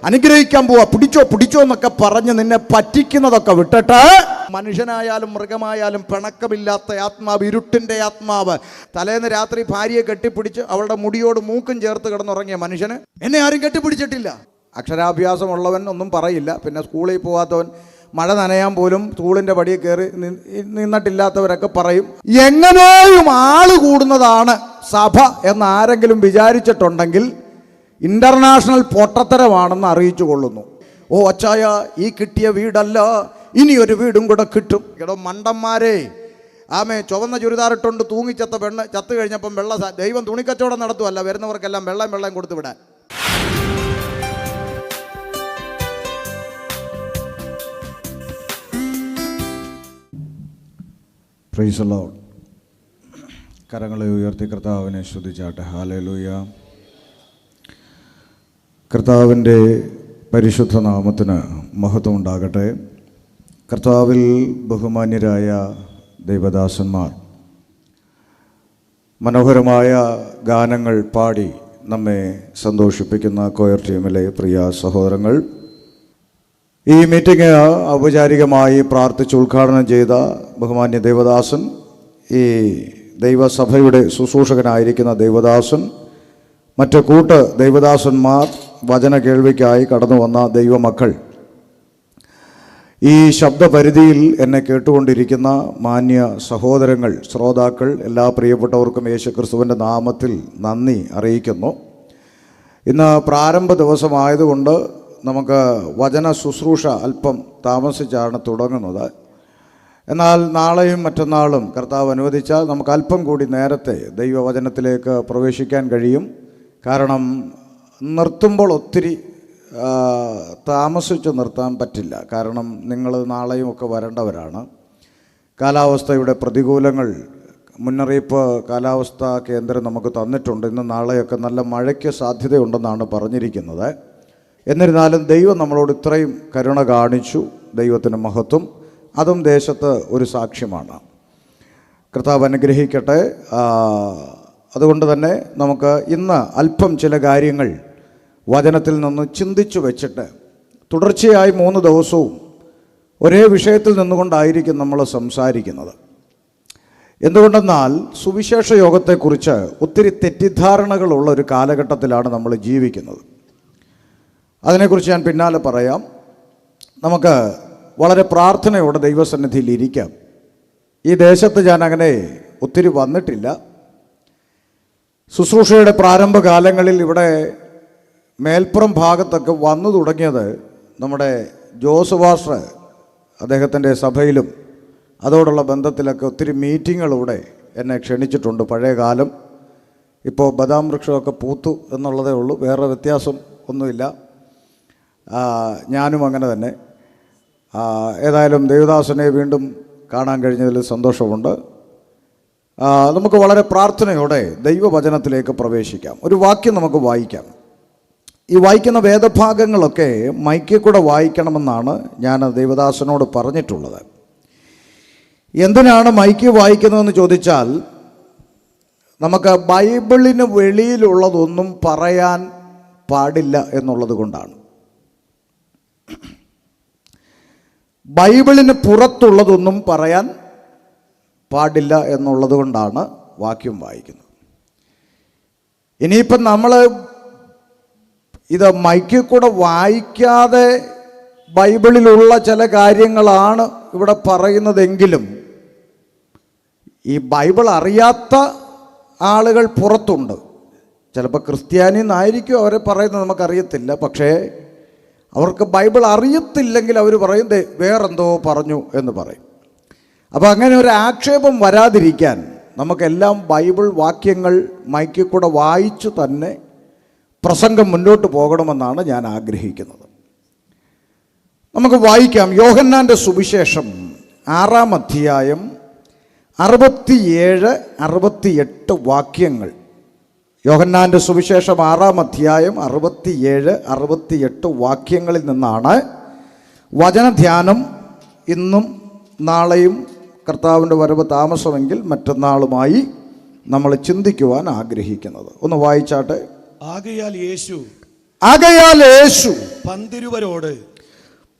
അനുഗ്രഹിക്കാൻ പോവാ, പിടിച്ചോ പിടിച്ചോ എന്നൊക്കെ പറഞ്ഞ് നിന്നെ പറ്റിക്കുന്നതൊക്കെ വിട്ടിട്ട്, മനുഷ്യനായാലും മൃഗമായാലും പിണക്കമില്ലാത്ത ആത്മാവ്, ഇരുട്ടിൻ്റെ ആത്മാവ്, തലേന്ന് രാത്രി ഭാര്യയെ കെട്ടിപ്പിടിച്ച് അവളുടെ മുടിയോട് മൂക്കും ചേർത്ത് കിടന്നുറങ്ങിയ മനുഷ്യന് എന്നെ ആരും കെട്ടിപ്പിടിച്ചിട്ടില്ല. അക്ഷരാഭ്യാസമുള്ളവൻ ഒന്നും പറയില്ല. പിന്നെ സ്കൂളിൽ പോകാത്തവൻ, മഴ നനയാൻ പോലും സ്കൂളിൻ്റെ പടിയെ കയറി നിന്നിട്ടില്ലാത്തവരൊക്കെ പറയും. എങ്ങനെയും ആള് കൂടുന്നതാണ് സഭ എന്ന് ആരെങ്കിലും വിചാരിച്ചിട്ടുണ്ടെങ്കിൽ ഇന്റർനാഷണൽ പൊട്ടത്തരമാണെന്ന് അറിയിച്ചു കൊള്ളുന്നു. ഓ അച്ചായ, ഈ കിട്ടിയ വീടല്ല, ഇനിയൊരു വീടും കൂടെ കിട്ടും. എടോ മണ്ടന്മാരെ, ചുവന്ന ചുരിദാറിട്ടുണ്ട് തൂങ്ങിച്ചത്ത പെണ്ണ് ചത്തു കഴിഞ്ഞപ്പം ദൈവം തുണിക്കച്ചവടം നടത്തുമല്ല, വരുന്നവർക്കെല്ലാം വെള്ളം കൊടുത്തു വിടാൻ. Praise the Lord. കരങ്ങളെ ഉയർത്തി കർത്താവിനെ സ്തുതിച്ചാട്ടെ. ഹല്ലേലൂയ. കർത്താവിൻ്റെ പരിശുദ്ധ നാമത്തിന് മഹത്വം ഉണ്ടാകട്ടെ. കർത്താവിൽ ബഹുമാന്യരായ ദൈവദാസന്മാർ മനോഹരമായ ഗാനങ്ങൾ പാടി നമ്മെ സന്തോഷിപ്പിക്കുന്ന കൊയർ ടീമിലെ പ്രിയ സഹോദരങ്ങൾ, ഈ മീറ്റിംഗ് ഔപചാരികമായി പ്രാർത്ഥിച്ച് ഉദ്ഘാടനം ചെയ്ത ബഹുമാന്യ ദേവദാസൻ, ഈ ദൈവസഭയുടെ ശുശ്രൂഷകനായിരിക്കുന്ന ദേവദാസൻ, മറ്റ് കൂട്ട് ദൈവദാസന്മാർ, വചന കേൾവിക്കായി കടന്നു വന്ന ദൈവമക്കൾ, ഈ ശബ്ദപരിധിയിൽ എന്നെ കേട്ടുകൊണ്ടിരിക്കുന്ന മാന്യ സഹോദരങ്ങൾ, ശ്രോതാക്കൾ, എല്ലാ പ്രിയപ്പെട്ടവർക്കും യേശുക്രിസ്തുവിൻ്റെ നാമത്തിൽ നന്ദി അറിയിക്കുന്നു. ഇന്ന് പ്രാരംഭ ദിവസമായതുകൊണ്ട് നമുക്ക് വചന ശുശ്രൂഷ അല്പം താമസിച്ചാണ് തുടങ്ങുന്നത്. എന്നാൽ നാളെയും മറ്റന്നാളും കർത്താവ് അനുവദിച്ചാൽ നമുക്ക് അല്പം കൂടി നേരത്തെ ദൈവവചനത്തിലേക്ക് പ്രവേശിക്കാൻ കഴിയും. കാരണം നിർത്തുമ്പോൾ ഒത്തിരി താമസിച്ച് നിർത്താൻ പറ്റില്ല. കാരണം നിങ്ങൾ നാളെയും ഒക്കെ വരേണ്ടവരാണ്. കാലാവസ്ഥയുടെ പ്രതികൂലങ്ങൾ മുന്നറിയിപ്പ് കാലാവസ്ഥാ കേന്ദ്രം നമുക്ക് തന്നിട്ടുണ്ട്. ഇന്ന് നാളെയൊക്കെ നല്ല മഴയ്ക്ക് സാധ്യതയുണ്ടെന്നാണ് പറഞ്ഞിരിക്കുന്നത്. എന്നിരുന്നാലും ദൈവം നമ്മളോട് ഇത്രയും കരുണ കാണിച്ചു. ദൈവത്തിന് മഹത്വം. അതും ദേശത്ത് ഒരു സാക്ഷ്യമാണ്. കർത്താവ് അനുഗ്രഹിക്കട്ടെ. അതുകൊണ്ട് തന്നെ നമുക്ക് ഇന്ന് അല്പം ചില കാര്യങ്ങൾ വചനത്തിൽ നിന്ന് ചിന്തിച്ചു വെച്ചിട്ട്, തുടർച്ചയായി 3 ദിവസവും ഒരേ വിഷയത്തിൽ നിന്നുകൊണ്ടായിരിക്കും നമ്മൾ സംസാരിക്കുന്നത്. എന്തുകൊണ്ടെന്നാൽ സുവിശേഷ യോഗത്തെക്കുറിച്ച് ഒത്തിരി തെറ്റിദ്ധാരണകളുള്ള ഒരു കാലഘട്ടത്തിലാണ് നമ്മൾ ജീവിക്കുന്നത്. അതിനെക്കുറിച്ച് ഞാൻ പിന്നാലെ പറയാം. നമുക്ക് വളരെ പ്രാർത്ഥനയോടെ ദൈവസന്നിധിയിൽ ഇരിക്കാം. ഈ ദേശത്ത് ഞാൻ അങ്ങനെ ഒത്തിരി വന്നിട്ടില്ല. ശുശ്രൂഷയുടെ പ്രാരംഭകാലങ്ങളിൽ ഇവിടെ മേൽപ്പുറം ഭാഗത്തൊക്കെ വന്നു തുടങ്ങിയത് നമ്മുടെ ജോസ് പാസ്റ്റർ അദ്ദേഹത്തിൻ്റെ സഭയിലും അതോടുള്ള ബന്ധത്തിലൊക്കെ ഒത്തിരി മീറ്റിങ്ങുകളിലൂടെ എന്നെ ക്ഷണിച്ചിട്ടുണ്ട്. പഴയ കാലം. ഇപ്പോൾ ബദാം വൃക്ഷമൊക്കെ പൂത്തു എന്നുള്ളതേ ഉള്ളൂ, വേറെ വ്യത്യാസം ഒന്നുമില്ല. ഞാനും അങ്ങനെ തന്നെ. ഏതായാലും ദേവദാസനെ വീണ്ടും കാണാൻ കഴിഞ്ഞതിൽ സന്തോഷമുണ്ട്. നമുക്ക് വളരെ പ്രാർത്ഥനയോടെ ദൈവവചനത്തിലേക്ക് പ്രവേശിക്കാം. ഒരു വാക്യം നമുക്ക് വായിക്കാം. ഈ വായിക്കുന്ന വേദഭാഗങ്ങളൊക്കെ മൈക്കിൽ കൂടെ വായിക്കണമെന്നാണ് ഞാൻ ദേവദാസനോട് പറഞ്ഞിട്ടുള്ളത്. എന്തിനാണ് മൈക്ക് വായിക്കുന്നതെന്ന് ചോദിച്ചാൽ, നമുക്ക് ബൈബിളിന് വെളിയിലുള്ളതൊന്നും പറയാൻ പാടില്ല എന്നുള്ളത് കൊണ്ടാണ്. ബൈബിളിന് പുറത്തുള്ളതൊന്നും പറയാൻ പാടില്ല എന്നുള്ളത് കൊണ്ടാണ് വാക്യം വായിക്കുന്നത്. ഇനിയിപ്പം നമ്മൾ ഇത് മൈക്കിൽ കൂടെ വായിക്കാതെ ബൈബിളിലുള്ള ചില കാര്യങ്ങളാണ് ഇവിടെ പറയുന്നതെങ്കിലും, ഈ ബൈബിൾ അറിയാത്ത ആളുകൾ പുറത്തുണ്ട്. ചിലപ്പോൾ ക്രിസ്ത്യാനിന്നായിരിക്കും അവരെ പറയുന്നത്, നമുക്കറിയത്തില്ല. പക്ഷേ അവർക്ക് ബൈബിൾ അറിയത്തില്ലെങ്കിൽ അവർ പറയും വേറെന്തോ പറഞ്ഞു എന്ന് പറയും. അപ്പോൾ അങ്ങനെ ഒരു ആക്ഷേപം വരാതിരിക്കാൻ നമുക്കെല്ലാം ബൈബിൾ വാക്യങ്ങൾ മൈക്കിൽ കൂടെ വായിച്ചു തന്നെ പ്രസംഗം മുന്നോട്ട് പോകണമെന്നാണ് ഞാൻ ആഗ്രഹിക്കുന്നത്. നമുക്ക് വായിക്കാം. യോഹന്നാൻ്റെ സുവിശേഷം 6-ാം അധ്യായം 67-68 വാക്യങ്ങൾ. യോഹന്നാൻ്റെ സുവിശേഷം 6-ാം അധ്യായം 67-68 വാക്യങ്ങളിൽ നിന്നാണ് വചനധ്യാനം. ഇന്നും നാളെയും കർത്താവിൻ്റെ വരവ് താമസമെങ്കിൽ മറ്റന്നാളുമായി നമ്മൾ ചിന്തിക്കുവാൻ ആഗ്രഹിക്കുന്നത്. ഒന്ന് വായിച്ചാട്ടെ. ആകയാൽ യേശു ആകയാൽ യേശു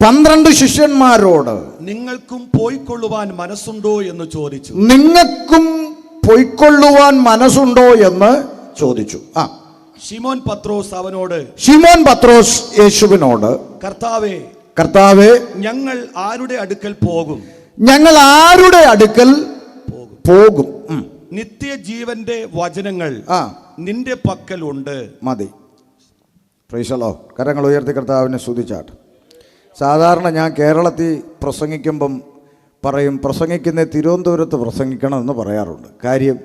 12 ശിഷ്യന്മാരോട് നിങ്ങൾക്കും പോയിക്കൊള്ളുവാൻ മനസ്സുണ്ടോ എന്ന് ചോദിച്ചു. നിങ്ങൾക്കും പോയിക്കൊള്ളുവാൻ മനസ്സുണ്ടോ എന്ന് ചോദിച്ചു. ശിമോൻ പത്രോസ് അവനോട്, ശിമോൻ പത്രോസ് യേശുവിനോട്, കർത്താവേ, ഞങ്ങൾ ആരുടെ അടുക്കൽ പോകും? ഞങ്ങൾ ആരുടെ അടുക്കൽ പോകും? നിത്യജീവന്റെ വചനങ്ങൾ നിന്റെ പക്കൽ ഉണ്ട്. മതി. Praise the Lord. കരങ്ങൾ ഉയർത്തി കർത്താവിനെ സ്തുതിച്ചാട്ടെ. സാധാരണ ഞാൻ കേരളത്തിൽ പ്രസംഗിക്കുമ്പം പറയും, പ്രസംഗിക്കുന്ന തിരുവനന്തപുരത്ത് പ്രസംഗിക്കണമെന്ന് പറയാറുണ്ട്. കാര്യം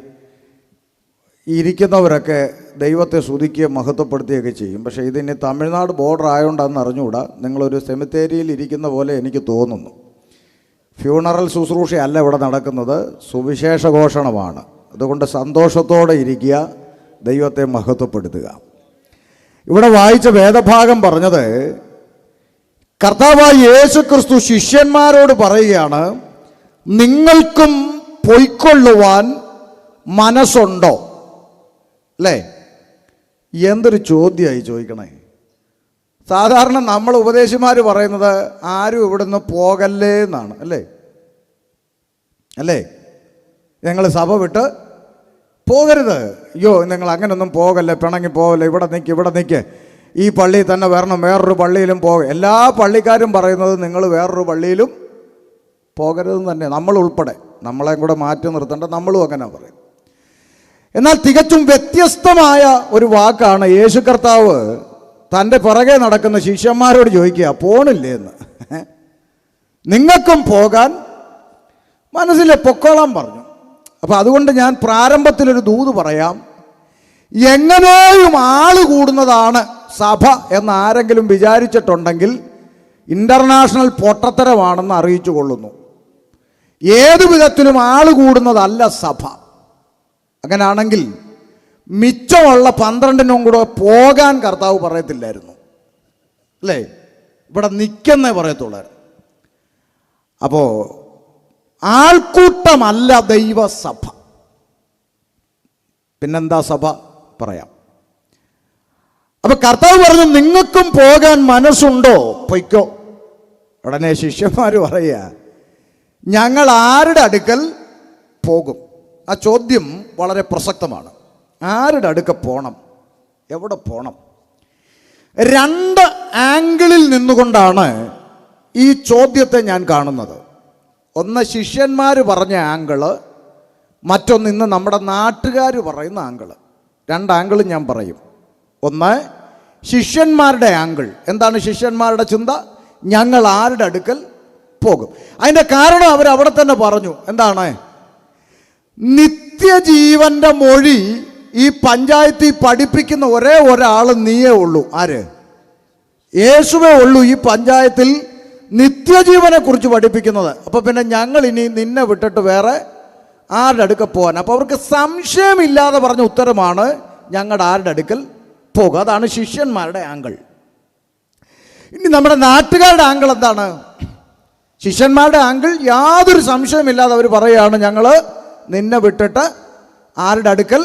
ഇരിക്കുന്നവരൊക്കെ ദൈവത്തെ സ്തുതിക്കുകയും മഹത്വപ്പെടുത്തുകയൊക്കെ ചെയ്യും. പക്ഷേ ഇതിന് തമിഴ്നാട് ബോർഡർ ആയതുകൊണ്ടാണെന്ന് അറിഞ്ഞുകൂടാ, നിങ്ങളൊരു സെമിത്തേരിയിൽ ഇരിക്കുന്ന പോലെ എനിക്ക് തോന്നുന്നു. ഫ്യൂണറൽ ശുശ്രൂഷയല്ല ഇവിടെ നടക്കുന്നത്, സുവിശേഷ ഘോഷണമാണ്. അതുകൊണ്ട് സന്തോഷത്തോടെ ഇരിക്കുക, ദൈവത്തെ മഹത്വപ്പെടുത്തുക. ഇവിടെ വായിച്ച വേദഭാഗം പറഞ്ഞത്, കർത്താവായ യേശു ക്രിസ്തു ശിഷ്യന്മാരോട് പറയുകയാണ്, നിങ്ങൾക്കും പൊയ്ക്കൊള്ളുവാൻ മനസ്സുണ്ടോ? അല്ലേ? എന്തൊരു ചോദ്യമായി ചോദിക്കണേ. സാധാരണ നമ്മൾ ഉപദേശിമാർ പറയുന്നത് ആരും ഇവിടുന്ന് പോകല്ലേ എന്നാണ്. അല്ലേ? ഞങ്ങൾ സഭ വിട്ട് പോകരുത്, അയ്യോ നിങ്ങൾ അങ്ങനൊന്നും പോകല്ലേ, പിണങ്ങി പോകല്ലേ, ഇവിടെ നിൽക്ക്, ഈ പള്ളിയിൽ തന്നെ വരണം, വേറൊരു പള്ളിയിലും എല്ലാ പള്ളിക്കാരും പറയുന്നത് നിങ്ങൾ വേറൊരു പള്ളിയിലും പോകരുതെന്ന് തന്നെ, നമ്മൾ ഉൾപ്പെടെ, നമ്മളെയും കൂടെ മാറ്റി നിർത്തേണ്ട നമ്മളും അങ്ങനെ പറയും. എന്നാൽ തികച്ചും വ്യത്യസ്തമായ ഒരു വാക്കാണ് യേശു കർത്താവ് തൻ്റെ പുറകെ നടക്കുന്ന ശിഷ്യന്മാരോട് ചോദിക്കുക, പോണില്ലേ എന്ന്. നിങ്ങൾക്കും പോകാൻ മനസ്സിലെ പൊക്കോളാൻ പറഞ്ഞു. അപ്പം അതുകൊണ്ട് ഞാൻ പ്രാരംഭത്തിലൊരു ദൂത് പറയാം. എങ്ങനെയും ആള് കൂടുന്നതാണ് സഭ എന്ന് ആരെങ്കിലും വിചാരിച്ചിട്ടുണ്ടെങ്കിൽ ഇൻ്റർനാഷണൽ പൊട്ടത്തരമാണെന്ന് അറിയിച്ചു കൊള്ളുന്നു. ഏതു വിധത്തിലും ആള് കൂടുന്നതല്ല സഭ. അങ്ങനെയാണെങ്കിൽ മിച്ചമുള്ള 12 കൂടെ പോകാൻ കർത്താവ് പറയത്തില്ലായിരുന്നു, അല്ലേ? ഇവിടെ നിൽക്കുന്നേ പറയത്തുള്ളായിരുന്നു. അപ്പോൾ ആൾക്കൂട്ടമല്ല ദൈവസഭ. പിന്നെന്താ സഭ? പറയാം. അപ്പൊ കർത്താവ് പറഞ്ഞു, നിങ്ങൾക്കും പോകാൻ മനസ്സുണ്ടോ? പൊയ്ക്കോ. ഉടനെ ശിഷ്യന്മാർ പറയുക, ഞങ്ങൾ ആരുടെ അടുക്കൽ പോകും? ആ ചോദ്യം വളരെ പ്രസക്തമാണ്. ആരുടെ അടുക്കൽ പോകണം? എവിടെ പോകണം? 2 ആംഗിളിൽ നിന്നുകൊണ്ടാണ് ഈ ചോദ്യത്തെ ഞാൻ കാണുന്നത്. ഒന്ന് ശിഷ്യന്മാർ പറഞ്ഞ ആംഗിള്, മറ്റൊന്ന് ഇന്ന് നമ്മുടെ നാട്ടുകാർ പറയുന്ന ആംഗിള്. 2 ആംഗിളും ഞാൻ പറയും. ഒന്ന് ശിഷ്യന്മാരുടെ ആംഗിൾ. എന്താണ് ശിഷ്യന്മാരുടെ ചിന്ത? ഞങ്ങൾ ആരുടെ അടുക്കൽ പോകും? അതിൻ്റെ കാരണം അവരവിടെ തന്നെ പറഞ്ഞു. എന്താണ്? നിത്യജീവന്റെ മൊഴി ഈ പഞ്ചായത്തിൽ പഠിപ്പിക്കുന്ന ഒരേ ഒരാൾ നീയേ ഉള്ളൂ. ആര്? യേശുവേ ഉള്ളൂ ഈ പഞ്ചായത്തിൽ നിത്യജീവനെ കുറിച്ച് പഠിപ്പിക്കുന്നത്. അപ്പോൾ പിന്നെ ഞങ്ങൾ ഇനി നിന്നെ വിട്ടിട്ട് വേറെ ആരുടെ അടുക്കൽ പോകാൻ? അപ്പോൾ അവർക്ക് സംശയമില്ലാതെ പറഞ്ഞ ഉത്തരമാണ് ഞങ്ങളുടെ ആരുടെ അടുക്കൽ പോകുക. അതാണ് ശിഷ്യന്മാരുടെ ആംഗിൾ. ഇനി നമ്മുടെ നാട്ടുകാരുടെ ആംഗിൾ എന്താണ്? ശിഷ്യന്മാരുടെ ആംഗിൾ യാതൊരു സംശയമില്ലാതെ അവർ പറയുകയാണ്, ഞങ്ങൾ നിന്നെ വിട്ടിട്ട് ആരുടെ അടുക്കൽ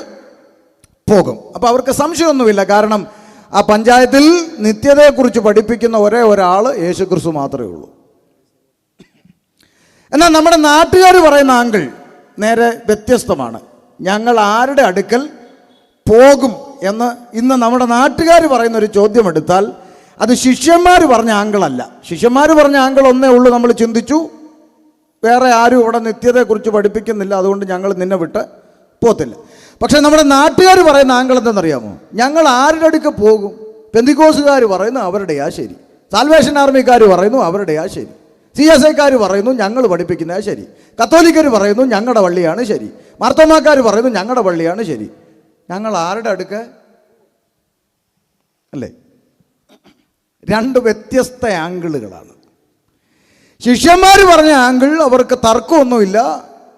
പോകും. അപ്പോൾ അവർക്ക് സംശയമൊന്നുമില്ല. കാരണം ആ പഞ്ചായത്തിൽ നിത്യതയെക്കുറിച്ച് പഠിപ്പിക്കുന്ന ഒരേ ഒരാൾ യേശുക്രിസ്തു മാത്രമേ ഉള്ളൂ. എന്നാൽ നമ്മുടെ നാട്ടുകാർ പറയുന്ന ആംഗിൾ നേരെ വ്യത്യസ്തമാണ്. ഞങ്ങൾ ആരുടെ അടുക്കൽ പോകും എന്ന് ഇന്ന് നമ്മുടെ നാട്ടുകാർ പറയുന്ന ഒരു ചോദ്യം എടുത്താൽ അത് ശിഷ്യന്മാർ പറഞ്ഞ ആംഗിളല്ല. ശിഷ്യന്മാർ പറഞ്ഞ ആംഗിൾ ഒന്നേ ഉള്ളൂ, നമ്മൾ ചിന്തിച്ചു, വേറെ ആരും ഇവിടെ നിത്യതയെക്കുറിച്ച് പഠിപ്പിക്കുന്നില്ല, അതുകൊണ്ട് ഞങ്ങൾ നിന്നെ വിട്ട് പോകത്തില്ല. പക്ഷേ നമ്മുടെ നാട്ടുകാർ പറയുന്ന ആംഗിൾ എന്തെന്നറിയാമോ? ഞങ്ങൾ ആരുടെ അടുക്കൽ പോകും? പെന്തിക്കോസുകാർ പറയുന്നു അവരുടെയാ ശരി, സാൽവേഷൻ ആർമിക്കാർ പറയുന്നു അവരുടെയാ ശരി, CSIക്കാർ പറയുന്നു ഞങ്ങൾ പഠിപ്പിക്കുന്നതാ ശരി, കത്തോലിക്കർ പറയുന്നു ഞങ്ങളുടെ പള്ളിയാണ് ശരി, മാർത്തോമാക്കാർ പറയുന്നു ഞങ്ങളുടെ പള്ളിയാണ് ശരി. ഞങ്ങൾ ആരുടെ അടുക്കൽ? അല്ലേ? 2 വ്യത്യസ്ത ആംഗിളുകളാണ്. ശിഷ്യന്മാർ പറഞ്ഞ ആംഗിൾ അവർക്ക് തർക്കമൊന്നുമില്ല.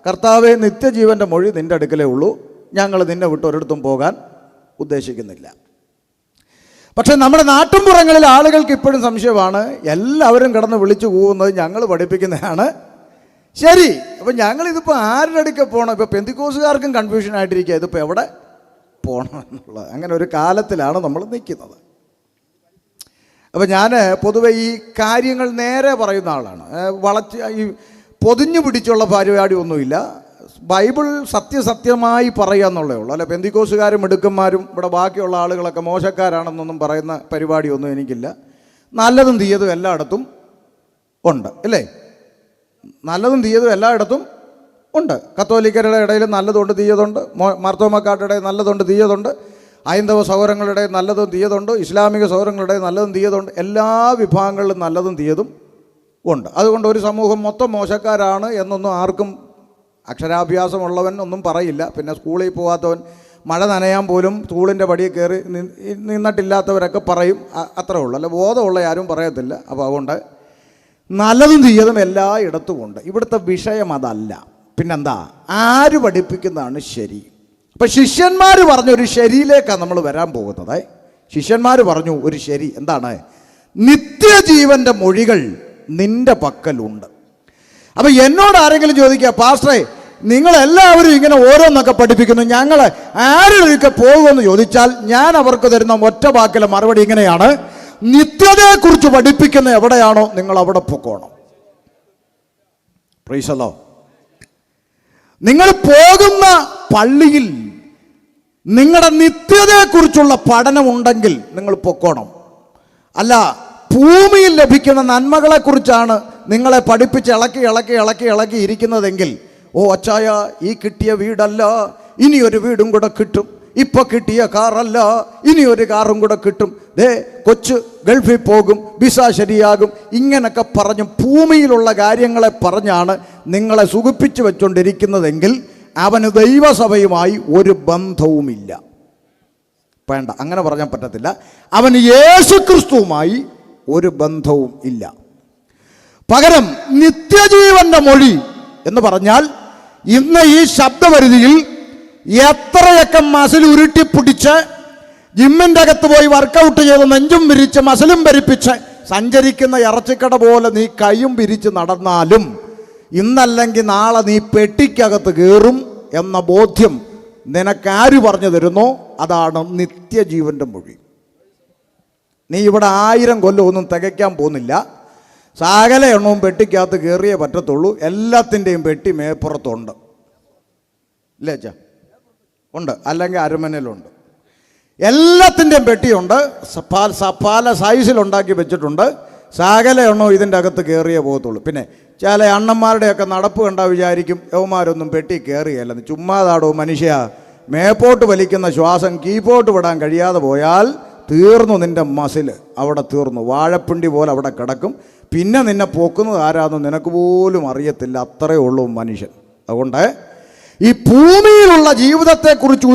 കർത്താവെ, നിത്യജീവൻ്റെ മൊഴി നിൻ്റെ അടുക്കലേ ഉള്ളൂ, ഞങ്ങൾ നിന്നെ വിട്ട് ഒരിടത്തും പോകാൻ ഉദ്ദേശിക്കുന്നില്ല. പക്ഷെ നമ്മുടെ നാട്ടിൻപുറങ്ങളിൽ ആളുകൾക്ക് ഇപ്പോഴും സംശയമാണ്. എല്ലാവരും കിടന്ന് വിളിച്ചു കൂവുന്നത് ഞങ്ങൾ പഠിപ്പിക്കുന്നതാണ് ശരി. അപ്പം ഞങ്ങളിതിപ്പോൾ ആരുടെ അടുക്കൽ പോകണം? ഇപ്പോൾ പെന്തിക്കോസുകാർക്കും കൺഫ്യൂഷൻ ആയിട്ടിരിക്കുക, ഇതിപ്പോൾ എവിടെ പോകണം എന്നുള്ളത്. അങ്ങനെ ഒരു കാലത്തിലാണ് നമ്മൾ നിൽക്കുന്നത്. അപ്പം ഞാൻ പൊതുവെ ഈ കാര്യങ്ങൾ നേരെ പറയുന്ന ആളാണ്. ഈ പൊതിഞ്ഞു പിടിച്ചുള്ള പരിപാടി ഒന്നുമില്ല. ബൈബിൾ സത്യസത്യമായി പറയുക എന്നുള്ളേ ഉള്ളൂ. അല്ല പെന്തിക്കോസുകാരും മിടുക്കന്മാരും ഇവിടെ ബാക്കിയുള്ള ആളുകളൊക്കെ മോശക്കാരാണെന്നൊന്നും പറയുന്ന പരിപാടിയൊന്നും എനിക്കില്ല. നല്ലതും തീയതും എല്ലായിടത്തും ഉണ്ട്, അല്ലേ? നല്ലതും തീയതും എല്ലായിടത്തും ഉണ്ട്. കത്തോലിക്കരുടെ ഇടയിൽ നല്ലതുണ്ട് തീയതുണ്ട്, മാർത്തോമാക്കാരുടെ ഇടയിൽ നല്ലതുണ്ട് തീയതുണ്ട്, ഹൈന്ദവ സൗരങ്ങളുടെ നല്ലതും തീയതുണ്ട്, ഇസ്ലാമിക സൗരങ്ങളുടെ നല്ലതും തീയതുണ്ട്. എല്ലാ വിഭാഗങ്ങളിലും നല്ലതും തീയതും ഉണ്ട്. അതുകൊണ്ട് ഒരു സമൂഹം മൊത്തം മോശക്കാരാണ് എന്നൊന്നും ആർക്കും അക്ഷരാഭ്യാസമുള്ളവൻ ഒന്നും പറയില്ല. പിന്നെ സ്കൂളിൽ പോകാത്തവൻ, മഴ നനയാൻ പോലും സ്കൂളിൻ്റെ പടിയിൽ കയറി നിന്നിട്ടില്ലാത്തവരൊക്കെ പറയും. അത്രേ ഉള്ളൂ. അല്ല ബോധമുള്ള ആരും പറയത്തില്ല. അപ്പോൾ അതുകൊണ്ട് നല്ലതും തീയതും എല്ലായിടത്തും ഉണ്ട്. ഇവിടുത്തെ വിഷയം അതല്ല. പിന്നെന്താ, ആര് പഠിപ്പിക്കുന്നതാണ് ശരി? അപ്പം ശിഷ്യന്മാർ പറഞ്ഞൊരു ശരിയിലേക്കാണ് നമ്മൾ വരാൻ പോകുന്നത്. ശിഷ്യന്മാർ പറഞ്ഞു ഒരു ശരി. എന്താണ്? നിത്യജീവൻ്റെ മൊഴികൾ നിന്റെ പക്കലുണ്ട്. അപ്പം എന്നോട് ആരെങ്കിലും ചോദിക്കുക, പാസ്റ്ററെ നിങ്ങളെല്ലാവരും ഇങ്ങനെ ഓരോന്നൊക്കെ പഠിപ്പിക്കുന്നു, ഞങ്ങൾ ആരിലൊക്കെ പോകുമെന്ന് ചോദിച്ചാൽ ഞാൻ അവർക്ക് തരുന്ന ഒറ്റ വാക്കിലെ മറുപടി ഇങ്ങനെയാണ്: നിത്യതയെക്കുറിച്ച് പഠിപ്പിക്കുന്ന എവിടെയാണോ നിങ്ങൾ അവിടെ പൊക്കോണം. Praise the Lord. നിങ്ങൾ പോകുന്ന പള്ളിയിൽ നിങ്ങളുടെ നിത്യതയെക്കുറിച്ചുള്ള പഠനമുണ്ടെങ്കിൽ നിങ്ങൾ പൊക്കോണം. അല്ല, ഭൂമിയിൽ ലഭിക്കുന്ന നന്മകളെക്കുറിച്ചാണ് നിങ്ങളെ പഠിപ്പിച്ച് ഇളക്കി ഇരിക്കുന്നതെങ്കിൽ, ഓ അച്ചായ ഈ കിട്ടിയ വീടല്ല ഇനിയൊരു വീടും കൂടെ കിട്ടും, ഇപ്പൊ കിട്ടിയ കാറല്ല ഇനിയൊരു കാറും കൂടെ കിട്ടും, കൊച്ചു ഗൾഫിൽ പോകും, വിസ ശരിയാകും, ഇങ്ങനൊക്കെ പറഞ്ഞ് ഭൂമിയിലുള്ള കാര്യങ്ങളെ പറഞ്ഞാണ് നിങ്ങളെ സുഖിപ്പിച്ചു വെച്ചുകൊണ്ടിരിക്കുന്നതെങ്കിൽ അവന് ദൈവസഭയുമായി ഒരു ബന്ധവുമില്ല. വേണ്ട, അങ്ങനെ പറഞ്ഞാൽ പറ്റത്തില്ല. അവന് യേശുക്രിസ്തുവുമായി ഒരു ബന്ധവും ഇല്ല. പകരം നിത്യജീവന്റെ മൊഴി എന്ന് പറഞ്ഞാൽ ഇന്ന് ഈ ശബ്ദപരിധിയിൽ എത്രയൊക്കെ മസിൽ ഉരുട്ടിപ്പിടിച്ച് ജിമ്മിൻ്റെ അകത്ത് പോയി വർക്കൗട്ട് ചെയ്ത് നെഞ്ചും വിരിച്ച് മസിലും ഭരിപ്പിച്ച് സഞ്ചരിക്കുന്ന ഇറച്ചിക്കട പോലെ നീ കൈയും വിരിച്ച് നടന്നാലും ഇന്നല്ലെങ്കിൽ നാളെ നീ പെട്ടിക്കകത്ത് കയറും എന്ന ബോധ്യം നിനക്കാര് പറഞ്ഞു തരുന്നോ അതാണ് നിത്യജീവൻ്റെ മൊഴി. നീ ഇവിടെ 1000 കൊല്ലം ഒന്നും തികയ്ക്കാൻ പോകുന്നില്ല. സകല എണ്ണവും പെട്ടിക്കകത്ത് കയറിയേ പറ്റത്തുള്ളൂ. എല്ലാത്തിൻ്റെയും പെട്ടി മേപ്പുറത്തുണ്ട്, ഇല്ലേ അച്ഛാ? ഉണ്ട്, അല്ലെങ്കിൽ അരമനയിലുണ്ട്. എല്ലാത്തിൻ്റെയും പെട്ടിയുണ്ട്, പല സൈസിലുണ്ടാക്കി വെച്ചിട്ടുണ്ട്. സകല എണ്ണവും ഇതിൻ്റെ അകത്ത് കയറിയേ പോകത്തുള്ളൂ. പിന്നെ ചില അണ്ണന്മാരുടെയൊക്കെ നടപ്പ് കണ്ടാൽ വിചാരിക്കും യവന്മാരൊന്നും പെട്ടി കയറിയല്ലെന്ന്. ചുമ്മാതാടോ മനുഷ്യ, മേപ്പോട്ട് വലിക്കുന്ന ശ്വാസം കീപ്പോട്ട് വിടാൻ കഴിയാതെ പോയാൽ തീർന്നു നിൻ്റെ മസിൽ, അവിടെ തീർന്നു. വാഴപ്പിണ്ടി പോലെ അവിടെ കിടക്കും. പിന്നെ നിന്നെ പൊക്കുന്നത് ആരാന്ന് നിനക്ക് പോലും അറിയത്തില്ല. അത്രയേ ഉള്ളൂ മനുഷ്യൻ. അതുകൊണ്ട് ഈ ഭൂമിയിലുള്ള ജീവിതത്തെക്കുറിച്ച്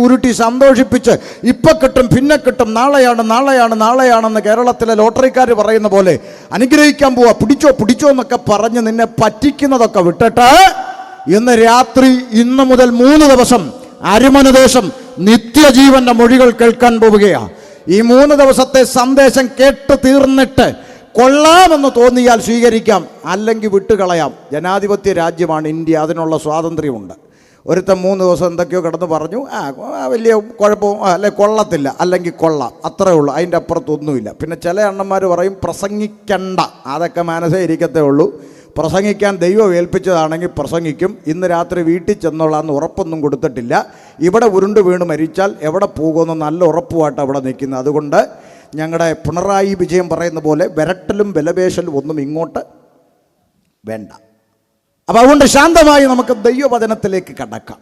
ഉരുട്ടി സന്തോഷിപ്പിച്ച് ഇപ്പം കിട്ടും പിന്നെ കിട്ടും, നാളെയാണെന്ന് കേരളത്തിലെ ലോട്ടറിക്കാർ പറയുന്ന പോലെ അനുഗ്രഹിക്കാൻ പോവാ, പിടിച്ചോ എന്നൊക്കെ പറഞ്ഞ് നിന്നെ പറ്റിക്കുന്നതൊക്കെ വിട്ടിട്ട് ഇന്ന് രാത്രി, ഇന്ന് മുതൽ 3 ദിവസം അരമനദേശം നിത്യജീവന്റെ മൊഴികൾ കേൾക്കാൻ പോവുകയാണ്. ഈ 3 ദിവസത്തെ സന്ദേശം കേട്ട് തീർന്നിട്ട് കൊള്ളാമെന്ന് തോന്നിയാൽ സ്വീകരിക്കാം, അല്ലെങ്കിൽ വിട്ടുകളയാം. ജനാധിപത്യ രാജ്യമാണ് ഇന്ത്യ, അതിനുള്ള സ്വാതന്ത്ര്യമുണ്ട്. ഒരുത്തൻ 3 ദിവസം എന്തൊക്കെയോ കിടന്ന് പറഞ്ഞു, വലിയ കുഴപ്പവും അല്ലെ കൊള്ളത്തില്ല, അല്ലെങ്കിൽ കൊള്ളാം, അത്രേ ഉള്ളൂ, അതിൻ്റെ അപ്പുറത്തൊന്നുമില്ല. പിന്നെ ചില അണ്ണന്മാർ പറയും പ്രസംഗിക്കണ്ട, അതൊക്കെ മനസ്സേ ഇരിക്കത്തേ ഉള്ളൂ. പ്രസംഗിക്കാൻ ദൈവം ഏൽപ്പിച്ചതാണെങ്കിൽ പ്രസംഗിക്കും. ഇന്ന് രാത്രി വീട്ടിൽ ചെന്നോളാന്ന് ഉറപ്പൊന്നും കൊടുത്തിട്ടില്ല. ഇവിടെ ഉരുണ്ട് വീണ് മരിച്ചാൽ എവിടെ പോകുമെന്ന് നല്ല ഉറപ്പുമായിട്ട് അവിടെ നിൽക്കുന്നത്. അതുകൊണ്ട് ഞങ്ങളുടെ പിണറായി വിജയൻ പറയുന്ന പോലെ വിരട്ടലും വിലപേശലും ഒന്നും ഇങ്ങോട്ട് വേണ്ട. അപ്പം അതുകൊണ്ട് ശാന്തമായി നമുക്ക് ദൈവവചനത്തിലേക്ക് കടക്കാം.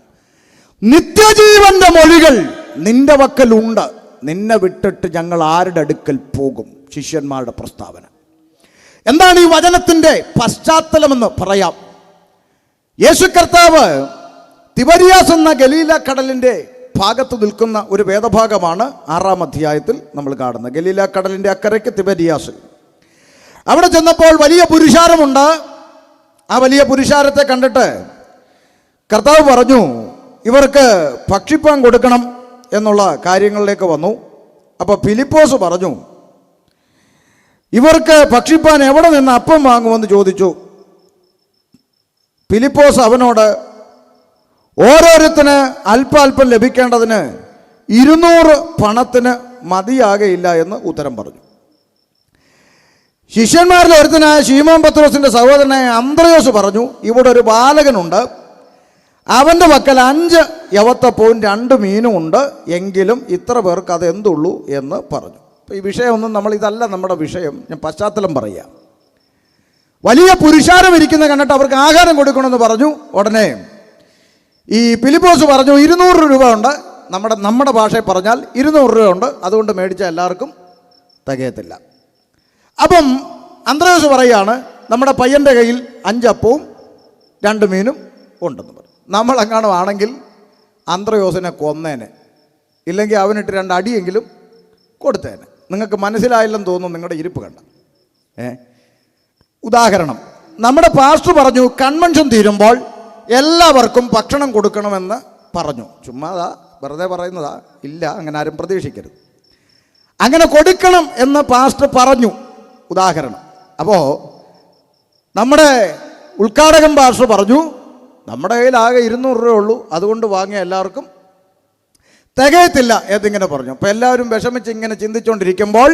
നിത്യജീവന്റെ മൊഴികൾ നിന്റെ പക്കലുണ്ട്, നിന്നെ വിട്ടിട്ട് ഞങ്ങൾ ആരുടെ അടുക്കൽ പോകും? ശിഷ്യന്മാരുടെ പ്രസ്താവന. എന്താണ് ഈ വചനത്തിൻ്റെ പശ്ചാത്തലമെന്ന് പറയാം. യേശു കർത്താവ് തിബരിയാസ് എന്ന ഗലീല കടലിൻ്റെ ഭാഗത്ത് നിൽക്കുന്ന ഒരു വേദഭാഗമാണ് 6-ാം അധ്യായത്തിൽ നമ്മൾ കാണുന്നത്. ഗലീല കടലിൻ്റെ അക്കരയ്ക്ക് തിബരിയാസ്. അവിടെ ചെന്നപ്പോൾ വലിയ പുരുഷാരമുണ്ട്. ആ വലിയ പുരുഷാരത്തെ കണ്ടിട്ട് കർത്താവ് പറഞ്ഞു ഇവർക്ക് ഭക്ഷിപ്പാൻ കൊടുക്കണം എന്നുള്ള കാര്യങ്ങളിലേക്ക് വന്നു. അപ്പോൾ ഫിലിപ്പോസ് പറഞ്ഞു ഇവർക്ക് ഭക്ഷിപ്പാൻ എവിടെ നിന്ന് അപ്പം വാങ്ങുമെന്ന് ചോദിച്ചു. ഫിലിപ്പോസ് അവനോട് ഓരോരുത്തന് അല്പാൽപ്പം ലഭിക്കേണ്ടതിന് 200 പണത്തിന് മതിയാകയില്ല എന്ന് ഉത്തരം പറഞ്ഞു. ശിഷ്യന്മാരിൽ ഒരുത്തനായ ശീമോൻ പത്രോസിൻ്റെ സഹോദരനായ അന്ത്രയോസ് പറഞ്ഞു, ഇവിടെ ഒരു ബാലകനുണ്ട്, അവൻ്റെ പക്കൽ 5 യവത്തപ്പവും 2 മീനും ഉണ്ട്, എങ്കിലും ഇത്ര പേർക്ക് അത് എന്തുള്ളൂ എന്ന് പറഞ്ഞു. അപ്പോൾ ഈ വിഷയമൊന്നും ഇതല്ല നമ്മുടെ വിഷയം, ഞാൻ പശ്ചാത്തലം പറയാം. വലിയ പുരുഷാരം ഇരിക്കുന്ന കണ്ടിട്ട് അവർക്ക് ആഹാരം കൊടുക്കണമെന്ന് പറഞ്ഞു. ഉടനെ ഈ ഫിലിപ്പോസ് പറഞ്ഞു, 200 രൂപ ഉണ്ട്, നമ്മുടെ ഭാഷയിൽ പറഞ്ഞാൽ 200 രൂപ ഉണ്ട്, അതുകൊണ്ട് മേടിച്ചാൽ എല്ലാവർക്കും തികയത്തില്ല. അപ്പം അന്ത്രയോസ് പറയുകയാണ്, നമ്മുടെ പയ്യൻ്റെ കയ്യിൽ 5 അപ്പവും 2 മീനും ഉണ്ടെന്ന് പറഞ്ഞു. നമ്മളെങ്ങാനും ആണെങ്കിൽ അന്ത്രയോസിനെ കൊന്നേനെ, ഇല്ലെങ്കിൽ അവനിട്ട് 2 അടിയെങ്കിലും കൊടുത്തേനെ. നിങ്ങൾക്ക് മനസ്സിലായില്ലെന്ന് തോന്നുന്നു നിങ്ങളുടെ ഇരിപ്പ് കണ്ട. ഉദാഹരണം, നമ്മുടെ പാസ്റ്റർ പറഞ്ഞു കൺവെൻഷൻ തീരുമ്പോൾ എല്ലാവർക്കും ഭക്ഷണം കൊടുക്കണമെന്ന് പറഞ്ഞു. ചുമ്മാതാ, വെറുതെ പറയുന്നതാ, ഇല്ല, അങ്ങനെ ആരും പ്രതീക്ഷിക്കരുത്. അങ്ങനെ കൊടുക്കണം എന്ന് പാസ്റ്റർ പറഞ്ഞു, ഉദാഹരണം. അപ്പോൾ നമ്മുടെ ഉദ്ഘാടകൻ പാസ്റ്റർ പറഞ്ഞു, നമ്മുടെ കയ്യിൽ ആകെ 200 രൂപ ഉള്ളൂ, അതുകൊണ്ട് വാങ്ങിയ എല്ലാവർക്കും തികയത്തില്ല എന്നിങ്ങനെ പറഞ്ഞു. അപ്പോൾ എല്ലാവരും വിഷമിച്ച് ഇങ്ങനെ ചിന്തിച്ചുകൊണ്ടിരിക്കുമ്പോൾ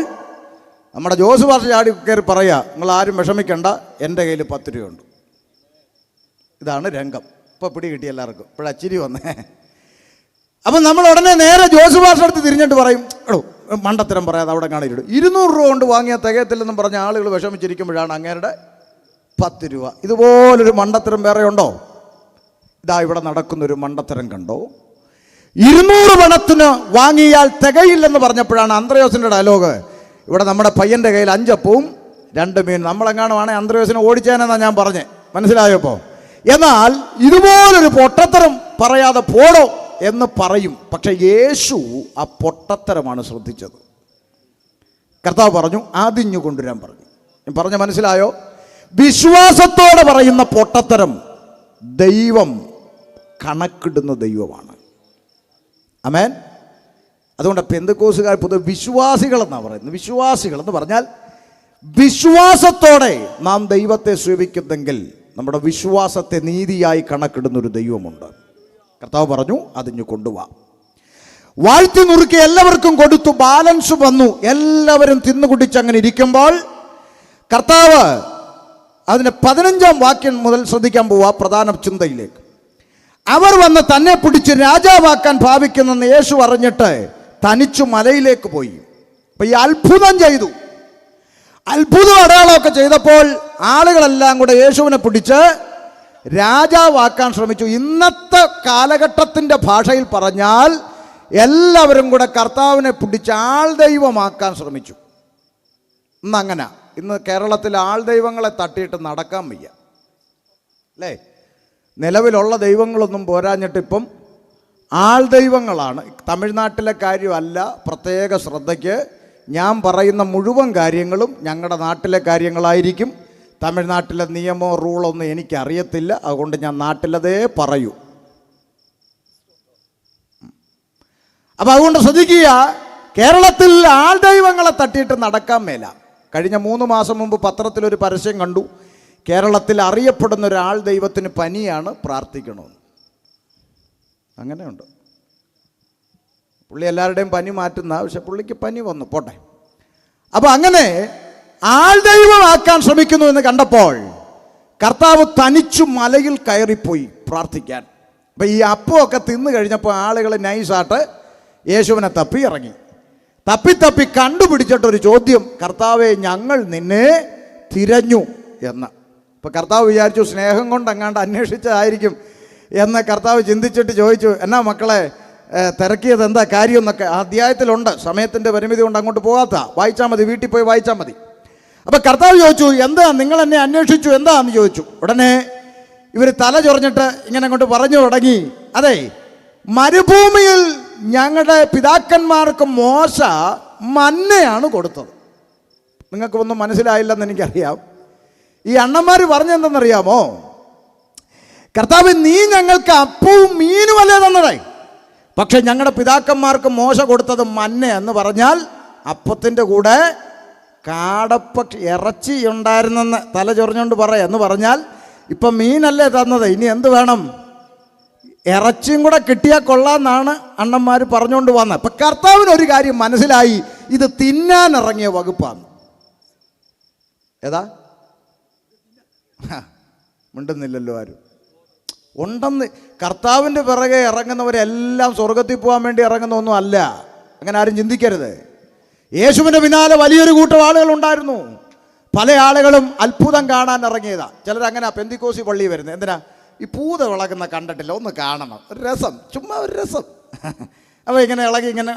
നമ്മുടെ ജോസ് പാസ്റ്റർ ചാടി കയറി പറയുക, നിങ്ങൾ ആരും വിഷമിക്കണ്ട, എൻ്റെ കയ്യിൽ 10 രൂപയുണ്ട്. ഇതാണ് രംഗം. ഇപ്പോൾ പിടി കിട്ടി എല്ലാവർക്കും, ഇപ്പോഴച്ചിരി വന്നേ. അപ്പം നമ്മൾ ഉടനെ നേരെ ജോസ് പാസ്റ്റർ അടുത്ത് തിരിഞ്ഞിട്ട് പറയും, എടോ മണ്ടത്തരം പറയാതെ അവിടെ കാണിയിടും, 200 രൂപ കൊണ്ട് വാങ്ങിയാൽ തികയത്തില്ലെന്നും പറഞ്ഞ ആളുകൾ വിഷമിച്ചിരിക്കുമ്പോഴാണ് അങ്ങേരുടെ 10 രൂപ. ഇതുപോലൊരു മണ്ടത്തരം വേറെ ഉണ്ടോ? ഇതാ ഇവിടെ നടക്കുന്നൊരു മണ്ടത്തരം കണ്ടോ? 200 പണത്തിന് വാങ്ങിയാൽ തികയില്ലെന്ന് പറഞ്ഞപ്പോഴാണ് അന്ത്രയോസിൻ്റെ ഡയലോഗ്, ഇവിടെ നമ്മുടെ പയ്യൻ്റെ കയ്യിൽ 5 അപ്പവും 2 മീൻ. നമ്മളെങ്ങാനുമാണെങ്കിൽ അന്ത്രയോസിനെ ഓടിച്ചേനെന്നാണ് ഞാൻ പറഞ്ഞത്, മനസ്സിലായോ? ഇപ്പോൾ എന്നാൽ ഇതുപോലൊരു പൊട്ടത്തരം പറയാതെ പോടോ എന്ന് പറയും. പക്ഷെ യേശു ആ പൊട്ടത്തരമാണ് ശ്രദ്ധിച്ചത്. കർത്താവ് പറഞ്ഞു ആദിഞ്ഞു കൊണ്ടുവരാൻ പറഞ്ഞു. ഞാൻ പറഞ്ഞ മനസ്സിലായോ? വിശ്വാസത്തോടെ പറയുന്ന പൊട്ടത്തരം ദൈവം കണക്കിടുന്ന ദൈവമാണ്. ആമേൻ. അതുകൊണ്ട് പെന്തക്കോസുകാർ പൊതുവെ വിശ്വാസികളെന്നാണ് പറയുന്നത്. വിശ്വാസികളെന്ന് പറഞ്ഞാൽ വിശ്വാസത്തോടെ നാം ദൈവത്തെ സേവിക്കുന്നെങ്കിൽ നമ്മുടെ വിശ്വാസത്തെ നീതിയായി കണക്കിടുന്നൊരു ദൈവമുണ്ട്. കർത്താവ് പറഞ്ഞു അതിഞ്ഞു കൊണ്ടുപോവാ. വാഴ്ത്തി നുറുക്കി എല്ലാവർക്കും കൊടുത്തു, ബാലൻസ് വന്നു, എല്ലാവരും തിന്നുകുടിച്ച് അങ്ങനെ ഇരിക്കുമ്പോൾ കർത്താവ് അതിൻ്റെ 15-ാം വാക്യം മുതൽ ശ്രദ്ധിക്കാൻ പോവാ പ്രധാന ചിന്തയിലേക്ക്. അവർ വന്ന് തന്നെ പിടിച്ച് രാജാവാക്കാൻ ഭാവിക്കുന്നെന്ന് യേശു അറിഞ്ഞിട്ട് തനിച്ചു മലയിലേക്ക് പോയി. അപ്പം ഈ അത്ഭുതം ചെയ്തു. അത്ഭുതം അടയാളമൊക്കെ ചെയ്തപ്പോൾ ആളുകളെല്ലാം കൂടെ യേശുവിനെ പിടിച്ച് രാജാവാക്കാൻ ശ്രമിച്ചു. ഇന്നത്തെ കാലഘട്ടത്തിൻ്റെ ഭാഷയിൽ പറഞ്ഞാൽ എല്ലാവരും കൂടെ കർത്താവിനെ പിടിച്ച് ആൾ ദൈവമാക്കാൻ ശ്രമിച്ചു. ഇന്നങ്ങനെ, ഇന്ന് കേരളത്തിൽ ആൾ ദൈവങ്ങളെ തട്ടിയിട്ട് നടക്കാൻ വയ്യ അല്ലേ? നിലവിലുള്ള ദൈവങ്ങളൊന്നും പോരാഞ്ഞിട്ട് ഇപ്പം ആൾ ദൈവങ്ങളാണ്. തമിഴ്നാട്ടിലെ കാര്യമല്ല, പ്രത്യേക ശ്രദ്ധയ്ക്ക്. ഞാൻ പറയുന്ന മുഴുവൻ കാര്യങ്ങളും ഞങ്ങളുടെ നാട്ടിലെ കാര്യങ്ങളായിരിക്കും. തമിഴ്നാട്ടിലെ നിയമോ റൂളൊന്നും എനിക്കറിയത്തില്ല, അതുകൊണ്ട് ഞാൻ നാട്ടിലതേ പറയൂ. അപ്പം അതുകൊണ്ട് ശ്രദ്ധിക്കുക, കേരളത്തിൽ ആൾ ദൈവങ്ങളെ തട്ടിയിട്ട് നടക്കാൻ മേല. കഴിഞ്ഞ 3 മാസം മുമ്പ് പത്രത്തിലൊരു പരസ്യം കണ്ടു, കേരളത്തിൽ അറിയപ്പെടുന്ന ഒരാൾ ദൈവത്തിന് പനിയാണ്, പ്രാർത്ഥിക്കണമെന്ന്. അങ്ങനെയുണ്ട്. പുള്ളി എല്ലാവരുടെയും പനി മാറ്റുന്ന, പക്ഷെ പുള്ളിക്ക് പനി വന്നു, പോട്ടെ. അപ്പം അങ്ങനെ ആൾ ദൈവമാക്കാൻ ശ്രമിക്കുന്നു എന്ന് കണ്ടപ്പോൾ കർത്താവ് തനിച്ചു മലയിൽ കയറിപ്പോയി പ്രാർത്ഥിക്കാൻ. അപ്പം ഈ അപ്പമൊക്കെ തിന്നു കഴിഞ്ഞപ്പോൾ ആളുകൾ നൈസായിട്ട് യേശുവിനെ തപ്പി ഇറങ്ങി. തപ്പി കണ്ടുപിടിച്ചിട്ടൊരു ചോദ്യം, കർത്താവെ ഞങ്ങൾ നിന്നെ തിരഞ്ഞു എന്ന്. അപ്പോൾ കർത്താവ് വിചാരിച്ചു സ്നേഹം കൊണ്ട് അങ്ങാണ്ട് അന്വേഷിച്ചതായിരിക്കും എന്ന് കർത്താവ് ചിന്തിച്ചിട്ട് ചോദിച്ചു, എന്നാ മക്കളെ തിരക്കിയത്, എന്താ കാര്യം എന്നൊക്കെ അധ്യായത്തിലുണ്ട്. സമയത്തിൻ്റെ പരിമിതി കൊണ്ട് അങ്ങോട്ട് പോകാത്ത, വായിച്ചാൽ മതി, വീട്ടിൽ പോയി വായിച്ചാൽ മതി. അപ്പോൾ കർത്താവ് ചോദിച്ചു, എന്താ നിങ്ങൾ എന്നെ അന്വേഷിച്ചു, എന്താന്ന് ചോദിച്ചു. ഉടനെ ഇവർ തല ചൊറിഞ്ഞിട്ട് ഇങ്ങനെ അങ്ങോട്ട് പറഞ്ഞു തുടങ്ങി, അതെ, മരുഭൂമിയിൽ ഞങ്ങളുടെ പിതാക്കന്മാർക്ക് മോശ മന്നയാണ് കൊടുത്തത്. നിങ്ങൾക്കൊന്നും മനസ്സിലായില്ലെന്ന് എനിക്കറിയാം. ഈ അണ്ണന്മാർ പറഞ്ഞെന്തെന്നറിയാമോ? കർത്താവ് നീ ഞങ്ങൾക്ക് അപ്പവും മീനും അല്ലേ തന്നതേ, പക്ഷെ ഞങ്ങളുടെ പിതാക്കന്മാർക്ക് മോശ കൊടുത്തത് മന്ന എന്ന് പറഞ്ഞാൽ അപ്പത്തിൻ്റെ കൂടെ കാടപ്പക്ഷി ഇറച്ചി ഉണ്ടായിരുന്നെന്ന് തല ചൊറിഞ്ഞുകൊണ്ട് എന്ന് പറഞ്ഞാൽ ഇപ്പം മീനല്ലേ തന്നത്, ഇനി എന്ത് വേണം, ഇറച്ചിയും കൂടെ കിട്ടിയാൽ കൊള്ളാമെന്നാണ് അണ്ണന്മാർ പറഞ്ഞുകൊണ്ട് വന്നത്. അപ്പം കർത്താവിന് ഒരു കാര്യം മനസ്സിലായി, ഇത് തിന്നാനിറങ്ങിയ വകുപ്പാണ് ഏതാ? മിണ്ടുന്നില്ലല്ലോ ആരും. ഉണ്ടെന്ന്. കർത്താവിൻ്റെ പിറകെ ഇറങ്ങുന്നവരെല്ലാം സ്വർഗത്തിൽ പോകാൻ വേണ്ടി ഇറങ്ങുന്നൊന്നും അല്ല. അങ്ങനെ ആരും ചിന്തിക്കരുത്. യേശുവിൻ്റെ പിന്നാലെ വലിയൊരു കൂട്ടം ആളുകൾ ഉണ്ടായിരുന്നു. പല ആളുകളും അത്ഭുതം കാണാൻ ഇറങ്ങിയതാ. ചിലരങ്ങനെ പെന്തിക്കോസി പള്ളി വരുന്നത്. എന്തിനാ? ഈ പൂത വിളകുന്ന കണ്ടിട്ടില്ല, ഒന്ന് കാണണം, ഒരു രസം, ചുമ്മാ ഒരു രസം. അപ്പോൾ ഇങ്ങനെ ഇളകി ഇങ്ങനെ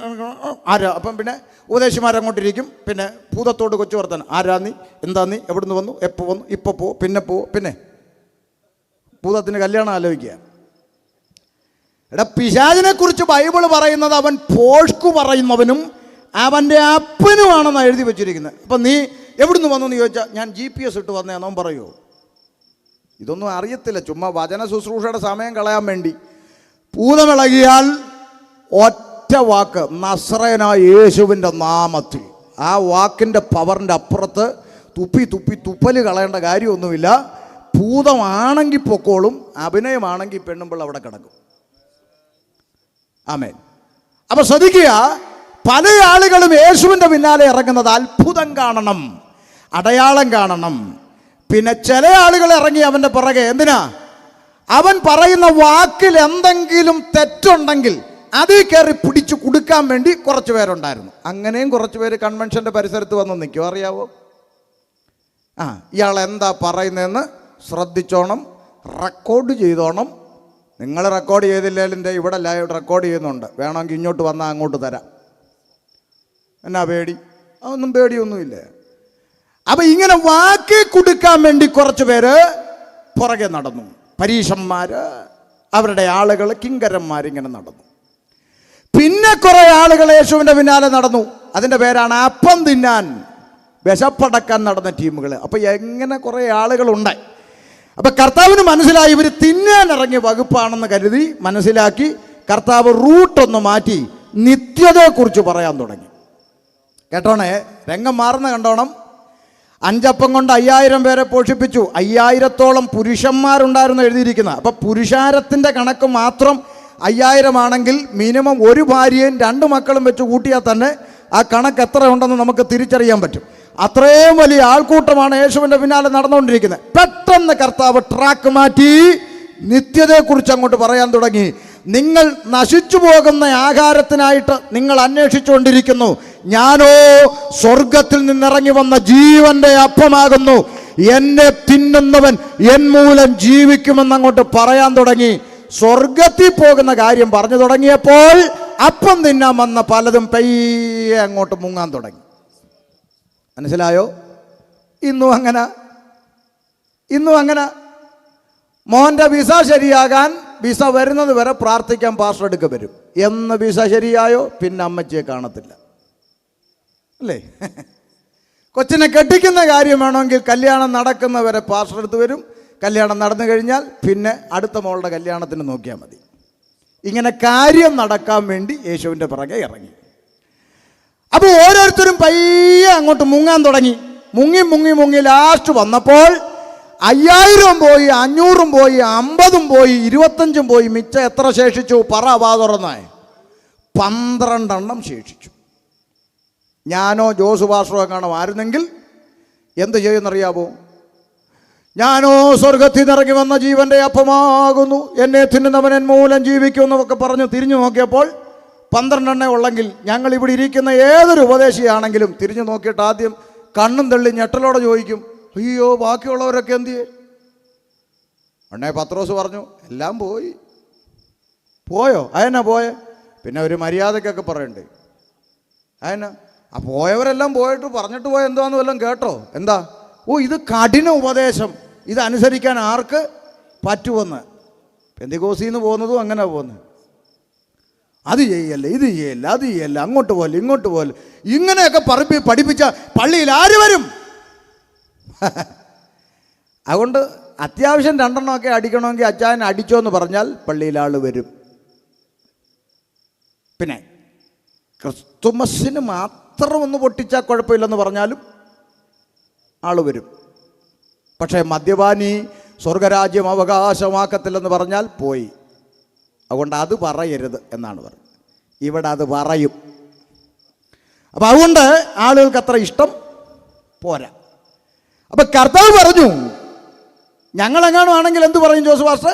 ആരാ. അപ്പം പിന്നെ ഉപദേശിമാരങ്ങോട്ടിരിക്കും. പിന്നെ ഭൂതത്തോട് കൊച്ചു വർത്തനം. ആരാ നീ, എന്താ നീ, എവിടുന്ന് വന്നു, എപ്പോൾ വന്നു, ഇപ്പോൾ പോ, പിന്നെ പോ, പിന്നെ ഭൂതത്തിന് കല്യാണം ആലോചിക്കുക. എടാ, പിശാചിനെ കുറിച്ച് ബൈബിൾ പറയുന്നത് അവൻ പോഷ്കു പറയുന്നവനും അവൻ്റെ അപ്പനുമാണെന്നാണ് എഴുതി വെച്ചിരിക്കുന്നത്. അപ്പം നീ എവിടുന്ന് വന്നു എന്ന് ചോദിച്ചാൽ ഞാൻ GPS ഇട്ട് വന്നേന്നോ പറയുമോ? ഇതൊന്നും അറിയത്തില്ല. ചുമ്മാ വചന ശുശ്രൂഷയുടെ സമയം കളയാൻ വേണ്ടി. ഭൂതമിളകിയാൽ ഒറ്റ വാക്ക്, നസ്രയനായ യേശുവിൻ്റെ നാമത്തിൽ. ആ വാക്കിൻ്റെ പവറിൻ്റെ അപ്പുറത്ത് തുപ്പല് കളയേണ്ട കാര്യമൊന്നുമില്ല. ഭൂതമാണെങ്കിൽ പൊക്കോളും, അഭിനയമാണെങ്കിൽ പെണ്ണുമ്പോൾ അവിടെ കിടക്കും. ആമേൻ. അപ്പൊ ശ്രദ്ധിക്കുക, പല ആളുകളും യേശുവിൻ്റെ പിന്നാലെ ഇറങ്ങുന്നത് അത്ഭുതം കാണണം, അടയാളം കാണണം. പിന്നെ ചില ആളുകൾ ഇറങ്ങി അവൻ്റെ പുറകെ. എന്തിനാ? അവൻ പറയുന്ന വാക്കിൽ എന്തെങ്കിലും തെറ്റുണ്ടെങ്കിൽ അതിൽ കയറി പിടിച്ചു കൊടുക്കാൻ വേണ്ടി കുറച്ച് പേരുണ്ടായിരുന്നു. അങ്ങനെയും കുറച്ച് പേര് കൺവെൻഷൻ്റെ പരിസരത്ത് വന്ന് നിൽക്കും. അറിയാവോ? ഇയാൾ എന്താ പറയുന്നതെന്ന് ശ്രദ്ധിച്ചോണം, റെക്കോർഡ് ചെയ്തോണം. നിങ്ങൾ റെക്കോർഡ് ചെയ്തില്ലെങ്കിലും ഇവിടെ ലൈവ് റെക്കോർഡ് ചെയ്യുന്നുണ്ട്. വേണമെങ്കിൽ ഇങ്ങോട്ട് വന്നാൽ അങ്ങോട്ട് തരാം. എന്നാ പേടി? അതൊന്നും പേടിയൊന്നുമില്ല. അപ്പം ഇങ്ങനെ വാക്കി കൊടുക്കാൻ വേണ്ടി കുറച്ച് പേര് പുറകെ നടന്നു. പരീശന്മാർ, അവരുടെ ആളുകൾ, കിങ്കരന്മാരിങ്ങനെ നടന്നു. പിന്നെ കുറെ ആളുകൾ യേശുവിൻ്റെ പിന്നാലെ നടന്നു. അതിൻ്റെ പേരാണ് അപ്പം തിന്നാൻ, വിശപ്പടക്കാൻ നടന്ന ടീമുകൾ. അപ്പം എങ്ങനെ കുറേ ആളുകളുണ്ടായി. അപ്പം കർത്താവിന് മനസ്സിലായി ഇവർ തിന്നാൻ ഇറങ്ങിയ വകുപ്പാണെന്ന് കരുതി മനസ്സിലാക്കി കർത്താവ് റൂട്ടൊന്ന് മാറ്റി നിത്യതയെക്കുറിച്ച് പറയാൻ തുടങ്ങി. കേട്ടോണേ, രംഗം മാറുന്ന കണ്ടോണം. 5 അപ്പം കൊണ്ട് 5000 പേരെ പോഷിപ്പിച്ചു. 5000-ഓളം പുരുഷന്മാരുണ്ടായിരുന്നു എഴുതിയിരിക്കുന്നത്. അപ്പം പുരുഷാരത്തിൻ്റെ കണക്ക് മാത്രം 5000 ആണെങ്കിൽ മിനിമം ഒരു ഭാര്യയും 2 മക്കളും വെച്ച് കൂട്ടിയാൽ തന്നെ ആ കണക്ക് എത്ര ഉണ്ടെന്ന് നമുക്ക് തിരിച്ചറിയാൻ പറ്റും. അത്രയും വലിയ ആൾക്കൂട്ടമാണ് യേശുവിൻ്റെ പിന്നാലെ നടന്നുകൊണ്ടിരിക്കുന്നത്. പെട്ടെന്ന് കർത്താവ് ട്രാക്ക് മാറ്റി നിത്യതയെക്കുറിച്ച് അങ്ങോട്ട് പറയാൻ തുടങ്ങി. നിങ്ങൾ നശിച്ചു പോകുന്ന ആഹാരത്തിനായിട്ട് നിങ്ങൾ അന്വേഷിച്ചുകൊണ്ടിരിക്കുന്നു. ഞാനോ സ്വർഗത്തിൽ നിന്നിറങ്ങി വന്ന ജീവന്റെ അപ്പമാകുന്നു. എന്നെ തിന്നുന്നവൻ എൻ മൂലം ജീവിക്കുമെന്നങ്ങോട്ട് പറയാൻ തുടങ്ങി. സ്വർഗത്തിൽ പോകുന്ന കാര്യം പറഞ്ഞു തുടങ്ങിയപ്പോൾ അപ്പം തിന്നാൻ വന്ന പലതും പയ്യെ അങ്ങോട്ട് മുങ്ങാൻ തുടങ്ങി. മനസ്സിലായോ? ഇന്നും അങ്ങനെ മോൻ്റെ വിസ ശരിയാകാൻ വിസ വരുന്നത് വരെ പ്രാർത്ഥിക്കാൻ പാസ്റ്റർ എടുക്ക വരും. എന്ന് വിസ ശരിയായോ പിന്നെ അമ്മച്ചിയെ കാണത്തില്ല, അല്ലേ? കൊച്ചിനെ കെട്ടിക്കുന്ന കാര്യം വേണമെങ്കിൽ കല്യാണം നടക്കുന്നവരെ പാസ്റ്റർ എടുത്ത് വരും. കല്യാണം നടന്നു കഴിഞ്ഞാൽ പിന്നെ അടുത്ത മോളുടെ കല്യാണത്തിന് നോക്കിയാൽ മതി. ഇങ്ങനെ കാര്യം നടക്കാൻ വേണ്ടി യേശുവിൻ്റെ പിറകെ ഇറങ്ങി. അപ്പോൾ ഓരോരുത്തരും പയ്യെ അങ്ങോട്ട് മുങ്ങാൻ തുടങ്ങി. മുങ്ങി ലാസ്റ്റ് വന്നപ്പോൾ 5000 പോയി, 500 പോയി, 50 പോയി, 25 പോയി. മിച്ചം എത്ര ശേഷിച്ചു? പറ, വാ തുറന്നേ. 12 ശേഷിച്ചു. ഞാനോ ജോസ് പാസ്റ്ററോ കാണോ ആയിരുന്നെങ്കിൽ എന്ത് ചെയ്യുമെന്നറിയാമോ? ഞാനോ സ്വർഗത്തിൽ നിന്നിറങ്ങി വന്ന ജീവന്റെ അപ്പമാകുന്നു, എന്നെ തിന്നുന്നവൻ എൻ മൂലം ജീവിക്കുമെന്നൊക്കെ പറഞ്ഞ് തിരിഞ്ഞു നോക്കിയപ്പോൾ 12 ഉള്ളെങ്കിൽ ഞങ്ങൾ ഇവിടെ ഇരിക്കുന്ന ഏതൊരു ഉപദേശിയാണെങ്കിലും തിരിഞ്ഞു നോക്കിയിട്ട് ആദ്യം കണ്ണും തള്ളി ഞെട്ടലോടെ ചോദിക്കും, അയ്യോ ബാക്കിയുള്ളവരൊക്കെ എന്ത് ചെയ്യും? അണ്ണേ പത്രോസ് പറഞ്ഞു, എല്ലാം പോയോ? അതെന്നാ പോയെ? പിന്നെ ഒരു മര്യാദക്കൊക്കെ പറയണ്ടേ? അതെന്നാ? ആ പോയവരെല്ലാം പോയിട്ട് പറഞ്ഞിട്ട് പോയ എന്താന്ന് വല്ലതും കേട്ടോ? എന്താ? ഇത് കഠിന ഉപദേശം, ഇതനുസരിക്കാൻ ആർക്ക് പറ്റുമെന്ന്. പെന്തിക്കോസിന്ന് പോകുന്നതും അങ്ങനെ പോകുന്നത്. അത് ചെയ്യല്ല, ഇത് ചെയ്യല്ല, അത് ചെയ്യല്ല, അങ്ങോട്ട് പോലെ ഇങ്ങോട്ട് പോലെ, ഇങ്ങനെയൊക്കെ പഠിപ്പിച്ച പള്ളിയിൽ ആര് വരും? അതുകൊണ്ട് അത്യാവശ്യം 2 അടിക്കണമെങ്കിൽ അച്ചായൻ അടിച്ചോ എന്ന് പറഞ്ഞാൽ പള്ളിയിൽ ആൾ വരും. പിന്നെ ക്രിസ്തുമസിന് മാത്രം ഒന്ന് പൊട്ടിച്ചാൽ കുഴപ്പമില്ലെന്ന് പറഞ്ഞാലും ആൾ വരും. പക്ഷേ മദ്യപാനി സ്വർഗരാജ്യം അവകാശമാക്കത്തില്ലെന്ന് പറഞ്ഞാൽ പോയി. അതുകൊണ്ട് അത് പറയരുത് എന്നാണ് പറയുന്നത്. ഇവിടെ അത് പറയും. അപ്പം അതുകൊണ്ട് ആളുകൾക്ക് അത്ര ഇഷ്ടം പോരാ. അപ്പൊ കർത്താവ് പറഞ്ഞു, ഞങ്ങളെങ്ങാനും ആണെങ്കിൽ എന്ത് പറയും ജോസ് പാസ്റ്റർ?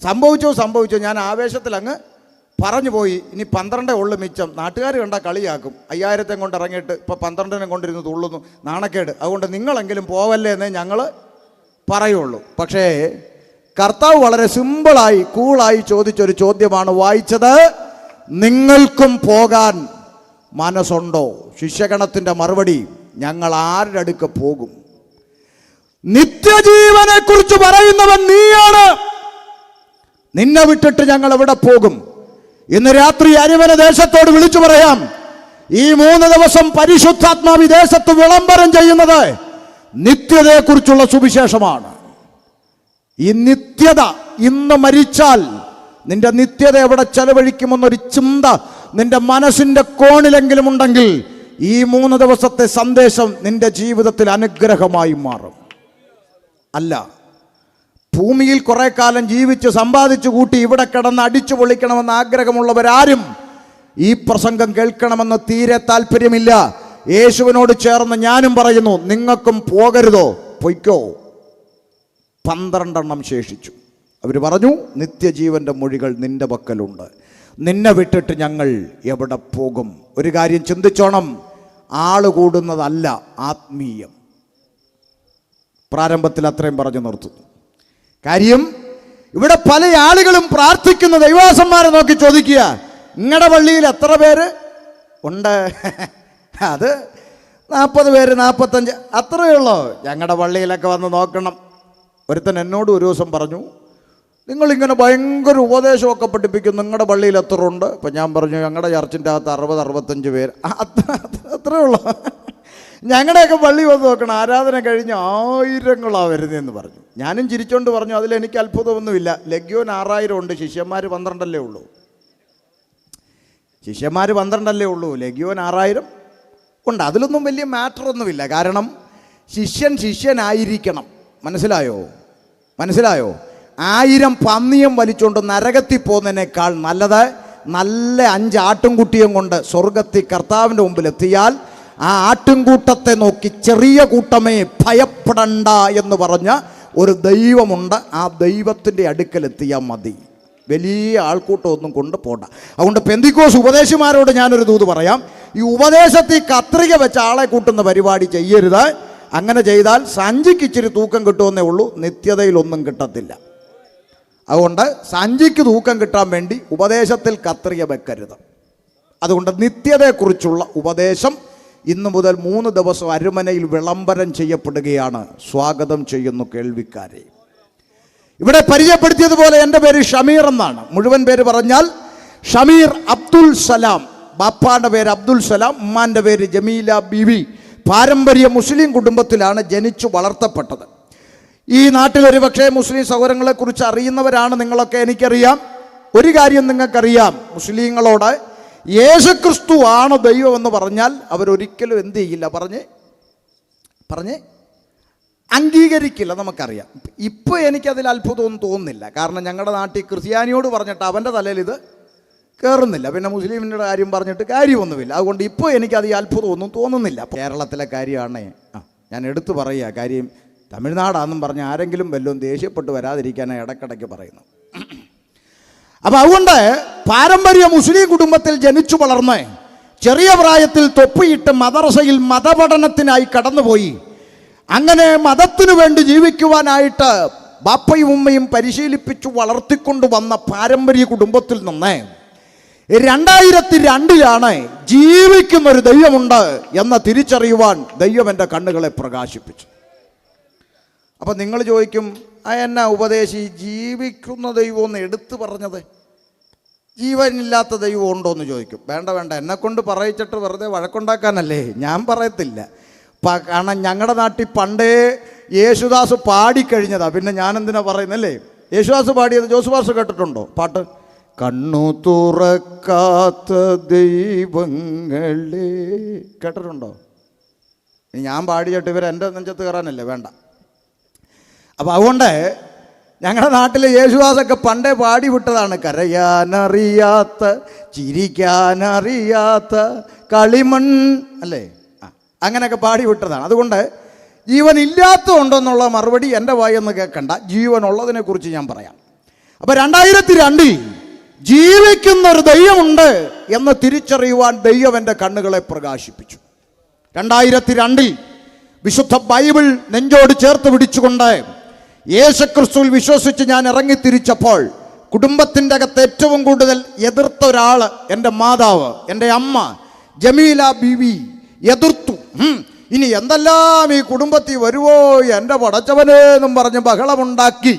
സംഭവിച്ചോ. ഞാൻ ആവേശത്തിൽ അങ്ങ് പറഞ്ഞു പോയി. ഇനി 12 ഉള്ളു മിച്ചം. നാട്ടുകാർ കണ്ടാൽ കളിയാക്കും. 5000 കൊണ്ട് ഇറങ്ങിയിട്ട് ഇപ്പോൾ 12 കൊണ്ടിരുന്ന് തുള്ളുന്നു, നാണക്കേട്. അതുകൊണ്ട് നിങ്ങളെങ്കിലും പോവല്ലേ എന്നേ ഞങ്ങൾ പറയുള്ളൂ. പക്ഷേ കർത്താവ് വളരെ സിമ്പിളായി കൂളായി ചോദിച്ചൊരു ചോദ്യമാണ് വായിച്ചത്. നിങ്ങൾക്കും പോകാൻ മനസ്സുണ്ടോ? ശിഷ്യഗണത്തിൻ്റെ മറുപടി, ഞങ്ങൾ ആരുടെ അടുക്ക പോകും? നിത്യജീവനെ കുറിച്ച് പറയുന്നവൻ നീയാണ്. നിന്നെ വിട്ടിട്ട് ഞങ്ങൾ എവിടെ പോകും? ഇന്ന് രാത്രി അരിമന ദേശത്തോട് വിളിച്ചു പറയാം, ഈ 3 ദിവസം പരിശുദ്ധാത്മാവ് ദേശത്ത് വിളംബരം ചെയ്യുന്നത് നിത്യതയെക്കുറിച്ചുള്ള സുവിശേഷമാണ്. ഈ നിത്യത, ഇന്ന് മരിച്ചാൽ നിന്റെ നിത്യത എവിടെ ചെലവഴിക്കുമെന്നൊരു ചിന്ത നിന്റെ മനസ്സിന്റെ കോണിലെങ്കിലും ഉണ്ടെങ്കിൽ ഈ 3 ദിവസത്തെ സന്ദേശം നിന്റെ ജീവിതത്തിൽ അനുഗ്രഹമായി മാറും. അല്ല, ഭൂമിയിൽ കുറെ കാലം ജീവിച്ച് സമ്പാദിച്ചു കൂട്ടി ഇവിടെ കിടന്ന് അടിച്ചു പൊളിക്കണമെന്ന് ആഗ്രഹമുള്ളവരാരും ഈ പ്രസംഗം കേൾക്കണമെന്ന് തീരെ താല്പര്യമില്ല. യേശുവിനോട് ചേർന്ന് ഞാനും പറയുന്നു, നിങ്ങൾക്കും പോകരുതോ? പൊയ്ക്കോ. 12 ശേഷിച്ചു. അവർ പറഞ്ഞു, നിത്യജീവന്റെ മൊഴികൾ നിന്റെ പക്കലുണ്ട്, നിന്നെ വിട്ടിട്ട് ഞങ്ങൾ എവിടെ പോകും? ഒരു കാര്യം ചിന്തിച്ചോണം, ആള് കൂടുന്നതല്ല ആത്മീയം. പ്രാരംഭത്തിൽ അത്രയും പറഞ്ഞു നിർത്തുന്നു. കാര്യം, ഇവിടെ പല ആളുകളും പ്രാർത്ഥിക്കുന്ന ദൈവദാസന്മാരെ നോക്കി ചോദിക്കുക, നിങ്ങളുടെ പള്ളിയിൽ എത്ര പേര് ഉണ്ട്? അത് 40 പേര്, 45, അത്രയേ ഉള്ളൂ. ഞങ്ങളുടെ പള്ളിയിലൊക്കെ വന്ന് നോക്കണം. ഒരുത്തൻ എന്നോട് ഒരു ദിവസം പറഞ്ഞു, നിങ്ങളിങ്ങനെ ഭയങ്കര ഉപദേശമൊക്കെ പഠിപ്പിക്കും, നിങ്ങളുടെ പള്ളിയിൽ എത്ര ഉണ്ട്? അപ്പം ഞാൻ പറഞ്ഞു, ഞങ്ങളുടെ ചർച്ചിൻ്റെ അകത്ത് 60-65 പേര്. അത്രയേ ഉള്ളൂ. ഞങ്ങളുടെയൊക്കെ പള്ളി വന്ന് നോക്കണം, ആരാധന കഴിഞ്ഞ് 1000 വരുന്നതെന്ന് പറഞ്ഞു. ഞാനും ചിരിച്ചോണ്ട് പറഞ്ഞു, അതിലെനിക്ക് അത്ഭുതമൊന്നുമില്ല. ലഗ്യോൻ 6000 ഉണ്ട്, ശിഷ്യന്മാർ 12 ഉള്ളൂ. ശിഷ്യന്മാർ 12 ഉള്ളൂ, ലഗ്യോൻ 6000 ഉണ്ട്. അതിലൊന്നും വലിയ മാറ്ററൊന്നുമില്ല. കാരണം ശിഷ്യനായിരിക്കണം. മനസ്സിലായോ? 1000 പന്നിയും വലിച്ചുകൊണ്ട് നരകത്തിൽ പോകുന്നതിനേക്കാൾ നല്ലത് നല്ല 5 ആട്ടുംകുട്ടിയും കൊണ്ട് സ്വർഗത്തിൽ കർത്താവിൻ്റെ മുമ്പിൽ എത്തിയാൽ ആ ആട്ടിൻകൂട്ടത്തെ നോക്കി ചെറിയ കൂട്ടമേ ഭയപ്പെടണ്ട എന്ന് പറഞ്ഞ ഒരു ദൈവമുണ്ട്. ആ ദൈവത്തിൻ്റെ അടുക്കലെത്തിയാൽ മതി, വലിയ ആൾക്കൂട്ടമൊന്നും കൊണ്ട് പോണ്ട. അതുകൊണ്ട് പെന്തിക്കോസ് ഉപദേശിമാരോട് ഞാനൊരു ദൂത് പറയാം, ഈ ഉപദേശത്തിൽ കത്രിക വെച്ച ആളെ കൂട്ടുന്ന പരിപാടി ചെയ്യരുത്. അങ്ങനെ ചെയ്താൽ സഞ്ചിക്ക് ഇച്ചിരി തൂക്കം കിട്ടുമെന്നേ ഉള്ളൂ, നിത്യതയിലൊന്നും കിട്ടത്തില്ല. അതുകൊണ്ട് സഞ്ചിക്ക് തൂക്കം കിട്ടാൻ വേണ്ടി ഉപദേശത്തിൽ കത്രിക വെക്കരുത്. അതുകൊണ്ട് നിത്യതയെക്കുറിച്ചുള്ള ഉപദേശം ഇന്നു മുതൽ 3 ദിവസം അരുമനയിൽ വിളംബരം ചെയ്യപ്പെടുകയാണ്. സ്വാഗതം ചെയ്യുന്നു കേൾവിക്കാരെ. ഇവിടെ പരിചയപ്പെടുത്തിയതുപോലെ എൻ്റെ പേര് ഷമീർ എന്നാണ്. മുഴുവൻ പേര് പറഞ്ഞാൽ ഷമീർ അബ്ദുൽ സലാം. ബാപ്പാൻ്റെ പേര് അബ്ദുൽ സലാം, ഉമ്മാൻ്റെ പേര് ജമീല ബീവി. പാരമ്പര്യ മുസ്ലിം കുടുംബത്തിലാണ് ജനിച്ചു വളർത്തപ്പെട്ടത്. ഈ നാട്ടിലൊരു പക്ഷേ മുസ്ലിം സഹോദരങ്ങളെക്കുറിച്ച് അറിയുന്നവരാണ് നിങ്ങളൊക്കെ. എനിക്കറിയാം, ഒരു കാര്യം നിങ്ങൾക്കറിയാം, മുസ്ലിങ്ങളോട് യേശുക്രിസ്തു ആണ് ദൈവം എന്ന് പറഞ്ഞാൽ അവരൊരിക്കലും എന്ത് ചെയ്യില്ല, പറഞ്ഞ് അംഗീകരിക്കില്ല. നമുക്കറിയാം. ഇപ്പോൾ എനിക്കതിൽ അത്ഭുതമൊന്നും തോന്നുന്നില്ല. കാരണം ഞങ്ങളുടെ നാട്ടിൽ ക്രിസ്ത്യാനിയോട് പറഞ്ഞിട്ട് അവൻ്റെ തലയിൽ ഇത് കയറുന്നില്ല, പിന്നെ മുസ്ലിമിൻ്റെ കാര്യം പറഞ്ഞിട്ട് കാര്യമൊന്നുമില്ല. അതുകൊണ്ട് ഇപ്പോൾ എനിക്കത് ഈ അത്ഭുതമൊന്നും തോന്നുന്നില്ല. കേരളത്തിലെ കാര്യമാണ് ഞാൻ എടുത്തു പറയുക. കാര്യം തമിഴ്നാടാണെന്നും പറഞ്ഞ് ആരെങ്കിലും വല്ലതും ദേഷ്യപ്പെട്ട് വരാതിരിക്കാനാണ് ഇടയ്ക്കിടയ്ക്ക് പറയുന്നത്. അപ്പം അതുകൊണ്ട് പാരമ്പര്യ മുസ്ലിം കുടുംബത്തിൽ ജനിച്ചു വളർന്ന് ചെറിയ പ്രായത്തിൽ തൊപ്പിയിട്ട് മദ്രസയിൽ മതപഠനത്തിനായി കടന്നുപോയി. അങ്ങനെ മതത്തിനു വേണ്ടി ജീവിക്കുവാനായിട്ട് ബാപ്പയും ഉമ്മയും പരിശീലിപ്പിച്ചു വളർത്തിക്കൊണ്ടു വന്ന പാരമ്പര്യ കുടുംബത്തിൽ നിന്ന് 2002 ജീവിക്കുന്നൊരു ദൈവമുണ്ട് എന്ന് തിരിച്ചറിയുവാൻ ദൈവം എൻ്റെ കണ്ണുകളെ പ്രകാശിപ്പിച്ചു. അപ്പം നിങ്ങൾ ചോദിക്കും, എന്നാ ഉപദേശി ജീവിക്കുന്ന ദൈവം എന്ന് എടുത്തു പറഞ്ഞത്? ജീവനില്ലാത്ത ദൈവം ഉണ്ടോ എന്ന് ചോദിക്കും. വേണ്ട, എന്നെക്കൊണ്ട് പറയിച്ചിട്ട് വെറുതെ വഴക്കുണ്ടാക്കാനല്ലേ, ഞാൻ പറയത്തില്ല. കാരണം ഞങ്ങളുടെ നാട്ടിൽ പണ്ടേ യേശുദാസ് പാടിക്കഴിഞ്ഞതാ. പിന്നെ ഞാനെന്തിനാ പറയുന്നല്ലേ? യേശുദാസ് പാടിയത് ജോസ് പാസ്റ്റർ കേട്ടിട്ടുണ്ടോ പാട്ട്? കണ്ണു തുറക്കാത്ത ദൈവങ്ങളെ കേട്ടിട്ടുണ്ടോ? ഞാൻ പാടിയിട്ട് ഇവർ എൻ്റെ നെഞ്ചത്ത് കയറാനല്ലേ? വേണ്ട. അപ്പം അതുകൊണ്ട് ഞങ്ങളുടെ നാട്ടിൽ യേശുദാസൊക്കെ പണ്ടേ പാടി വിട്ടതാണ്. കരയാനറിയാത്ത ചിരിക്കാനറിയാത്ത കളിമൺ അല്ലേ, അങ്ങനെയൊക്കെ പാടി വിട്ടതാണ്. അതുകൊണ്ട് ജീവൻ ഇല്ലാത്തതുണ്ടോന്നുള്ള മറുപടി എൻ്റെ വായെന്ന് കേൾക്കണ്ട, ജീവൻ ഉള്ളതിനെ കുറിച്ച് ഞാൻ പറയാം. അപ്പോൾ 2002 ജീവിക്കുന്ന ഒരു ദൈവമുണ്ട് എന്ന് തിരിച്ചറിയുവാൻ ദൈവം എൻ്റെ കണ്ണുകളെ പ്രകാശിപ്പിച്ചു. 2002 വിശുദ്ധ ബൈബിൾ നെഞ്ചോട് ചേർത്ത് പിടിച്ചുകൊണ്ട് യേശുക്രിസ്തുവിൽ വിശ്വസിച്ച് ഞാൻ ഇറങ്ങിത്തിരിച്ചപ്പോൾ കുടുംബത്തിൻ്റെ അകത്ത് ഏറ്റവും കൂടുതൽ എതിർത്ത ഒരാൾ എൻ്റെ മാതാവ്, എൻ്റെ അമ്മ ജമീല ബീവി എതിർത്തു. ഇനി എന്തെല്ലാം ഈ കുടുംബത്തിൽ വരുവോ എൻ്റെ പടച്ചവനെ എന്നും പറഞ്ഞ് ബഹളമുണ്ടാക്കി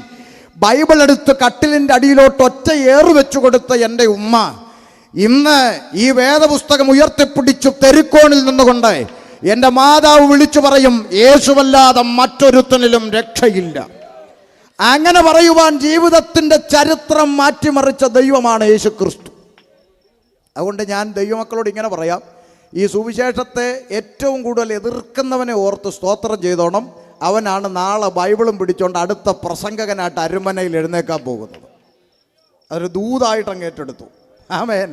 ബൈബിൾ എടുത്ത് കട്ടിലിൻ്റെ അടിയിലോട്ട് ഒറ്റ ഏറ് വെച്ചു കൊടുത്ത എൻ്റെ ഉമ്മ ഇന്ന് ഈ വേദപുസ്തകം ഉയർത്തിപ്പിടിച്ചു തെരുക്കോണിൽ നിന്നുകൊണ്ട് എൻ്റെ മാതാവ് വിളിച്ചു പറയും, യേശുവല്ലാതെ മറ്റൊരുത്തനിലും രക്ഷയില്ല. അങ്ങനെ പറയുവാൻ ജീവിതത്തിൻ്റെ ചരിത്രം മാറ്റിമറിച്ച ദൈവമാണ് യേശു ക്രിസ്തു. അതുകൊണ്ട് ഞാൻ ദൈവമക്കളോട് ഇങ്ങനെ പറയാം, ഈ സുവിശേഷത്തെ ഏറ്റവും കൂടുതൽ എതിർക്കുന്നവനെ ഓർത്ത് സ്തോത്രം ചെയ്തോണം. അവനാണ് നാളെ ബൈബിളും പിടിച്ചുകൊണ്ട് അടുത്ത പ്രസംഗകനായിട്ട് അരമനയിൽ എഴുന്നേക്കാൻ പോകുന്നത്. അതൊരു ദൂതായിട്ട് അങ്ങ് ഏറ്റെടുത്തു. ആമേൻ.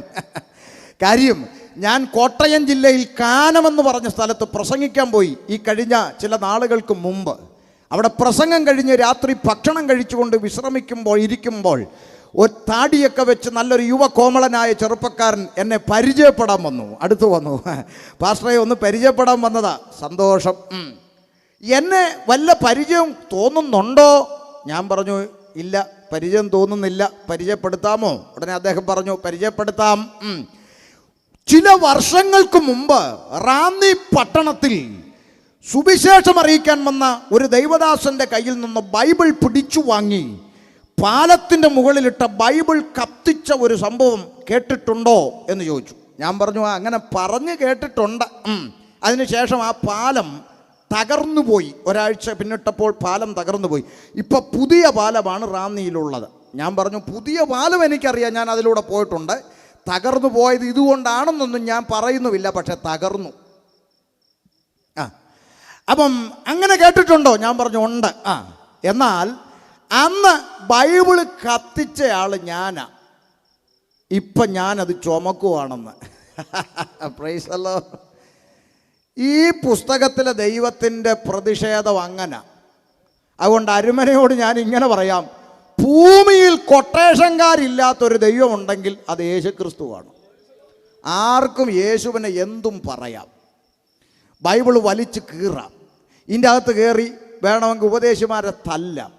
കാര്യം ഞാൻ കോട്ടയം ജില്ലയിൽ കാനമെന്ന് പറഞ്ഞ സ്ഥലത്ത് പ്രസംഗിക്കാൻ പോയി ഈ കഴിഞ്ഞ ചില നാളുകൾക്ക് മുമ്പ്. അവിടെ പ്രസംഗം കഴിഞ്ഞ് രാത്രി ഭക്ഷണം കഴിച്ചുകൊണ്ട് ഇരിക്കുമ്പോൾ ഒരു താടിയൊക്കെ വെച്ച് നല്ലൊരു യുവകോമളനായ ചെറുപ്പക്കാരൻ എന്നെ പരിചയപ്പെടാൻ വന്നു, അടുത്ത് വന്നു. പാസ്റ്ററെ ഒന്ന് പരിചയപ്പെടാൻ വന്നതാ, സന്തോഷം. എന്നെ വല്ല പരിചയം തോന്നുന്നുണ്ടോ? ഞാൻ പറഞ്ഞു ഇല്ല, പരിചയം തോന്നുന്നില്ല, പരിചയപ്പെടുത്താമോ? ഉടനെ അദ്ദേഹം പറഞ്ഞു പരിചയപ്പെടുത്താം. ചില വർഷങ്ങൾക്ക് മുമ്പ് റാന്നി പട്ടണത്തിൽ സുവിശേഷം അറിയിക്കാൻ വന്ന ഒരു ദൈവദാസന്റെ കയ്യിൽ നിന്ന് ബൈബിൾ പിടിച്ചു വാങ്ങി പാലത്തിൻ്റെ മുകളിലിട്ട ബൈബിൾ കത്തിച്ച ഒരു സംഭവം കേട്ടിട്ടുണ്ടോ എന്ന് ചോദിച്ചു. ഞാൻ പറഞ്ഞു അങ്ങനെ പറഞ്ഞ് കേട്ടിട്ടുണ്ട്. അതിനുശേഷം ആ പാലം തകർന്നുപോയി. ഒരാഴ്ച പിന്നിട്ടപ്പോൾ പാലം തകർന്നുപോയി. ഇപ്പം പുതിയ പാലമാണ് റാന്നിയിലുള്ളത്. ഞാൻ പറഞ്ഞു പുതിയ പാലം എനിക്കറിയാം, ഞാൻ അതിലൂടെ പോയിട്ടുണ്ട്. തകർന്നു പോയത് ഇതുകൊണ്ടാണെന്നൊന്നും ഞാൻ പറയുന്നുമില്ല, പക്ഷെ തകർന്നു. അപ്പം അങ്ങനെ കേട്ടിട്ടുണ്ടോ? ഞാൻ പറഞ്ഞു ഉണ്ട്. എന്നാൽ അന്ന് ബൈബിള് കത്തിച്ചയാൾ ഞാനാ, ഇപ്പം ഞാനത് ചുമക്കുവാണെന്ന്. Praise the Lord. ഈ പുസ്തകത്തിലെ ദൈവത്തിൻ്റെ പ്രതിഷേധം അങ്ങനെ. അതുകൊണ്ട് അരുമനയോട് ഞാൻ ഇങ്ങനെ പറയാം, ഭൂമിയിൽ കൊട്ടേഷൻകാരില്ലാത്തൊരു ദൈവമുണ്ടെങ്കിൽ അത് യേശുക്രിസ്തുവാണ്. ആർക്കും യേശുവിനെ എന്തും പറയാം, ബൈബിള് വലിച്ച് കീറാം, ഇതിൻ്റെ അകത്ത് കയറി വേണമെങ്കിൽ ഉപദേശിമാരെ തല്ലാം.